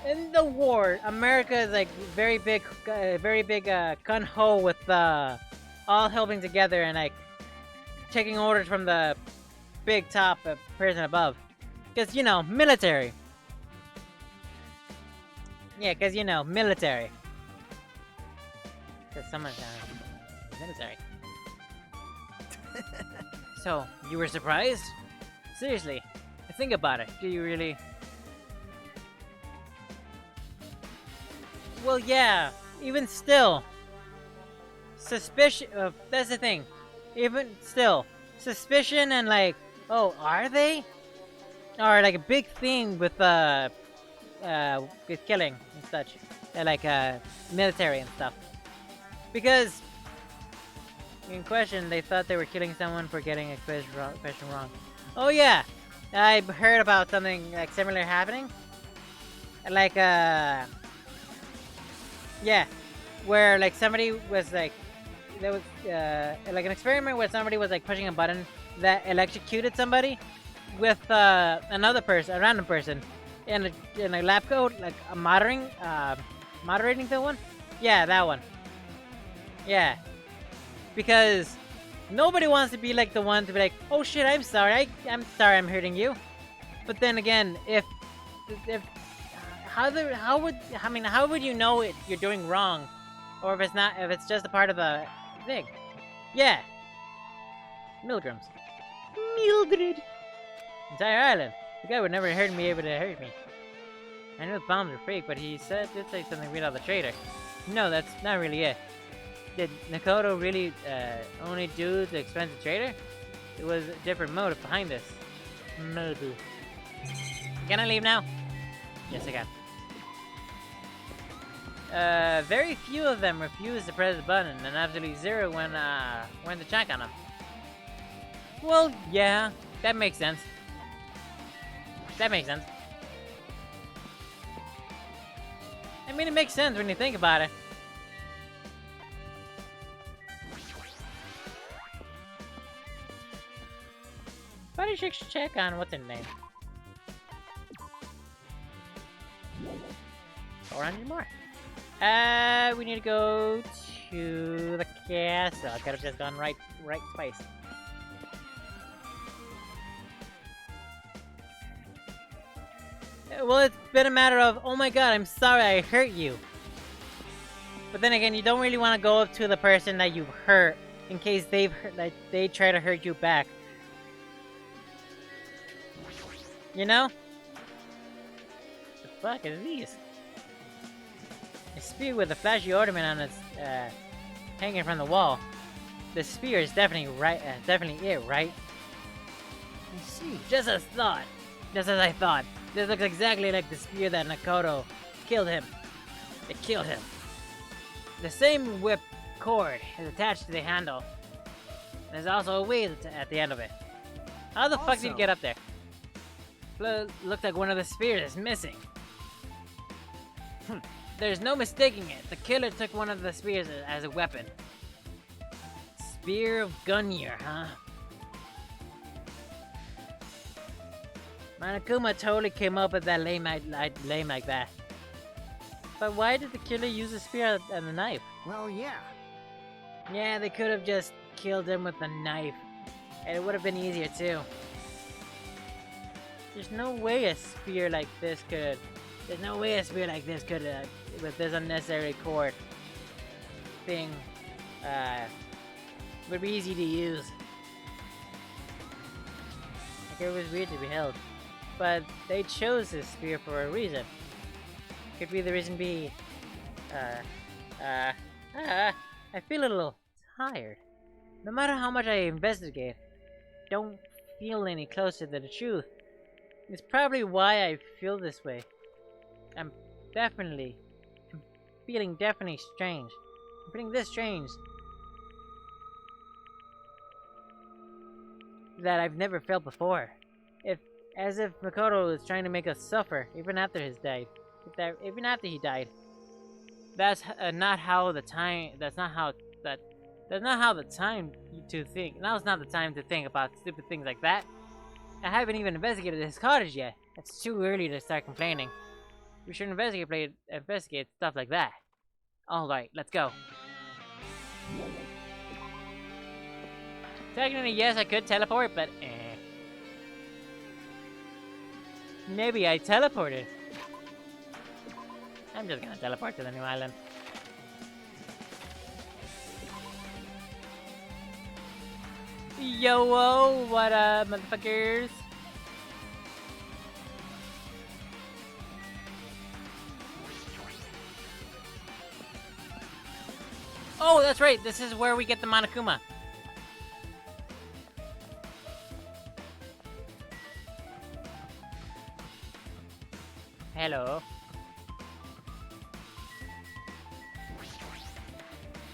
In the war, America is like very big gun-ho with all helping together and like taking orders from the big top person above. Cause you know, military. Yeah, cause you know, military. Cause someone's military. So, you were surprised? Seriously, think about it. Do you really? Well, yeah. Even still, suspicion. That's the thing. Even still, suspicion and like, oh, are they? Or like a big thing with killing and such, military and stuff. Because in question, they thought they were killing someone for getting a question wrong. Oh yeah, I heard about something like similar happening. Like yeah, where like somebody was like, there was like an experiment where somebody was like pushing a button that electrocuted somebody with another person, a random person, in a lab coat, like a moderating the one. Yeah, that one. Yeah, because nobody wants to be like the one to be like, oh shit, I'm sorry, I'm sorry, I'm hurting you. But then again, if how would you know you're doing wrong, or if it's just a part of the thing? Yeah, milligrams. Mildred. Entire island. The guy would never hurt me, able to hurt me. I know the bombs are fake, but he did say something weird about the traitor. No, that's not really it. Did Nagito really only do the expensive trader? It was a different motive behind this. Maybe. Can I leave now? Yes, I can. Very few of them refused to press the button, and absolutely zero went to check on them. Well, yeah, that makes sense. That makes sense. I mean, it makes sense when you think about it. Probably should check on what's her name. 400 more. We need to go to the castle. I could have just gone right twice. Well, it's been a matter of, oh my god, I'm sorry I hurt you. But then again, you don't really want to go up to the person that you've hurt in case they try to hurt you back. You know? The fuck are these? A spear with a flashy ornament on its hanging from the wall. The spear is definitely definitely it, right? I see. Just as I thought. This looks exactly like the spear that Nagito killed him. It killed him. The same whip cord is attached to the handle. There's also a weight at the end of it. How the fuck did you get up there? Looks like one of the spears is missing. There's no mistaking it. The killer took one of the spears as a weapon. Spear of Gunyar, huh? Monokuma totally came up with that lame like that. But why did the killer use a spear and a knife? Well, yeah. Yeah, they could have just killed him with a knife. And it would have been easier too. There's no way a spear like this could... with this unnecessary cord thing, would be easy to use. Like, it was weird to be held. But they chose this spear for a reason. Could be the reason be... I feel a little tired. No matter how much I investigate, don't feel any closer to the truth. It's probably why I feel this way. I'm feeling definitely strange. I'm feeling this strange. That I've never felt before. As if Makoto was trying to make us suffer, even after he died. That's not how the time. That's not how the time to think. Now's not the time to think about stupid things like that. I haven't even investigated his cottage yet. It's too early to start complaining. We should investigate stuff like that. Alright, let's go. Technically, yes, I could teleport, but maybe I teleported. I'm just gonna teleport to the new island. Yo, what up, motherfuckers? Oh, that's right. This is where we get the Monokuma. Hello.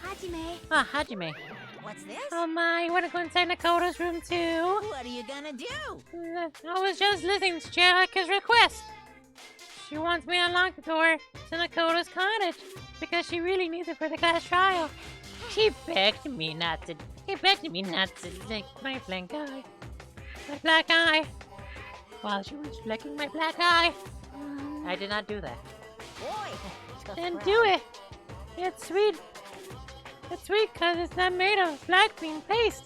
Hajime. Ah, Hajime. What's this? Oh my, you wanna go inside Nakoto's room too? What are you gonna do? I was just listening to Chihika's request. She wants me to unlock the door to Nakoto's cottage because she really needs it for the class trial. She begged me not to lick my blank eye. My black eye. While she was flicking my black eye. I did not do that. Boy, Then do it. It's sweet. It's sweet because it's not made of black bean paste.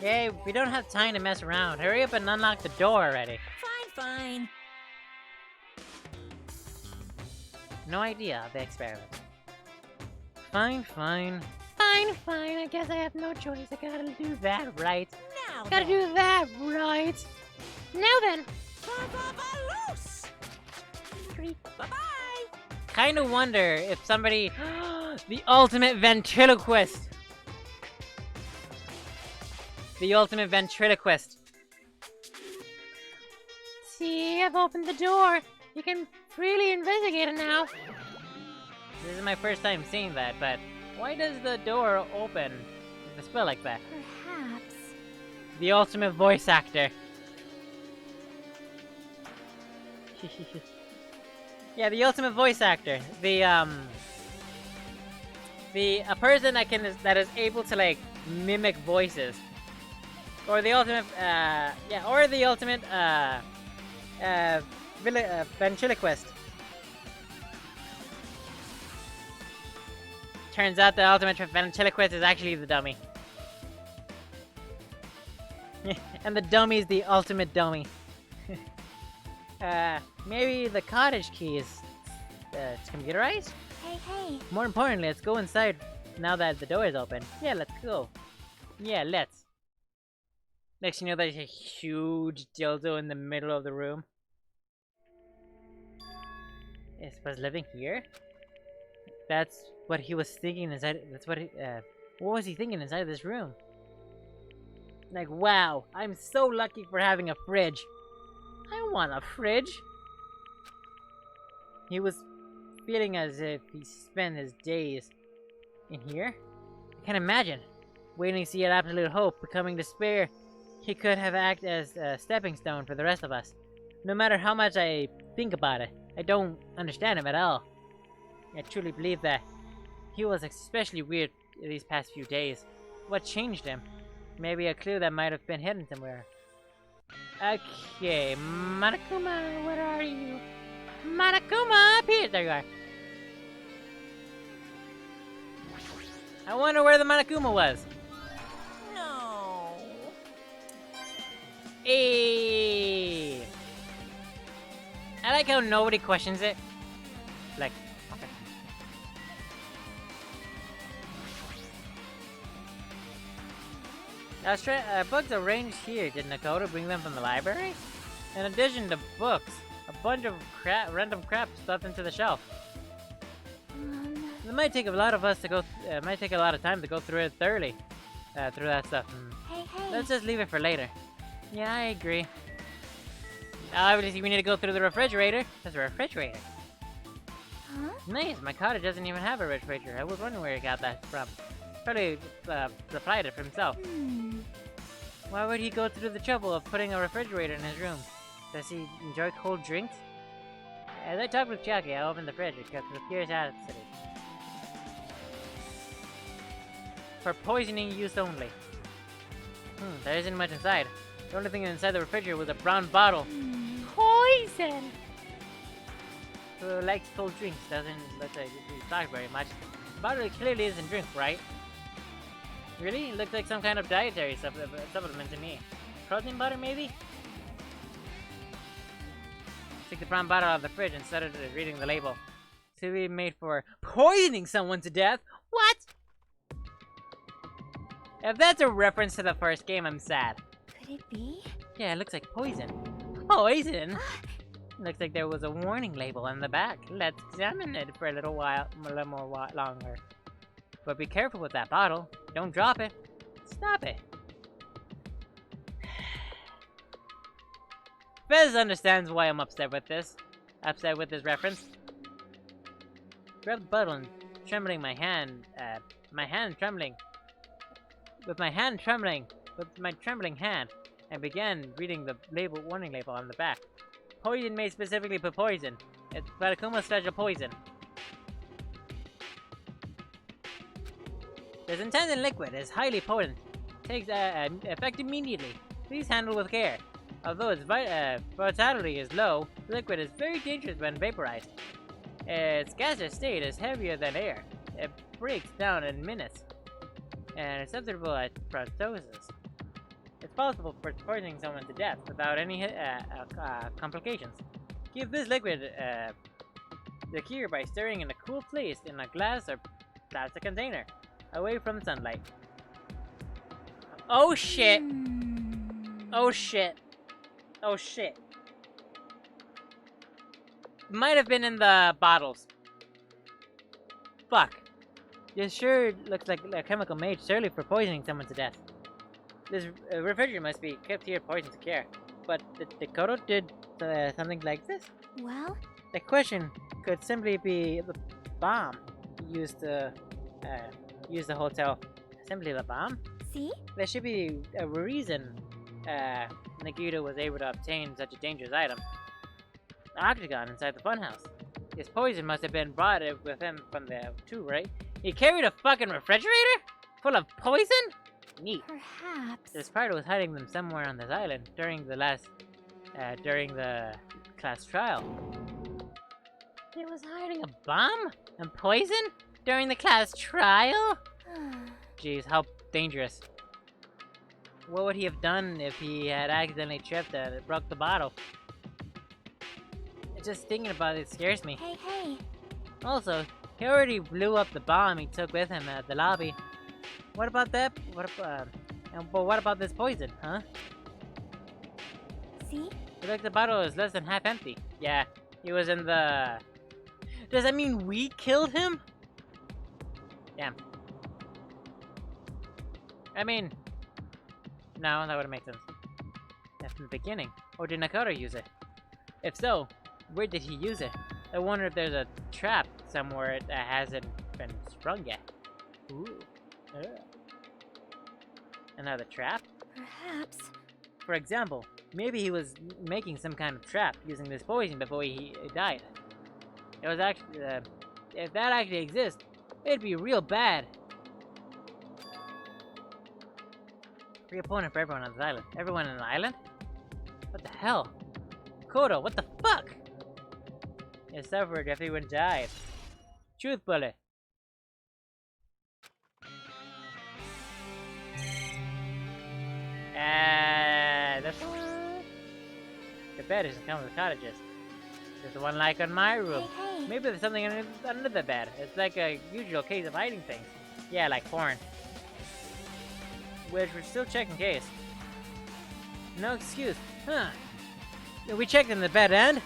Yay, we don't have time to mess around. Hurry up and unlock the door already. fine. No idea of the experiment. Fine. I guess I have no choice. I gotta do that right. Now Gotta do that right. Now then. loose. Bye-bye. Kinda wonder if somebody... the ultimate ventriloquist. The ultimate ventriloquist. See, I've opened the door. You can freely investigate it now. This is my first time seeing that, but why does the door open with a spell like that? Perhaps. The ultimate voice actor. Yeah, the ultimate voice actor. A person that is able to like mimic voices. Or the ultimate ventriloquist. Turns out the ultimate ventriloquist is actually the dummy. And the dummy is the ultimate dummy. Maybe the cottage key is computerized? Hey. More importantly, let's go inside now that the door is open. Yeah, let's go. Yeah, let's. Next, you know, there's a huge dildo in the middle of the room. Is was living here? That's what he was thinking inside. What was he thinking inside this room? Like, wow, I'm so lucky for having a fridge. I want a fridge. He was feeling as if he spent his days in here. I can't imagine. Waiting to see an absolute hope, becoming despair. He could have acted as a stepping stone for the rest of us. No matter how much I think about it, I don't understand him at all. I truly believe that he was especially weird these past few days. What changed him? Maybe a clue that might have been hidden somewhere. Okay, Monokuma, where are you? Monokuma, up here! There you are. I wonder where the Monokuma was. No. Hey! I like how nobody questions it. Like, okay. Books arranged here. Did Nakoto bring them from the library? In addition to books, a bunch of random crap stuffed into the shelf. It might take a lot of us to go. Might take a lot of time to go through it thoroughly. Through that stuff. Hey. Let's just leave it for later. Yeah, I agree. Obviously, we need to go through the refrigerator. There's a refrigerator. Huh? Nice. My cottage doesn't even have a refrigerator. I was wondering where he got that from. Probably supplied it for himself. Why would he go through the trouble of putting a refrigerator in his room? Does he enjoy cold drinks? As I talked with Chucky, I opened the fridge because of curiosity. For poisoning use only. There isn't much inside. The only thing inside the refrigerator was a brown bottle. Poison! Who likes cold drinks doesn't look like he talks very much. The bottle clearly isn't drink, right? Really? It looks like some kind of dietary supplement to me. Protein butter, maybe? Take the brown bottle out of the fridge and started reading the label. To be made for poisoning someone to death? What? If that's a reference to the first game, I'm sad. Could it be? Yeah, it looks like poison. Poison? Looks like there was a warning label on the back. Let's examine it for a little more longer. But be careful with that bottle. Don't drop it. Stop it. Fez understands why I'm upset with this reference. Grab the bottle and trembling my hand trembling. With my trembling hand, I began reading the warning label on the back. Poison may specifically put poison. It's Barakuma's special poison. This intended liquid is highly potent. Takes effect immediately. Please handle with care. Although its vitality is low, the liquid is very dangerous when vaporized. Its gaseous state is heavier than air. It breaks down in minutes, and is susceptible to proptosis. It's possible for poisoning someone to death without any complications. Give this liquid the cure by stirring in a cool place in a glass or plastic container, away from sunlight. Oh shit! Oh shit! Oh shit! Might have been in the bottles. Fuck. This sure looks like a chemical made surely for poisoning someone to death. This refrigerator must be kept here poisoned to care. But the Kodo did something like this? Well? The question could simply be the bomb used to use the hotel. Simply the bomb? See? There should be a reason Nagito was able to obtain such a dangerous item. The octagon inside the funhouse. His poison must have been brought with him from there too, right? He carried a fucking refrigerator? Full of poison? Neat. Perhaps. This pirate was hiding them somewhere on this island during the class trial. He was hiding a bomb and poison during the class trial? Jeez, how dangerous. What would he have done if he had accidentally tripped and broke the bottle? Just thinking about it scares me. Hey. Also, he already blew up the bomb he took with him at the lobby. What about that? But what about this poison, huh? See? Looks like the bottle is less than half empty. Yeah, he was in the... Does that mean we killed him? Damn. I mean... No, that wouldn't make sense. That's from the beginning. Or did Nagito use it? If so, where did he use it? I wonder if there's a trap somewhere that hasn't been sprung yet. Ooh. Another trap? Perhaps. For example, maybe he was making some kind of trap using this poison before he died. It was actually, if that actually exists, it'd be real bad. Free opponent for everyone on this island. Everyone on the island? What the hell? Kodo, what the fuck? You suffered if everyone died. Truth bullet. That's... The bed isn't come with cottages. There's the one like on my room. Hey. Maybe there's something under the bed. It's like a usual case of hiding things. Yeah, like porn. Which we're still checking case. No excuse. Huh. We checked in the bed and...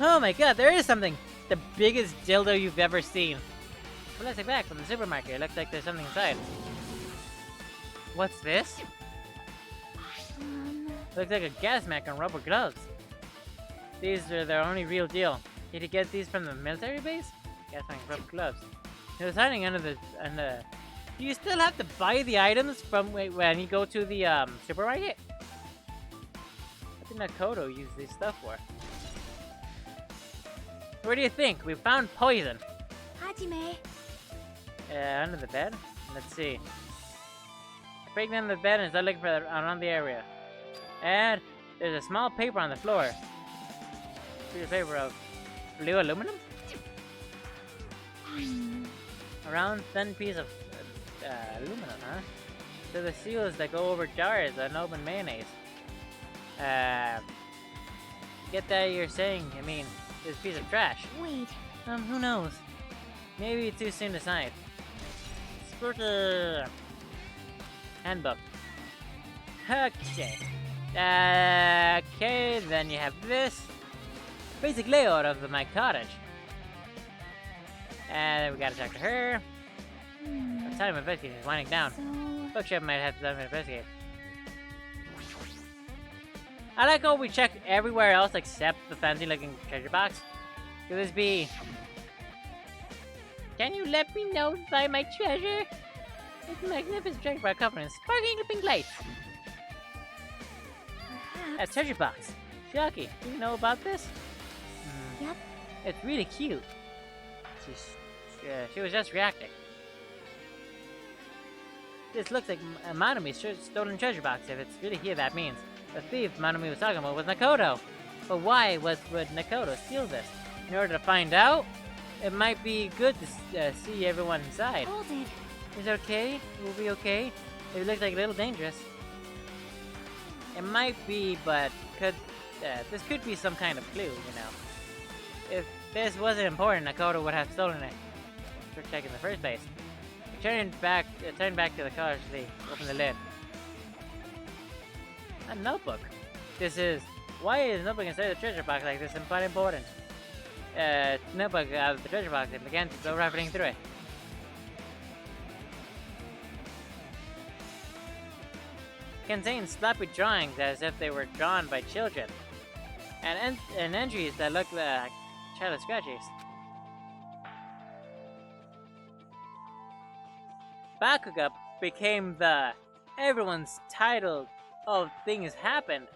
Oh my god, there is something! The biggest dildo you've ever seen. Plastic bag from the supermarket. It looks like there's something inside. What's this? Looks like a gas mask and rubber gloves. These are their only real deal. Did you get these from the military base? Gas mask and rubber gloves. It was hiding under the... Do you still have to buy the items from when you go to the supermarket? What did Nagito use this stuff for? What do you think? We found poison. Hajime. Under the bed? Let's see. Breaking under the bed and start looking for around the area. And there's a small paper on the floor. Piece of paper of blue aluminum? Around thin piece of aluminum, huh? So the seals that go over jars and open mayonnaise. Get that you're saying, I mean, this piece of trash. Wait. Who knows? Maybe too soon to decide. Handbook. Okay. Okay, then you have this. basic layout of my cottage. And we gotta talk to her. The time of investigation is winding down. So, Bookshop might have time to investigate. I like how we check everywhere else except the fancy looking treasure box. Could this be... Can you let me know to find my treasure? It's a magnificent treasure box covered in sparkling pink lights. A perhaps. treasure box. Shocky, do you know about this? Yep. It's really cute. She was just reacting. This looks like Manumi's stolen treasure box. If it's really here, that means the thief Manumi was talking about was Nagito. But why would Nagito steal this? In order to find out, it might be good to see everyone inside. Hold it. Is it okay? Will be okay? It looks like a little dangerous. It might be, but this could be some kind of clue, you know. If this wasn't important, Nagito would have stolen it. For check in the first place. Turn back to the car to open the lid. A notebook. Why is a notebook inside the treasure box like this? Quite important. Notebook out of the treasure box and began to go rifling through it. Contains sloppy drawings as if they were drawn by children, and entries that look like child scratches. Bakuga became everyone's title of things happened.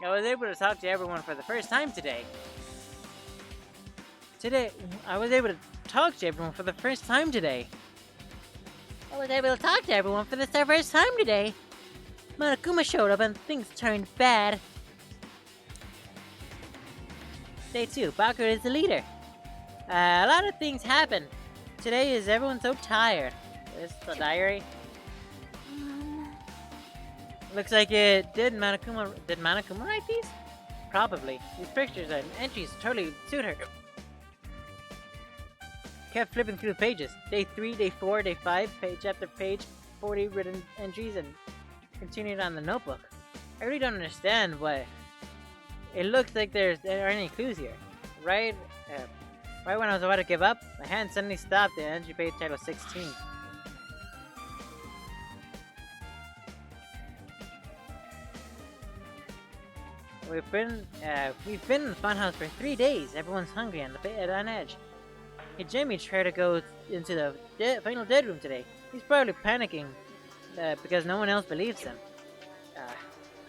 I was able to talk to everyone for the first time today. I was able to talk to everyone for the first time today. Monokuma showed up and things turned bad. Day 2, Bakuga is the leader. A lot of things happened. Today is everyone so tired. This is the diary. Looks like it did Monokuma write these? Probably. These pictures and entries totally suit her. Kept flipping through the pages. Day 3, day 4, day 5, page after page, 40 written entries, and continued on the notebook. I really don't understand what... It looks like there aren't any clues here. Right when I was about to give up, my hand suddenly stopped at entry page title 16. We've been in the funhouse for 3 days. Everyone's hungry and on edge. Hey, Jimmy tried to go into the final dead room today. He's probably panicking because no one else believes him.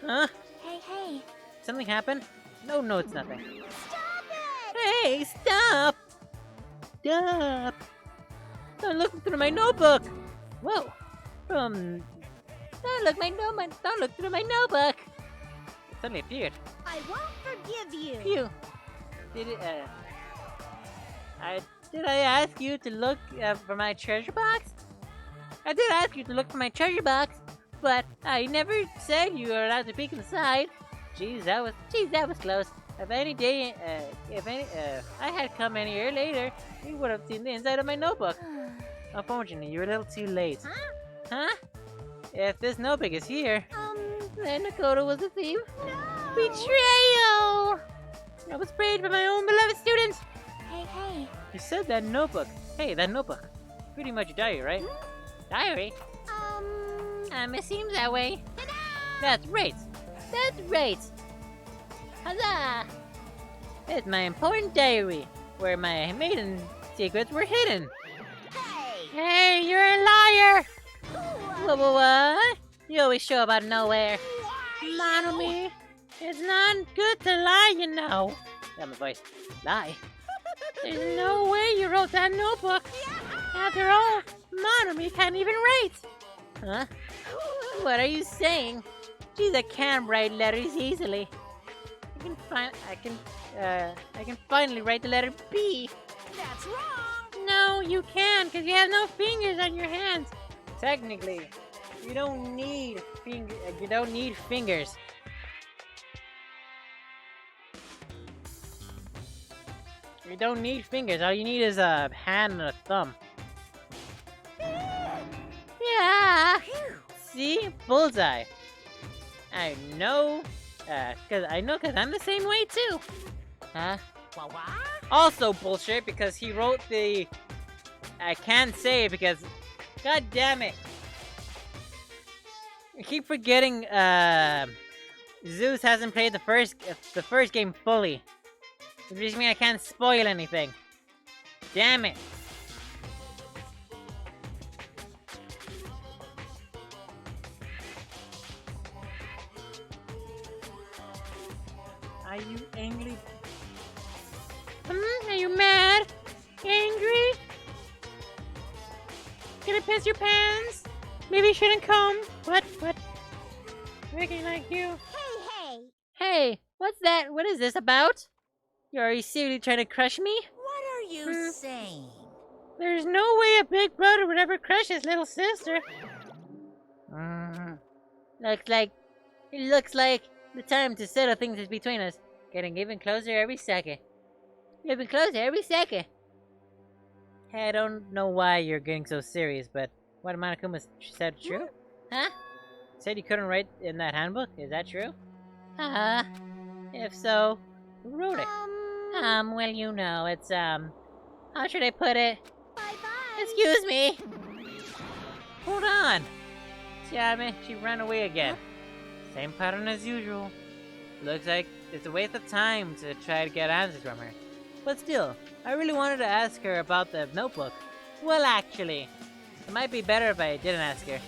Huh? Hey. Something happened? No, it's nothing. Stop it! Hey, stop! Stop! Don't look through my notebook! Whoa! Don't look through my notebook! It suddenly appeared. I won't forgive you. Phew! Did I ask you to look for my treasure box? I did ask you to look for my treasure box, but I never said you were allowed to peek inside. Jeez, that was close. If I had come any year later, you would have seen the inside of my notebook. Unfortunately, you're a little too late. Huh? If this notebook is here, then Nagito was a thief. No! Betrayal! I was betrayed by my own beloved students. Hey. You said that notebook. Hey, that notebook. Pretty much your diary, right? Diary? It seems that way. That's right. Huzzah! It's my important diary, where my maiden secrets were hidden. Hey, you're a liar! What? You always show up out of nowhere. Manumi, it's not good to lie, you know. Got my voice. Lie? There's no way you wrote that notebook. After all, Manumi can't even write. Huh? What are you saying? Geez, I can't write letters easily. I can finally write the letter B. That's wrong! No, you can't, because you have no fingers on your hands. Technically, you don't need fingers. You don't need fingers. All you need is a hand and a thumb. Yeah. See, bullseye. I know, cause I'm the same way too. Huh? What? Also bullshit because he wrote the... I can't say it because... God damn it! I keep forgetting, Zeus hasn't played the first game fully. Which means I can't spoil anything. Damn it! Are you angry? Are you mad? Angry? Gonna piss your pants? Maybe you shouldn't come. What? Ricky like you. Hey! Hey, what's that? What is this about? Are you seriously trying to crush me? What are you saying? There's no way a big brother would ever crush his little sister. Looks like the time to settle things is between us. Getting even closer every second. Even closer every second. Hey, I don't know why you're getting so serious, but what Monokuma said true? Huh? Said you couldn't write in that handbook? Is that true? If so, who wrote it? Well, you know, it's, how should I put it? Bye-bye! Excuse me! Hold on! Damn it, she ran away again. Same pattern as usual. Looks like it's a waste of time to try to get answers from her. But still, I really wanted to ask her about the notebook. Well, actually, it might be better if I didn't ask her.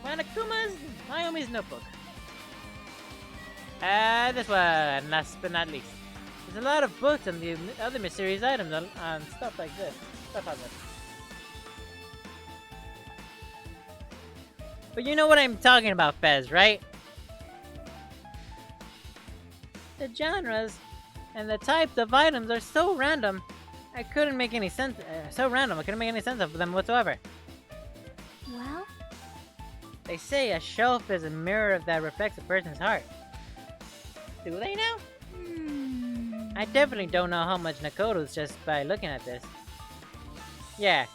Monokuma's Mayumi's notebook. This one, last but not least. There's a lot of books and the other mysterious items on stuff like this. Stuff like this. But you know what I'm talking about, Fez, right? The genres and the types of items are so random. I couldn't make any sense. So random, I couldn't make any sense of them whatsoever. Well? They say a shelf is a mirror that reflects a person's heart. Do they now? I definitely don't know how much Nakoto's just by looking at this. Yeah.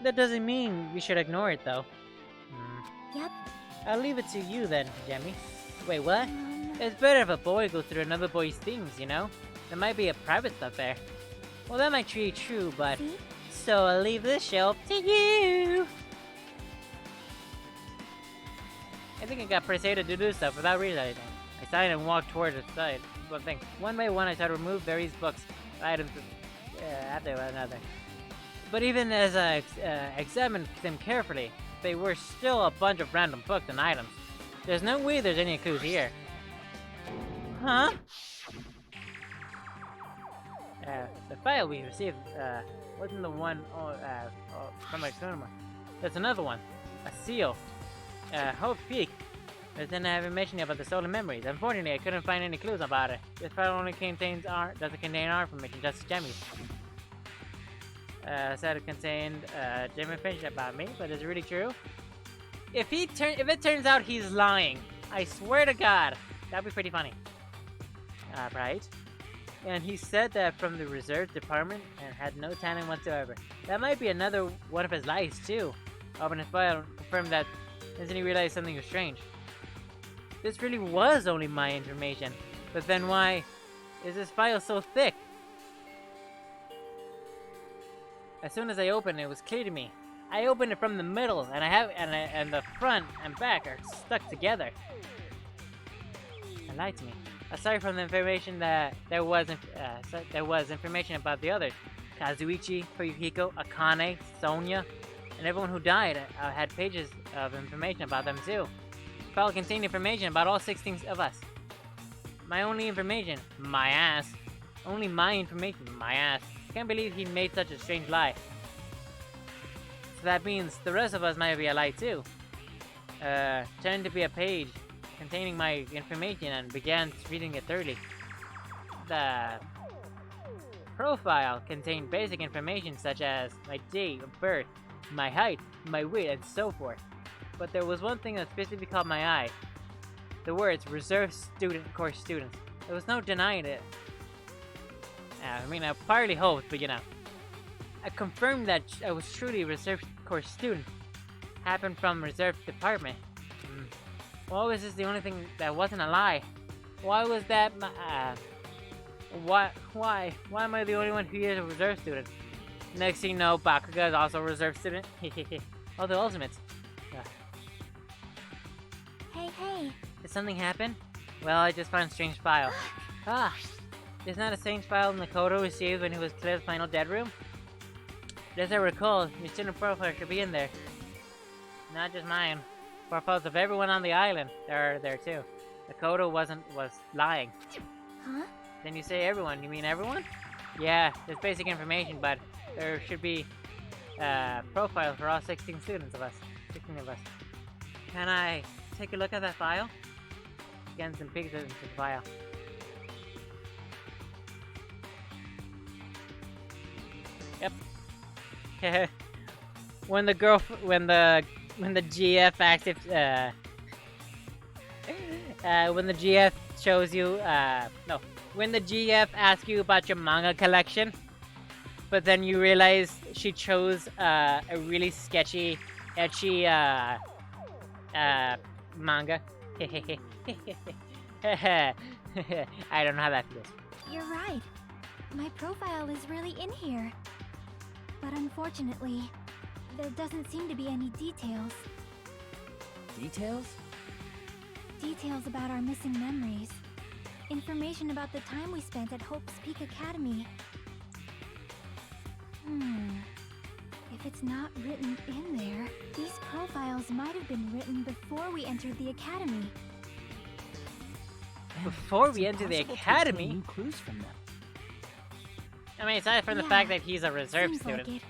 That doesn't mean we should ignore it, though. Yep. I'll leave it to you then, Jemmy. Wait, what? It's better if a boy goes through another boy's things, you know? There might be a private stuff there. Well, that might be true, but... See? So I'll leave this shelf to you! I think I got persuaded to do stuff without realizing. I sighed and walked towards the side. One thing. One by one, I tried to remove various books, items, after another. But even as I examined them carefully, they were still a bunch of random books and items. There's no way there's any clues here. Huh? The file we received, wasn't the one from my cinema. There's another one. A seal. Hope Peak. Doesn't have information about the stolen memories. Unfortunately, I couldn't find any clues about it. This file only contains doesn't contain our information, just Jemmy's. Said it contained Jimmy information about me, but is it really true? If it turns out he's lying, I swear to God, that'd be pretty funny. Right. And he said that from the reserve department and had no talent whatsoever. That might be another one of his lies too. Open his file, confirmed that, doesn't he realize something was strange? This really was only my information, but then why is this file so thick? As soon as I opened it, it was clear to me. I opened it from the middle, and the front and back are stuck together. It lied to me. Aside from the information that there was information about the others, Kazuichi, Fuyuhiko, Akane, Sonya, and everyone who died had pages of information about them too. The file contained information about all 16 of us. My only information, my ass. Only my information, my ass. Can't believe he made such a strange lie. So that means the rest of us might be a lie too. Turned to be a page containing my information and began reading it thoroughly. The profile contained basic information such as my date of birth, my height, my weight, and so forth. But there was one thing that specifically caught my eye. The words reserve student course students. There was no denying it. I mean, I partly hoped, but you know. I confirmed that I was truly a reserve course student. Happened from reserve department. Why was this the only thing that wasn't a lie? Why was that why am I the only one who is a reserve student? Next thing you know, Bakuga is also a reserve student. Oh, the ultimates. Hey. Did something happen? Well, I just found a strange file. Isn't that a strange file Nagito received when he was cleared the final dead room? As I recall, your student profile should be in there. Not just mine. Profiles of everyone on the island are there too. Nagito was lying. Huh? Then you say everyone, you mean everyone? Yeah, there's basic information, but there should be profiles for all 16 students of us. 16 of us. Can I take a look at that file? Again, some pictures into the file. Yep. when the GF active when the GF shows you when the GF asks you about your manga collection, but then you realize she chose a really sketchy, etchy manga. I don't know how that feels. You're right. My profile is really in here. But unfortunately, there doesn't seem to be any details. Details? Details about our missing memories. Information about the time we spent at Hope's Peak Academy. If it's not written in there, these profiles might have been written before we entered the academy. Before we entered the academy? New clues from them. I mean, aside from the fact that he's a reserve Seems student. like it.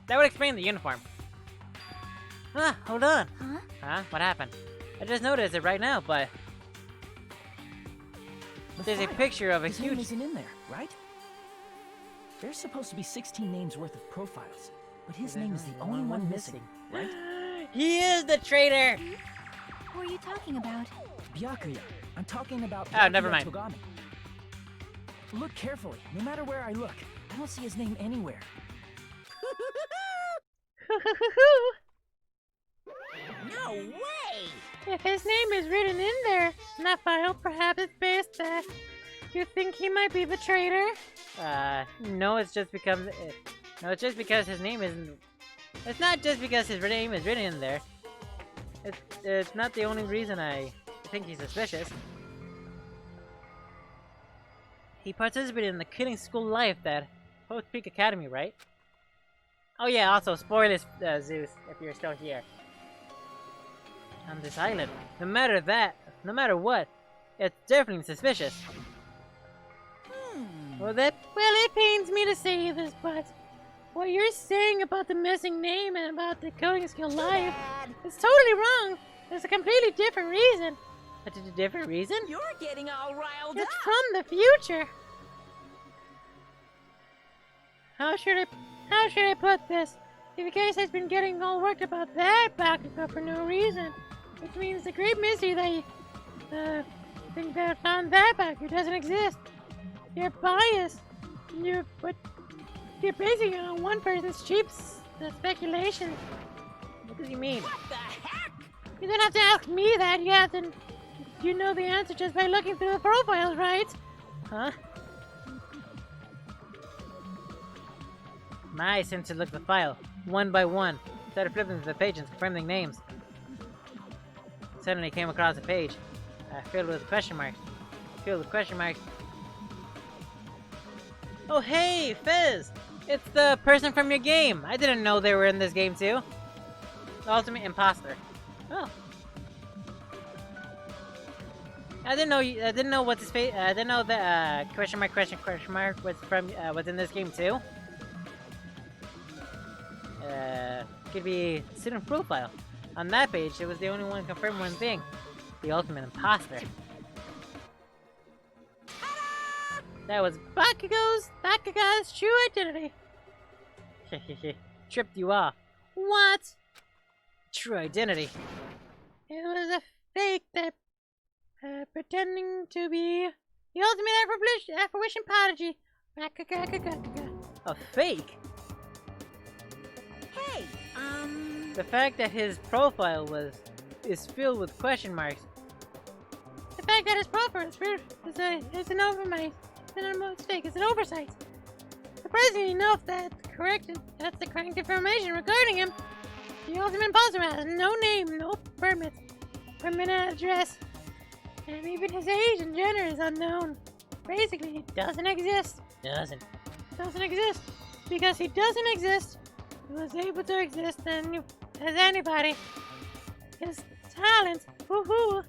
That would explain the uniform. Hold on. Huh? Huh? What happened? I just noticed it right now, but there's a file. picture of a His name huge... isn't in there, right? There's supposed to be 16 names worth of profiles, but his name is the only one missing, right? He is the traitor! Who are you talking about? Byakuya. I'm talking about Oh, never mind. Togami. Look carefully. No matter where I look, I don't see his name anywhere. No way! If his name is written in there in that file, perhaps it's based that you think he might be the traitor? No, it's just because his name isn't. It's not just because his name is written in there. It's not the only reason I think he's suspicious. He participated in the killing school life that Post Peak Academy, right? Oh yeah, also spoilers, Zeus, if you're still here. On this island, no matter what, it's definitely suspicious. Well, it pains me to say this, but what you're saying about the missing name and about the killing skill life is totally wrong. There's a completely different reason. A different reason? You're getting all riled It's up. from the future. How should I put this? If you guys has been getting all worked about that Bakuga for no reason, which means the great mystery that you think that found that Bakuga doesn't exist. You're biased. You're basing it on one person's cheap speculation. What does he mean? What the heck? You don't have to ask me that yet, and you know the answer just by looking through the profiles, right? Huh? My sensor looked at the file, one by one, started flipping through the pages and confirming names. Suddenly came across a page, filled with question marks. Oh hey, Fizz! It's the person from your game! I didn't know they were in this game too. The ultimate imposter. Oh. I didn't know what's his face. I didn't know that question mark was in this game too. Could be student profile. On that page, it was the only one confirmed one thing: the ultimate imposter. That was Bakuga's true identity. Tripped you off. What? True identity. It was a fake that pretending to be the ultimate apparition prodigy. A fake? Hey, The fact that his profile is filled with question marks got his profile it's an oversight. It's a mistake. It's an oversight. Surprisingly enough, that's the correct information regarding him. The ultimate imposter has no name, no permit address, and even his age and gender is unknown. Basically, it doesn't exist. Doesn't exist. Because he doesn't exist, he was able to exist as anybody. His talent, woohoo!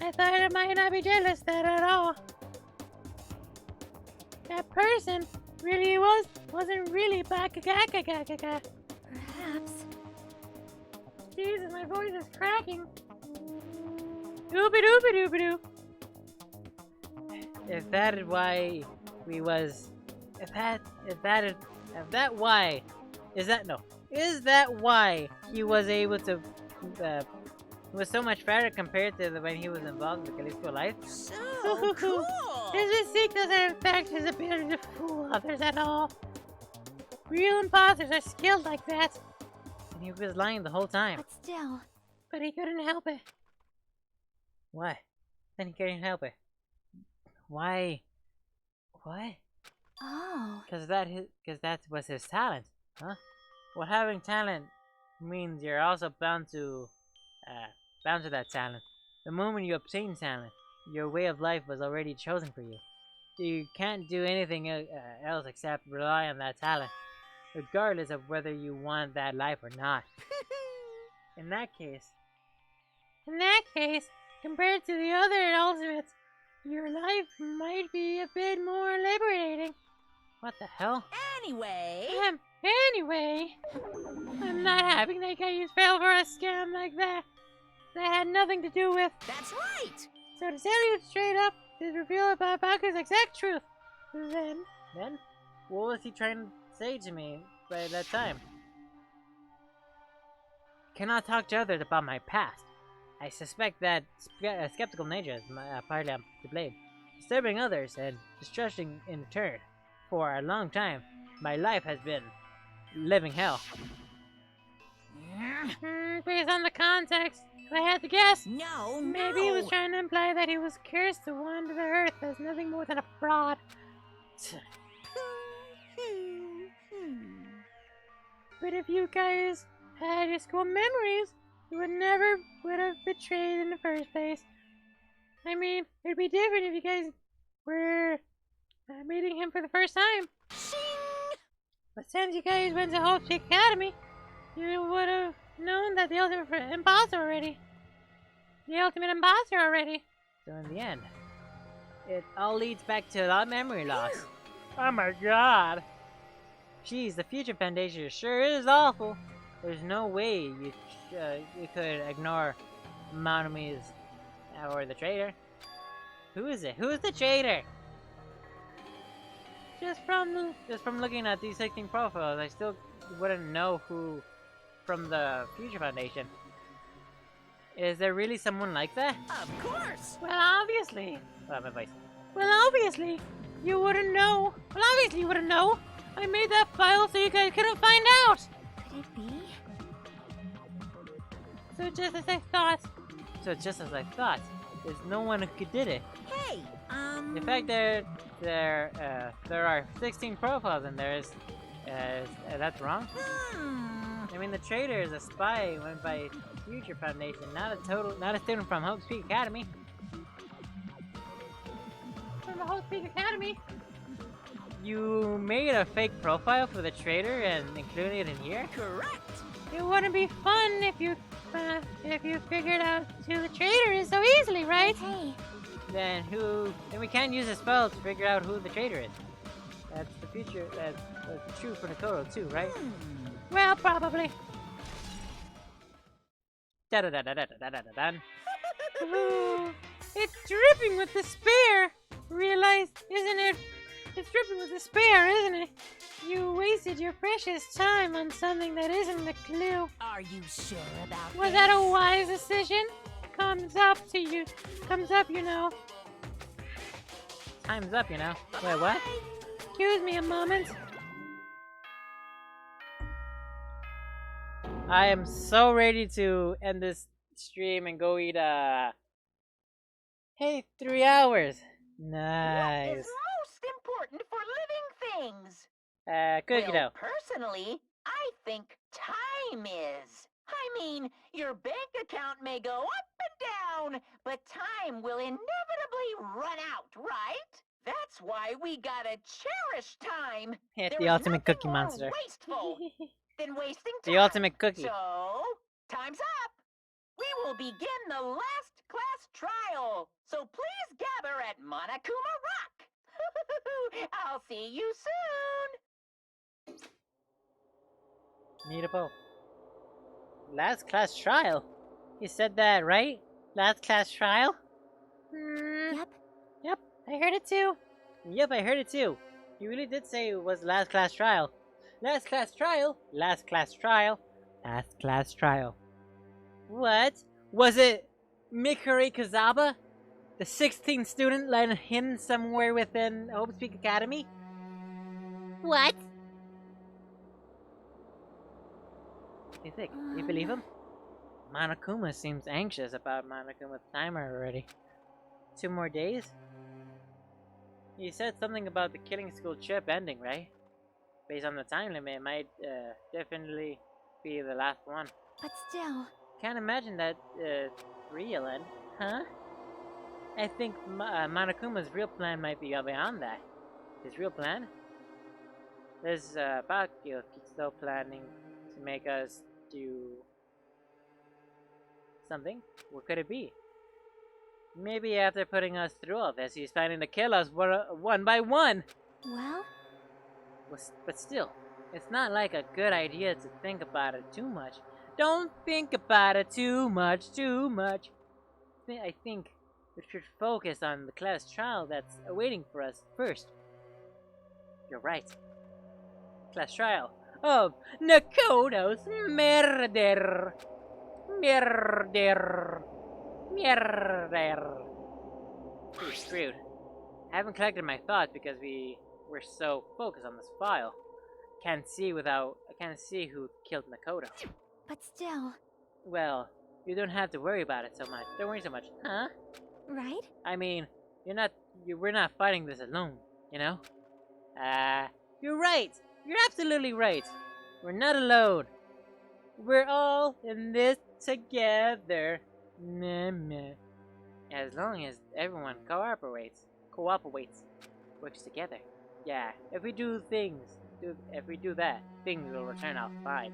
I thought I might not be jealous that at all. That person wasn't really Bakagakagagaga. Perhaps. Jesus, my voice is cracking. Doobie doobie doobie doo. If that is why we was, is that why he was able to, was so much better compared to when he was involved in the Jalisco life? So cool! His physique doesn't affect his ability to fool others at all. Real imposters are skilled like that. And he was lying the whole time. But still. But he couldn't help it. What? Then he couldn't help it. Why? What? Oh. Cause that was his talent, huh? Well, having talent means you're also bound to that talent. The moment you obtain talent, your way of life was already chosen for you. You can't do anything else except rely on that talent, regardless of whether you want that life or not. In that case, compared to the other ultimates, your life might be a bit more liberating. What the hell? Anyway, I'm not having that guy use fail for a scam like that. That had nothing to do with. that's right! So to tell you straight up, this reveal about Baku's exact truth. Then, what was he trying to say to me by that time? Cannot talk to others about my past. I suspect that skeptical nature is partly to blame. Disturbing others and distrusting in turn. For a long time, my life has been living hell. Based on the context, if I had to guess, maybe he was trying to imply that he was cursed to wander the earth as nothing more than a fraud. But if you guys had your school memories, you would have betrayed in the first place. I mean, it'd be different if you guys were meeting him for the first time. But since you guys went to Hope Peak Academy, you would have known that the ultimate imposter already. So in the end, it all leads back to that memory loss. Oh my god. Jeez, the Future Foundation sure is awful. There's no way you could ignore Monomi's or the traitor. Who is it? Who is the traitor? Just from looking at these 16 profiles, I still wouldn't know who from the Future Foundation. Is there really someone like that? Of course! Well, obviously. Oh, my voice. Well, obviously, you wouldn't know. I made that file so you guys couldn't find out. Could it be? So just as I thought, there's no one who did it. Hey, The fact that there are 16 profiles and that's wrong. I mean, the traitor is a spy went by Future Foundation, not a student from Hope Peak Academy. From the Hope Peak Academy? You made a fake profile for the traitor and included it in here? correct! It wouldn't be fun if you figured out who the traitor is so easily, right? Hey. Then we can't use a spell to figure out who the traitor is. That's the future. That's true for Nagito too, right? Well, probably. Da da da da da da da da. Ooh, it's dripping with despair. Realize, isn't it? It's dripping with despair, isn't it? You wasted your precious time on something that isn't a clue. Are you sure about Was this? that a wise decision? Comes up, you know. Time's up, you know. Wait, what? Excuse me a moment. I am so ready to end this stream and go eat Hey, 3 hours. What Nice. is most important for living things? Cookie dough. Well, personally, I think time is. I mean, your bank account may go up and down, but time will inevitably run out, right? That's why we gotta cherish time. Hit There the is ultimate nothing cookie more monster. wasteful than wasting time. The ultimate cookie. So, time's up. We will begin the last class trial. So please gather at Monokuma Rock. I'll see you soon. Need a bow. Last class trial? You said that, right? Last class trial? Yep. Yep, I heard it too. Yep, I heard it too. You really did say it was last class trial. Last class trial? Last class trial? Last class trial. What? Was it Mikuri Kazaba? The 16th student lying hidden somewhere within Hope Peak Academy? What? You think? You believe him? Monokuma seems anxious about Monokuma's timer already. 2 more days? You said something about the killing school trip ending, right? Based on the time limit, it might definitely be the last one. But still, Can't imagine that real end, huh? I think Monokuma's real plan might be beyond that. His real plan? There's Bakio still planning to make us do something. What could it be? Maybe after putting us through all this, he's planning to kill us one by one. well, But still, it's not like a good idea to think about it too much. Don't think about it too much. I think we should focus on the class trial that's awaiting for us first. You're right. Class trial of Nakoto's murder. Pretty screwed. I haven't collected my thoughts because we're so focused on this file. I can't see who killed Nakoto. but still, Well, you don't have to worry about it so much. Don't worry so much, huh? right? I mean, we're not fighting this alone, you know? You're right. You're absolutely right. We're not alone. We're all in this together. Meh meh. As long as everyone cooperates, works together. Yeah, if we do that, things will turn out fine.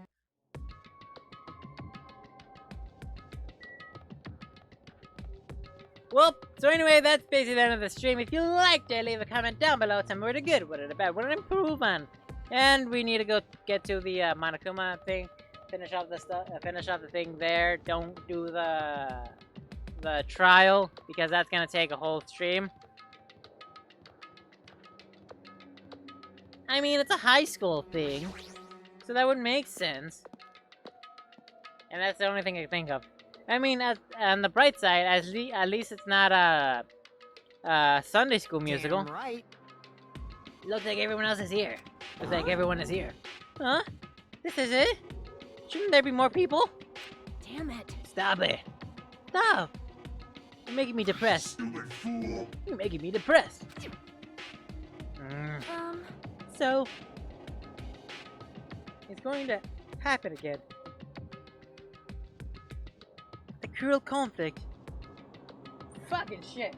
Well, so anyway, that's basically the end of the stream. If you liked it, leave a comment down below. Tell me what it good, what it bad, what it improve on. And we need to go get to the Monokuma thing. Finish off the thing there. Don't do the trial because that's gonna take a whole stream. I mean, it's a high school thing, so that would make sense. And that's the only thing I can think of. I mean, on the bright side, at least it's not a Sunday school musical. Damn right. Looks like everyone else is here. Looks like everyone is here. Huh? This is it? Shouldn't there be more people? Damn it. Stop it. Stop. You're making me depressed. You're making me depressed. So, it's going to happen again. The cruel conflict. Fucking shit.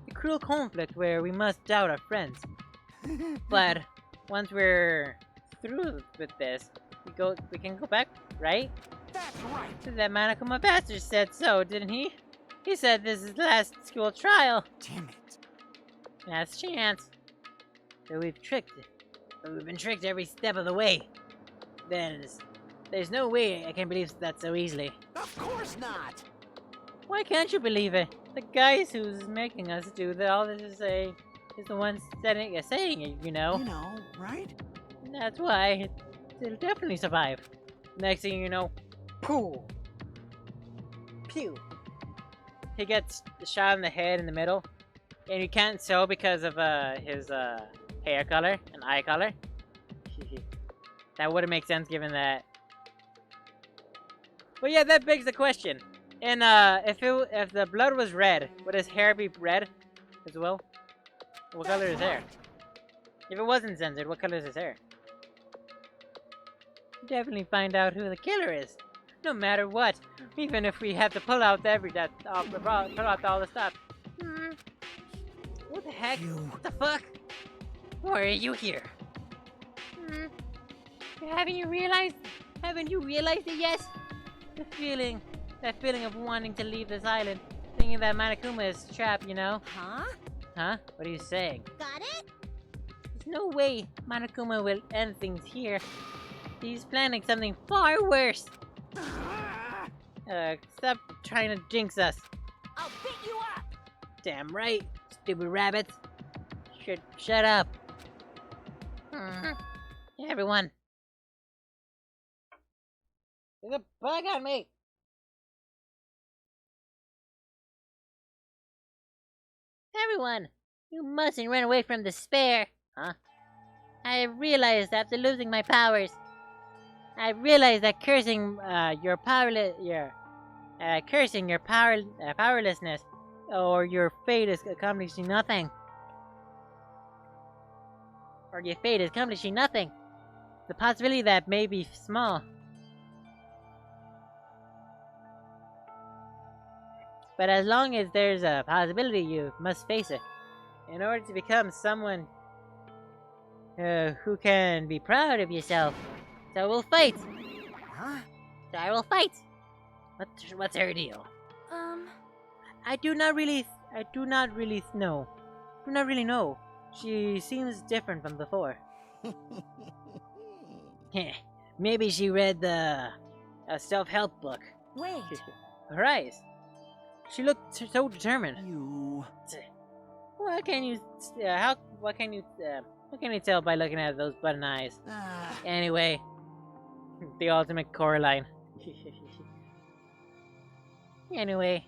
The cruel conflict where we must doubt our friends. But once we're through with this, we can go back, right? That's right. That Monokuma bastard said so, didn't he? He said this is the last school trial. Damn it. Last chance. So we've been tricked every step of the way. There's no way I can believe that so easily. Of course not. Why can't you believe it? The guys who's making us do all this is the one saying it, you know? You know, right? That's why it'll definitely survive. Next thing you know, pooh! Pew! He gets shot in the head in the middle. And you can't tell because of his hair color and eye color. That wouldn't make sense given that. But yeah, that begs the question. And if the blood was red, would his hair be red as well? What color is his hair? If it wasn't censored, what color is his hair? Definitely find out who the killer is. No matter what, even if we have to pull out pull out all the stuff. What the heck? What the fuck? Why are you here? Haven't you realized? Haven't you realized it yet? That feeling of wanting to leave this island, thinking that Monokuma is trapped, you know? Huh? Huh? What are you saying? Got it? There's no way Monokuma will end things here. He's planning something far worse. Stop trying to jinx us. I'll beat you up! Damn right, stupid rabbits. Shut up. Hey, everyone. There's a bug on me. Everyone, you mustn't run away from despair. Huh? I realized after losing my powers. I realized that cursing powerlessness or your fate is accomplishing nothing. Or your fate is accomplishing nothing. The possibility that may be small. But as long as there's a possibility, you must face it. In order to become someone who can be proud of yourself. So we'll fight! Huh? So I will fight! What's her deal? I do not really know. She seems different from before. Maybe she read a self-help book. Wait. Her eyes. She looked so determined. You... What can you tell by looking at those button eyes? Anyway, the ultimate Coraline. Anyway,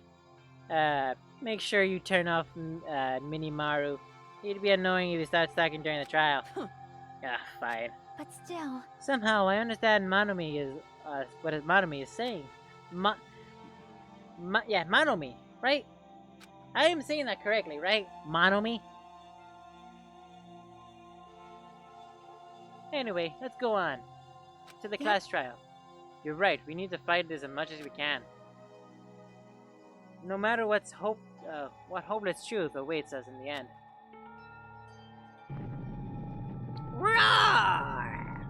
make sure you turn off Minimaru. He'd be annoying if he starts talking during the trial. Fine. But still, Somehow I understand Manomi is what Manomi is saying. Manomi, right? I am saying that correctly, right? Manomi? Anyway, let's go on to the class trial. You're right, we need to fight this as much as we can. No matter what hopeless truth awaits us in the end. Roar!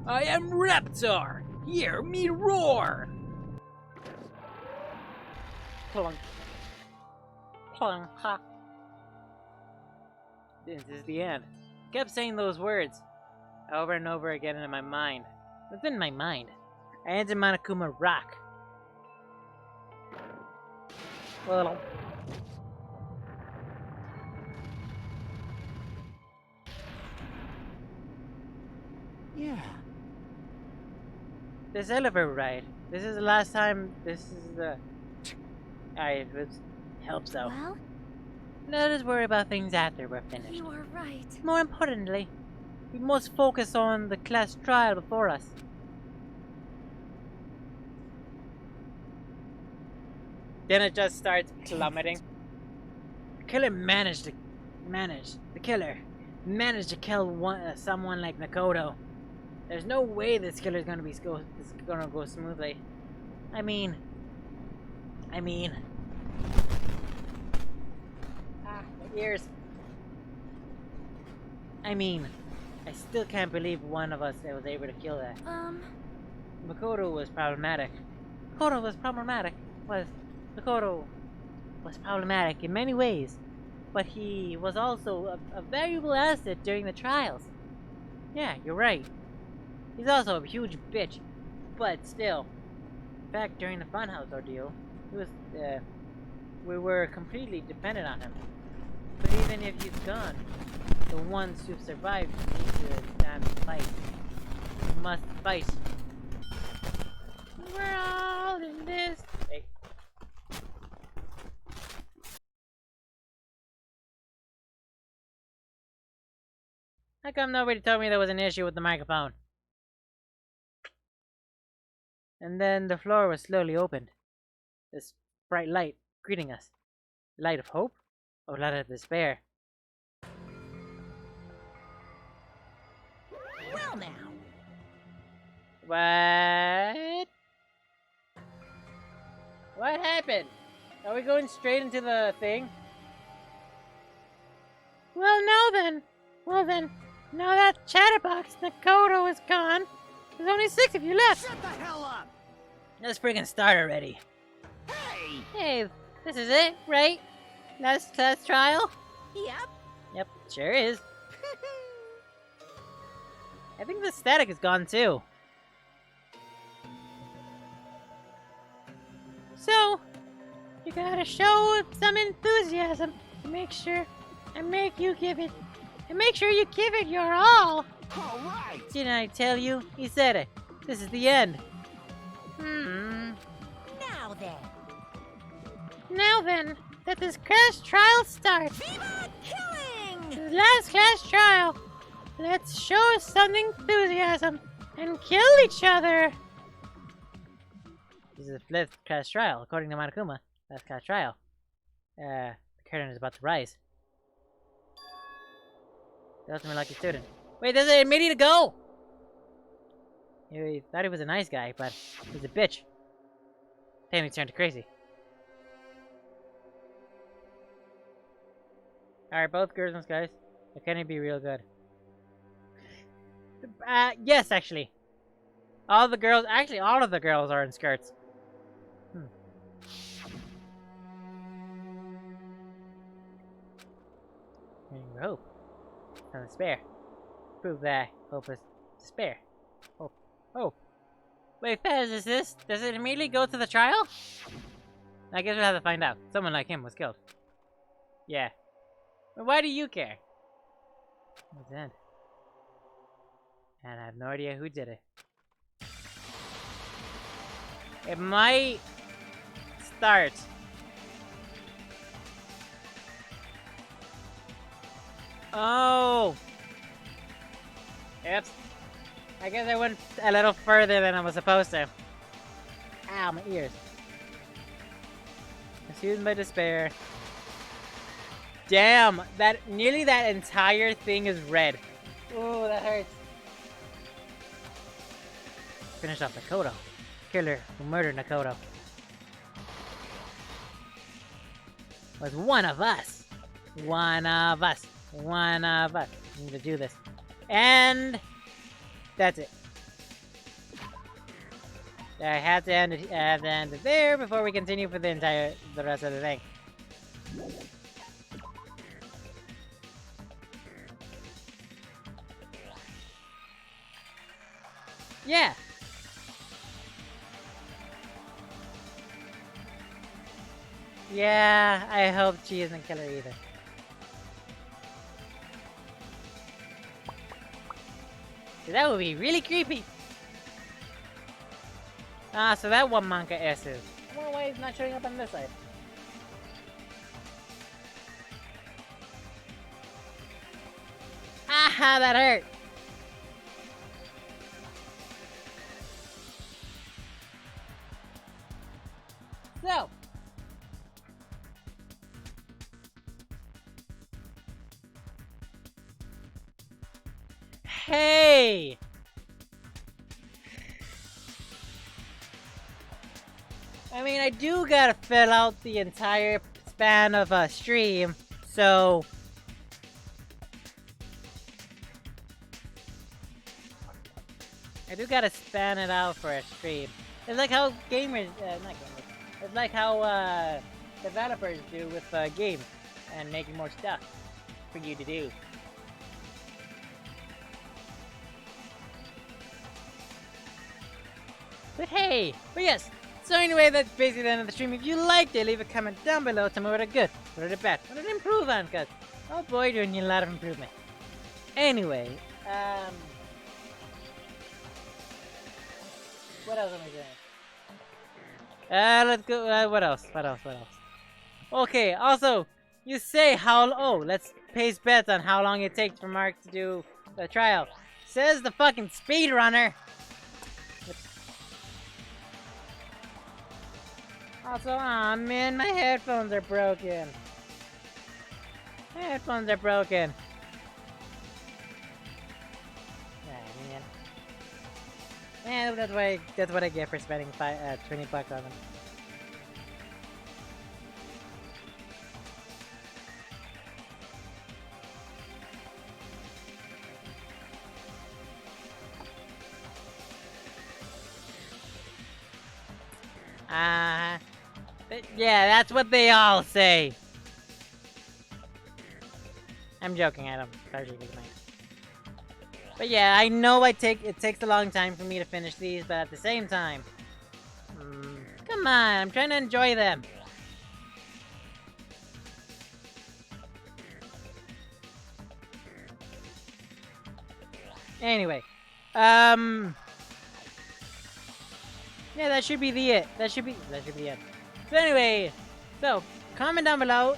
I am Raptor! Hear me roar! Plunk. Plunk. Ha. This is the end. I kept saying those words over and over again in my mind. Within my mind. I entered Monokuma Rock. Little. Yeah. This elevator ride. This is the last time. This is the. I hope so. well, Let us worry about things after we're finished. you are right. More importantly, we must focus on the class trial before us. Then it just starts plummeting. The killer managed to kill someone like Nagito. There's no way this killer's gonna go smoothly. I mean, my ears. I still can't believe one of us was able to kill that. Makoto was problematic. Makoto was problematic in many ways, but he was also a valuable asset during the trials. Yeah, you're right. He's also a huge bitch, but still. Back during the Funhouse ordeal, we were completely dependent on him. But even if he's gone, the ones who've survived need to stand and fight. We must fight. We're all in this. Hey. How come nobody told me there was an issue with the microphone? And then the floor was slowly opened. This bright light greeting us. Light of hope? Or light of despair? Well now. What? What happened? Are we going straight into the thing? Well, now then, now that chatterbox Nagito is gone, there's only 6 of you left. Shut the hell up! Let's friggin' start already. Hey! Hey, this is it, right? Last class trial? Yep. Yep, sure is. I think the static is gone too. So, you gotta show some enthusiasm to make sure and make you give it. And make sure you give it your all. Alright! Didn't I tell you? He said it. This is the end. Now then. Now then, let this class trial start. Viva killing! The last class trial. Let's show some enthusiasm and kill each other. This is the 5th class trial, according to Monokuma. Last class trial. The curtain is about to rise. The ultimate lucky student. Wait, there's a meeting to go! He thought he was a nice guy, but he's a bitch. Damn, he turned crazy. Alright, both girls and guys. Can it be real good? Yes, actually. All of the girls are in skirts. Hope. And despair. Prove that hope is despair. Hope. Hope. Wait, Fez, is this? Does it immediately go to the trial? I guess we'll have to find out. Someone like him was killed. Yeah. But why do you care? It's the end. And I have no idea who did it. It might start. Oh! Oops. I guess I went a little further than I was supposed to. Ow, my ears. Consumed by despair. Damn! Nearly that entire thing is red. Ooh, that hurts. Finish off Nagito. Killer who murdered Nagito was one of us. One of us. One of us. We need to do this. And that's it. I had to end it there before we continue for the rest of the thing. Yeah. Yeah, I hope she isn't killer either. That would be really creepy. Ah, so that one manga is. I wonder why he's not showing up on this side. Aha, that hurt. So. Hey! I mean, I do gotta fill out the entire span of a stream, so... I do gotta span it out for a stream. It's like how gamers, not gamers, it's like how developers do with games and making more stuff for you to do. But hey, but yes, so anyway, that's basically the end of the stream. If you liked it, leave a comment down below, tell me what it good, what it bad, what it improve on, cause, oh boy, doing a lot of improvement. Anyway, what else am I saying? Let's go, what else? Okay, also, you say let's place bets on how long it takes for Mark to do the trial. Says the fucking speedrunner. Also, aw man, my headphones are broken. My headphones are broken. Ah, man. Yeah, that's what I get for spending $20 on them. Yeah, that's what they all say. I'm joking, I don't partially mind. But yeah, I know it takes a long time for me to finish these, but at the same time, come on, I'm trying to enjoy them. Anyway, yeah, that should be the it. That should be the end. So anyway, so comment down below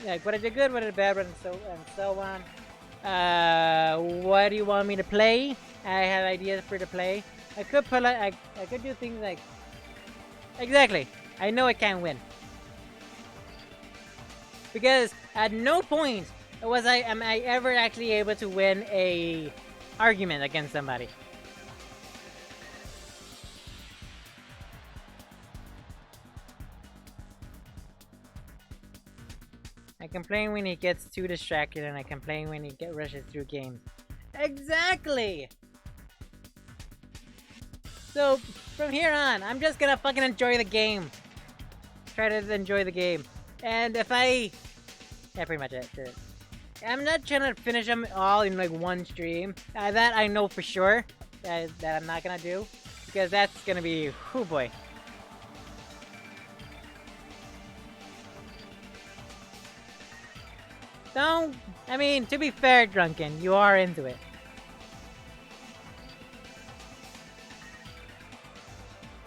like what I did good, what I did bad, and so on. What do you want me to play? I have ideas for to play. I could put I could do things like exactly. I know I can't win because at no point am I ever actually able to win a argument against somebody. I complain when he gets too distracted, and I complain when he rushes through games. Exactly! So, from here on, I'm just gonna fucking enjoy the game. Try to enjoy the game. And if I... Yeah, pretty much it. I'm not trying to finish them all in like one stream. That I know for sure that I'm not gonna do. Because that's gonna be... Oh boy. Don't... I mean, to be fair, Drunken, you are into it.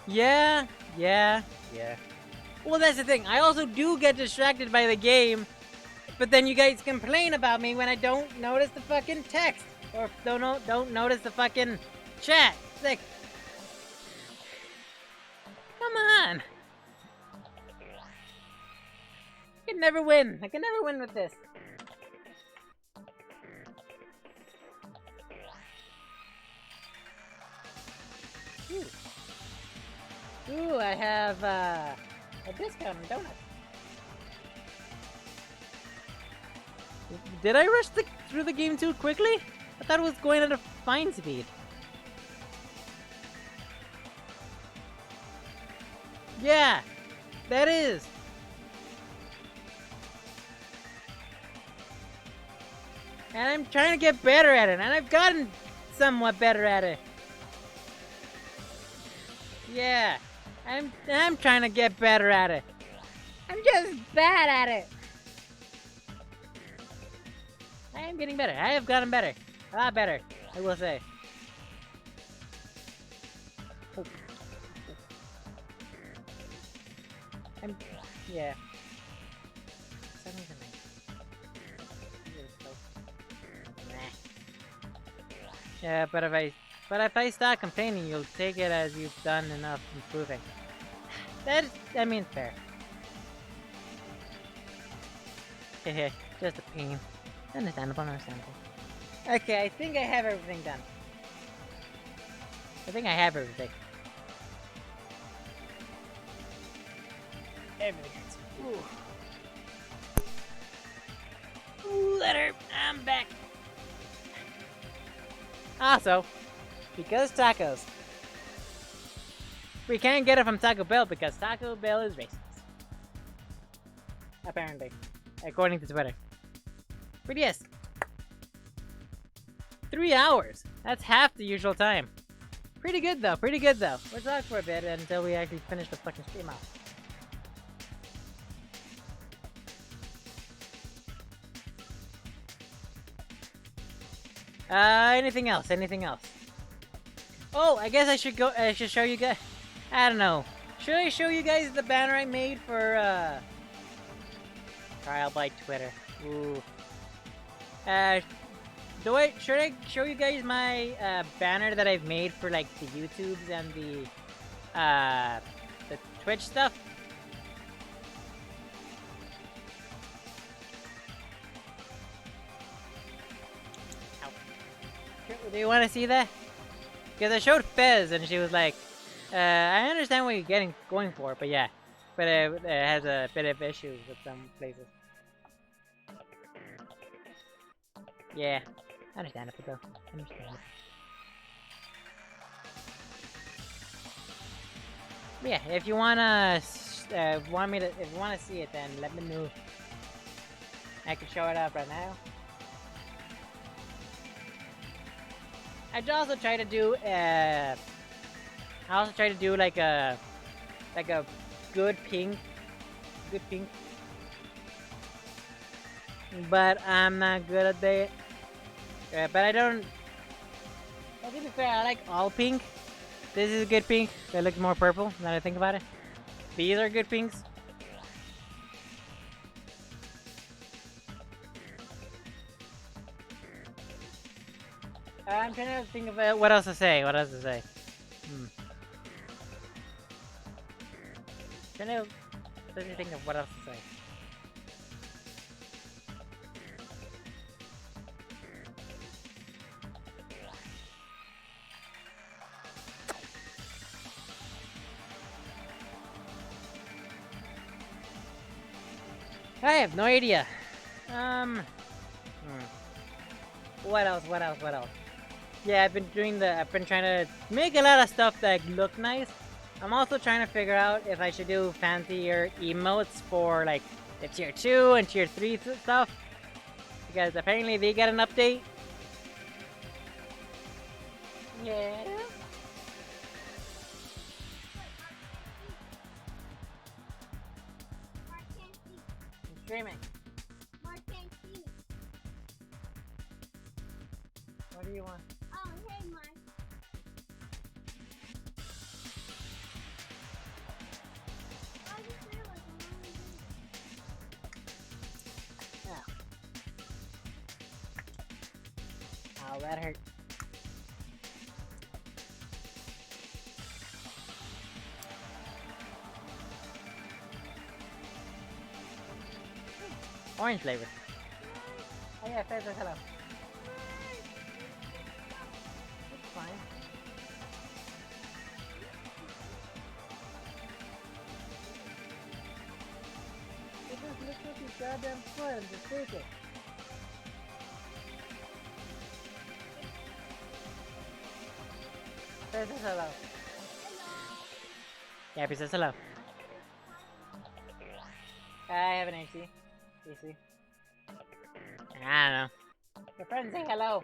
Yeah. Well, that's the thing. I also do get distracted by the game, but then you guys complain about me when I don't notice the fucking text. Or don't notice the fucking chat. It's like... Come on! I can never win. I can never win with this. Ooh, I have a discount on donuts. Did I rush through the game too quickly? I thought it was going at a fine speed. Yeah, that is. And I'm trying to get better at it, and I've gotten somewhat better at it. Yeah, I'm trying to get better at it. I'm just bad at it. I am getting better. I have gotten better. A lot better, I will say. Oh. Yeah. Yeah, but if I start complaining, you'll take it as you've done enough improving. I mean, fair. Hehe, just a pain. Understandable. Okay, I think I have everything done. Everything. Ooh, letter, I'm back. Also, because tacos. We can't get it from Taco Bell because Taco Bell is racist. Apparently. According to Twitter. But yes. 3 hours. That's half the usual time. Pretty good though. We'll talk for a bit until we actually finish the fucking stream out. Anything else? Oh, I guess I should show you guys. I don't know. Should I show you guys the banner I made for, Trial by Twitter? Ooh. Should I show you guys my, banner that I've made for, like, the YouTubes and the Twitch stuff? Do you want to see that? Because I showed Fez and she was like, I understand what you're going for, but yeah. But it has a bit of issues with some places. Yeah. Understandable though. Understandable. But yeah, if you wanna if you wanna see it, then let me know. I can show it up right now. I also try to do like a good pink, but I'm not good at that. But I don't. To be fair, I like all pink. This is a good pink. That looks more purple now that I think about it. These are good pinks. I'm trying to think of what else to say. What else to say? Trying to think of what else to say. I have no idea. What else? Yeah, I've been trying to make a lot of stuff that look nice. I'm also trying to figure out if I should do fancier emotes for like the tier 2 and tier 3 stuff. Because apparently they got an update. Yeah. I'm streaming. What do you want? Oh, hey, Mark. Oh, that hurt. Orange flavor. Oh yeah, Fez says hello. It's fine. It just looks like his goddamn foot and just take it. Fez says hello. Happy says hello. I have an AC. I don't know. Your friends say hello.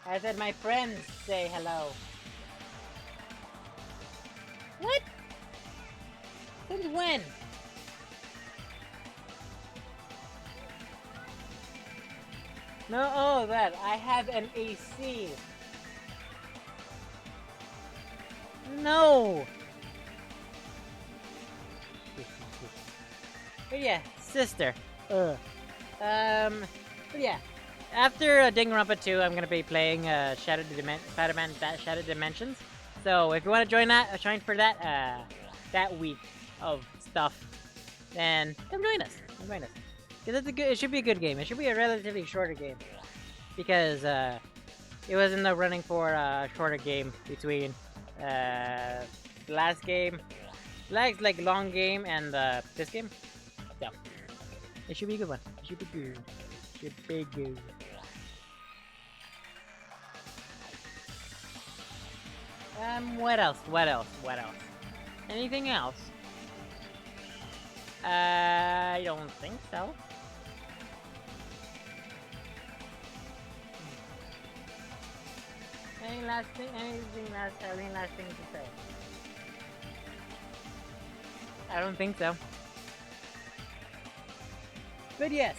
I said my friends say hello. What? Since when? No, oh, that. I have an AC. No! But yeah, sister. But yeah. After Danganronpa 2, I'm gonna be playing Spider-Man Shattered Dimensions. So if you want to join for that that week of stuff, then come join us. Because it should be a good game. It should be a relatively shorter game. Because it was in the running for a shorter game between the last game, like long game, and this game. So it should be a good one. It should be good. Should be good. What else? Anything else? I don't think so. Any last thing to say? I don't think so. But yes.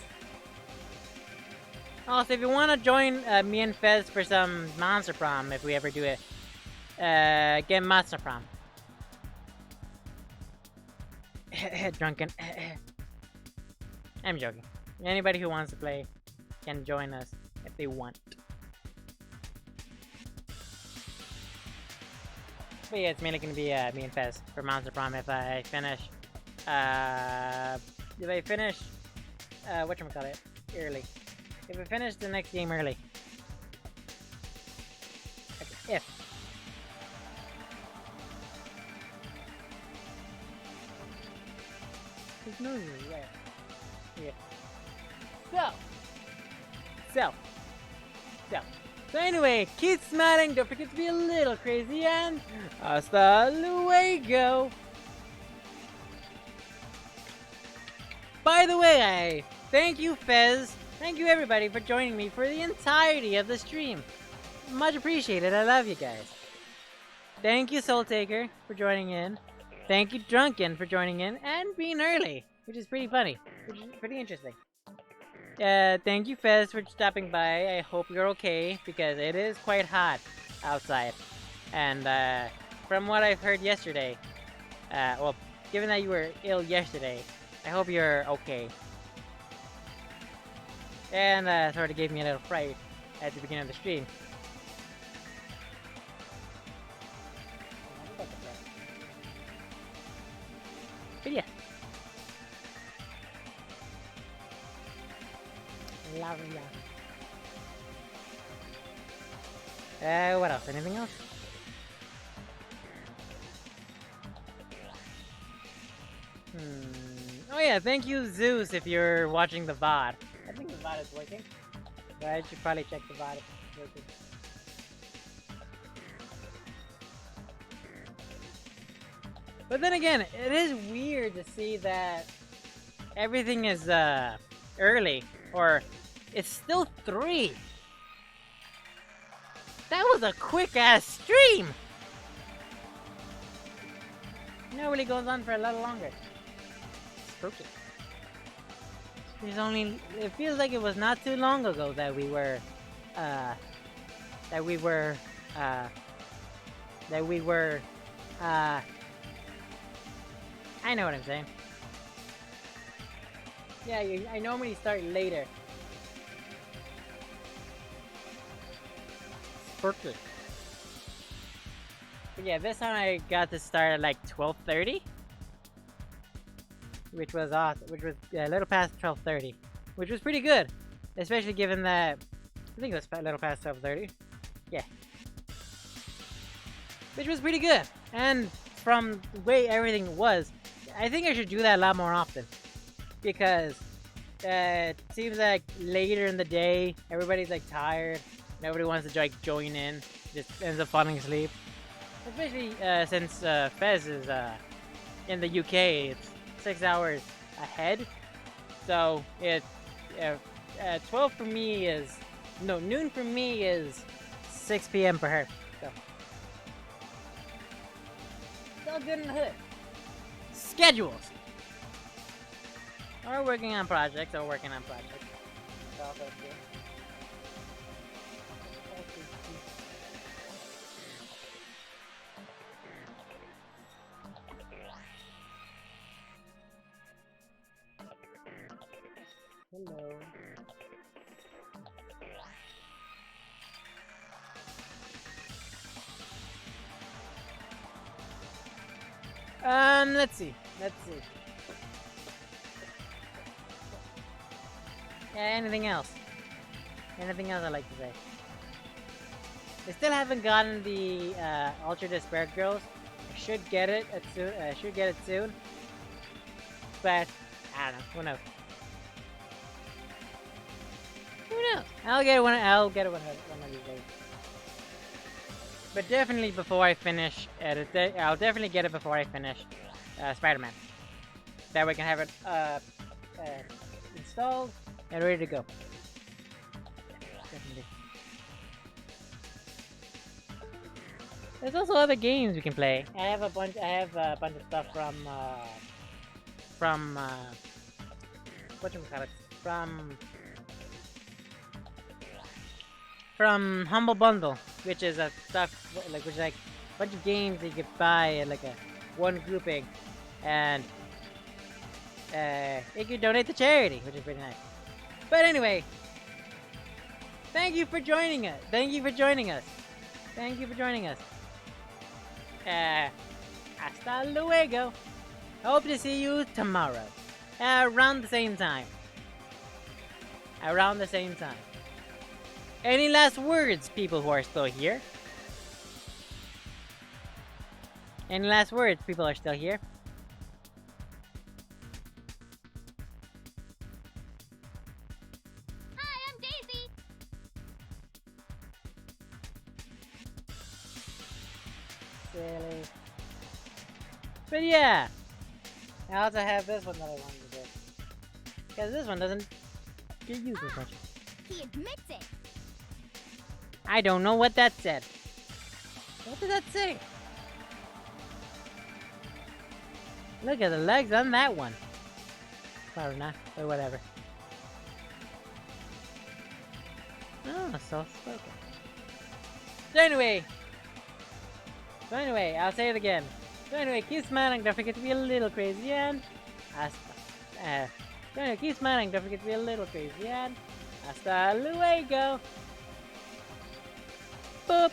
Also, if you want to join me and Fez for some Monster Prom, if we ever do it, get Monster Prom. Drunken. I'm joking. Anybody who wants to play can join us if they want. But yeah, it's mainly gonna be me and Fez for Monster Prom if I finish. Whatchamacallit, early. If we finish the next game early. Okay, if. There's no right. Yeah. So anyway, keep smiling, don't forget to be a little crazy, and hasta luego! By the way, thank you Fez, thank you everybody for joining me for the entirety of the stream. Much appreciated, I love you guys. Thank you Soul Taker for joining in. Thank you Drunken for joining in and being early, which is pretty funny, which is pretty interesting. Thank you Fez for stopping by. I hope you're okay because it is quite hot outside. And from what I've heard yesterday, well, given that you were ill yesterday, I hope you're okay. And sort of gave me a little fright at the beginning of the stream. But yeah. Lovely. What else? Anything else? Oh yeah, thank you Zeus if you're watching the VOD. I think the VOD is working. But I should probably check the VOD if it's working. But then again, it is weird to see that everything is early, or it's still 3. That was a quick ass stream! Nobody goes on for a little longer. Spooky. It feels like it was not too long ago that we were, I know what I'm saying. Yeah, I normally start later. Spooky. But yeah, this time I got to start at like 12:30. Which was awesome, which was a little past 12:30, which was pretty good, especially given that I think it was a little past 12:30. Yeah, which was pretty good, and from the way everything was, I think I should do that a lot more often because it seems like later in the day everybody's like tired, nobody wants to like join in, just ends up falling asleep. Especially since Fez is in the UK, it's 6 hours ahead, so it 12 for me is noon for me is 6 p.m. for her. So it's all good in the hood. Schedules. Or working on projects. So it's also good. Hello. Let's see. Anything else? Anything else I'd like to say? I still haven't gotten the Ultra Despair Girls. I should get it soon. But I don't know. Who knows? Who knows? I'll get it one of these days. But definitely before I finish I'll definitely get it before I finish Spider-Man. That way I can have it installed and ready to go. Definitely. There's also other games we can play. I have a bunch of stuff from Humble Bundle, which is a which is like a bunch of games that you could buy at like a one grouping, and you could donate to charity, which is pretty nice. But anyway, thank you for joining us. Hasta luego. Hope to see you tomorrow, around the same time. around the same time. Any last words, people who are still here? Any last words, people who are still here? Hi, I'm Daisy. Silly. But yeah, I also have this one that I wanted to do. Because this one doesn't get used as much. He admits it. I don't know what that said. What did that say? Look at the legs on that one. Probably not, but whatever. Oh, soft-spoken. So anyway, I'll say it again. So anyway, keep smiling, don't forget to be a little crazy, and so anyway, keep smiling, don't forget to be a little crazy, and hasta luego. Boop.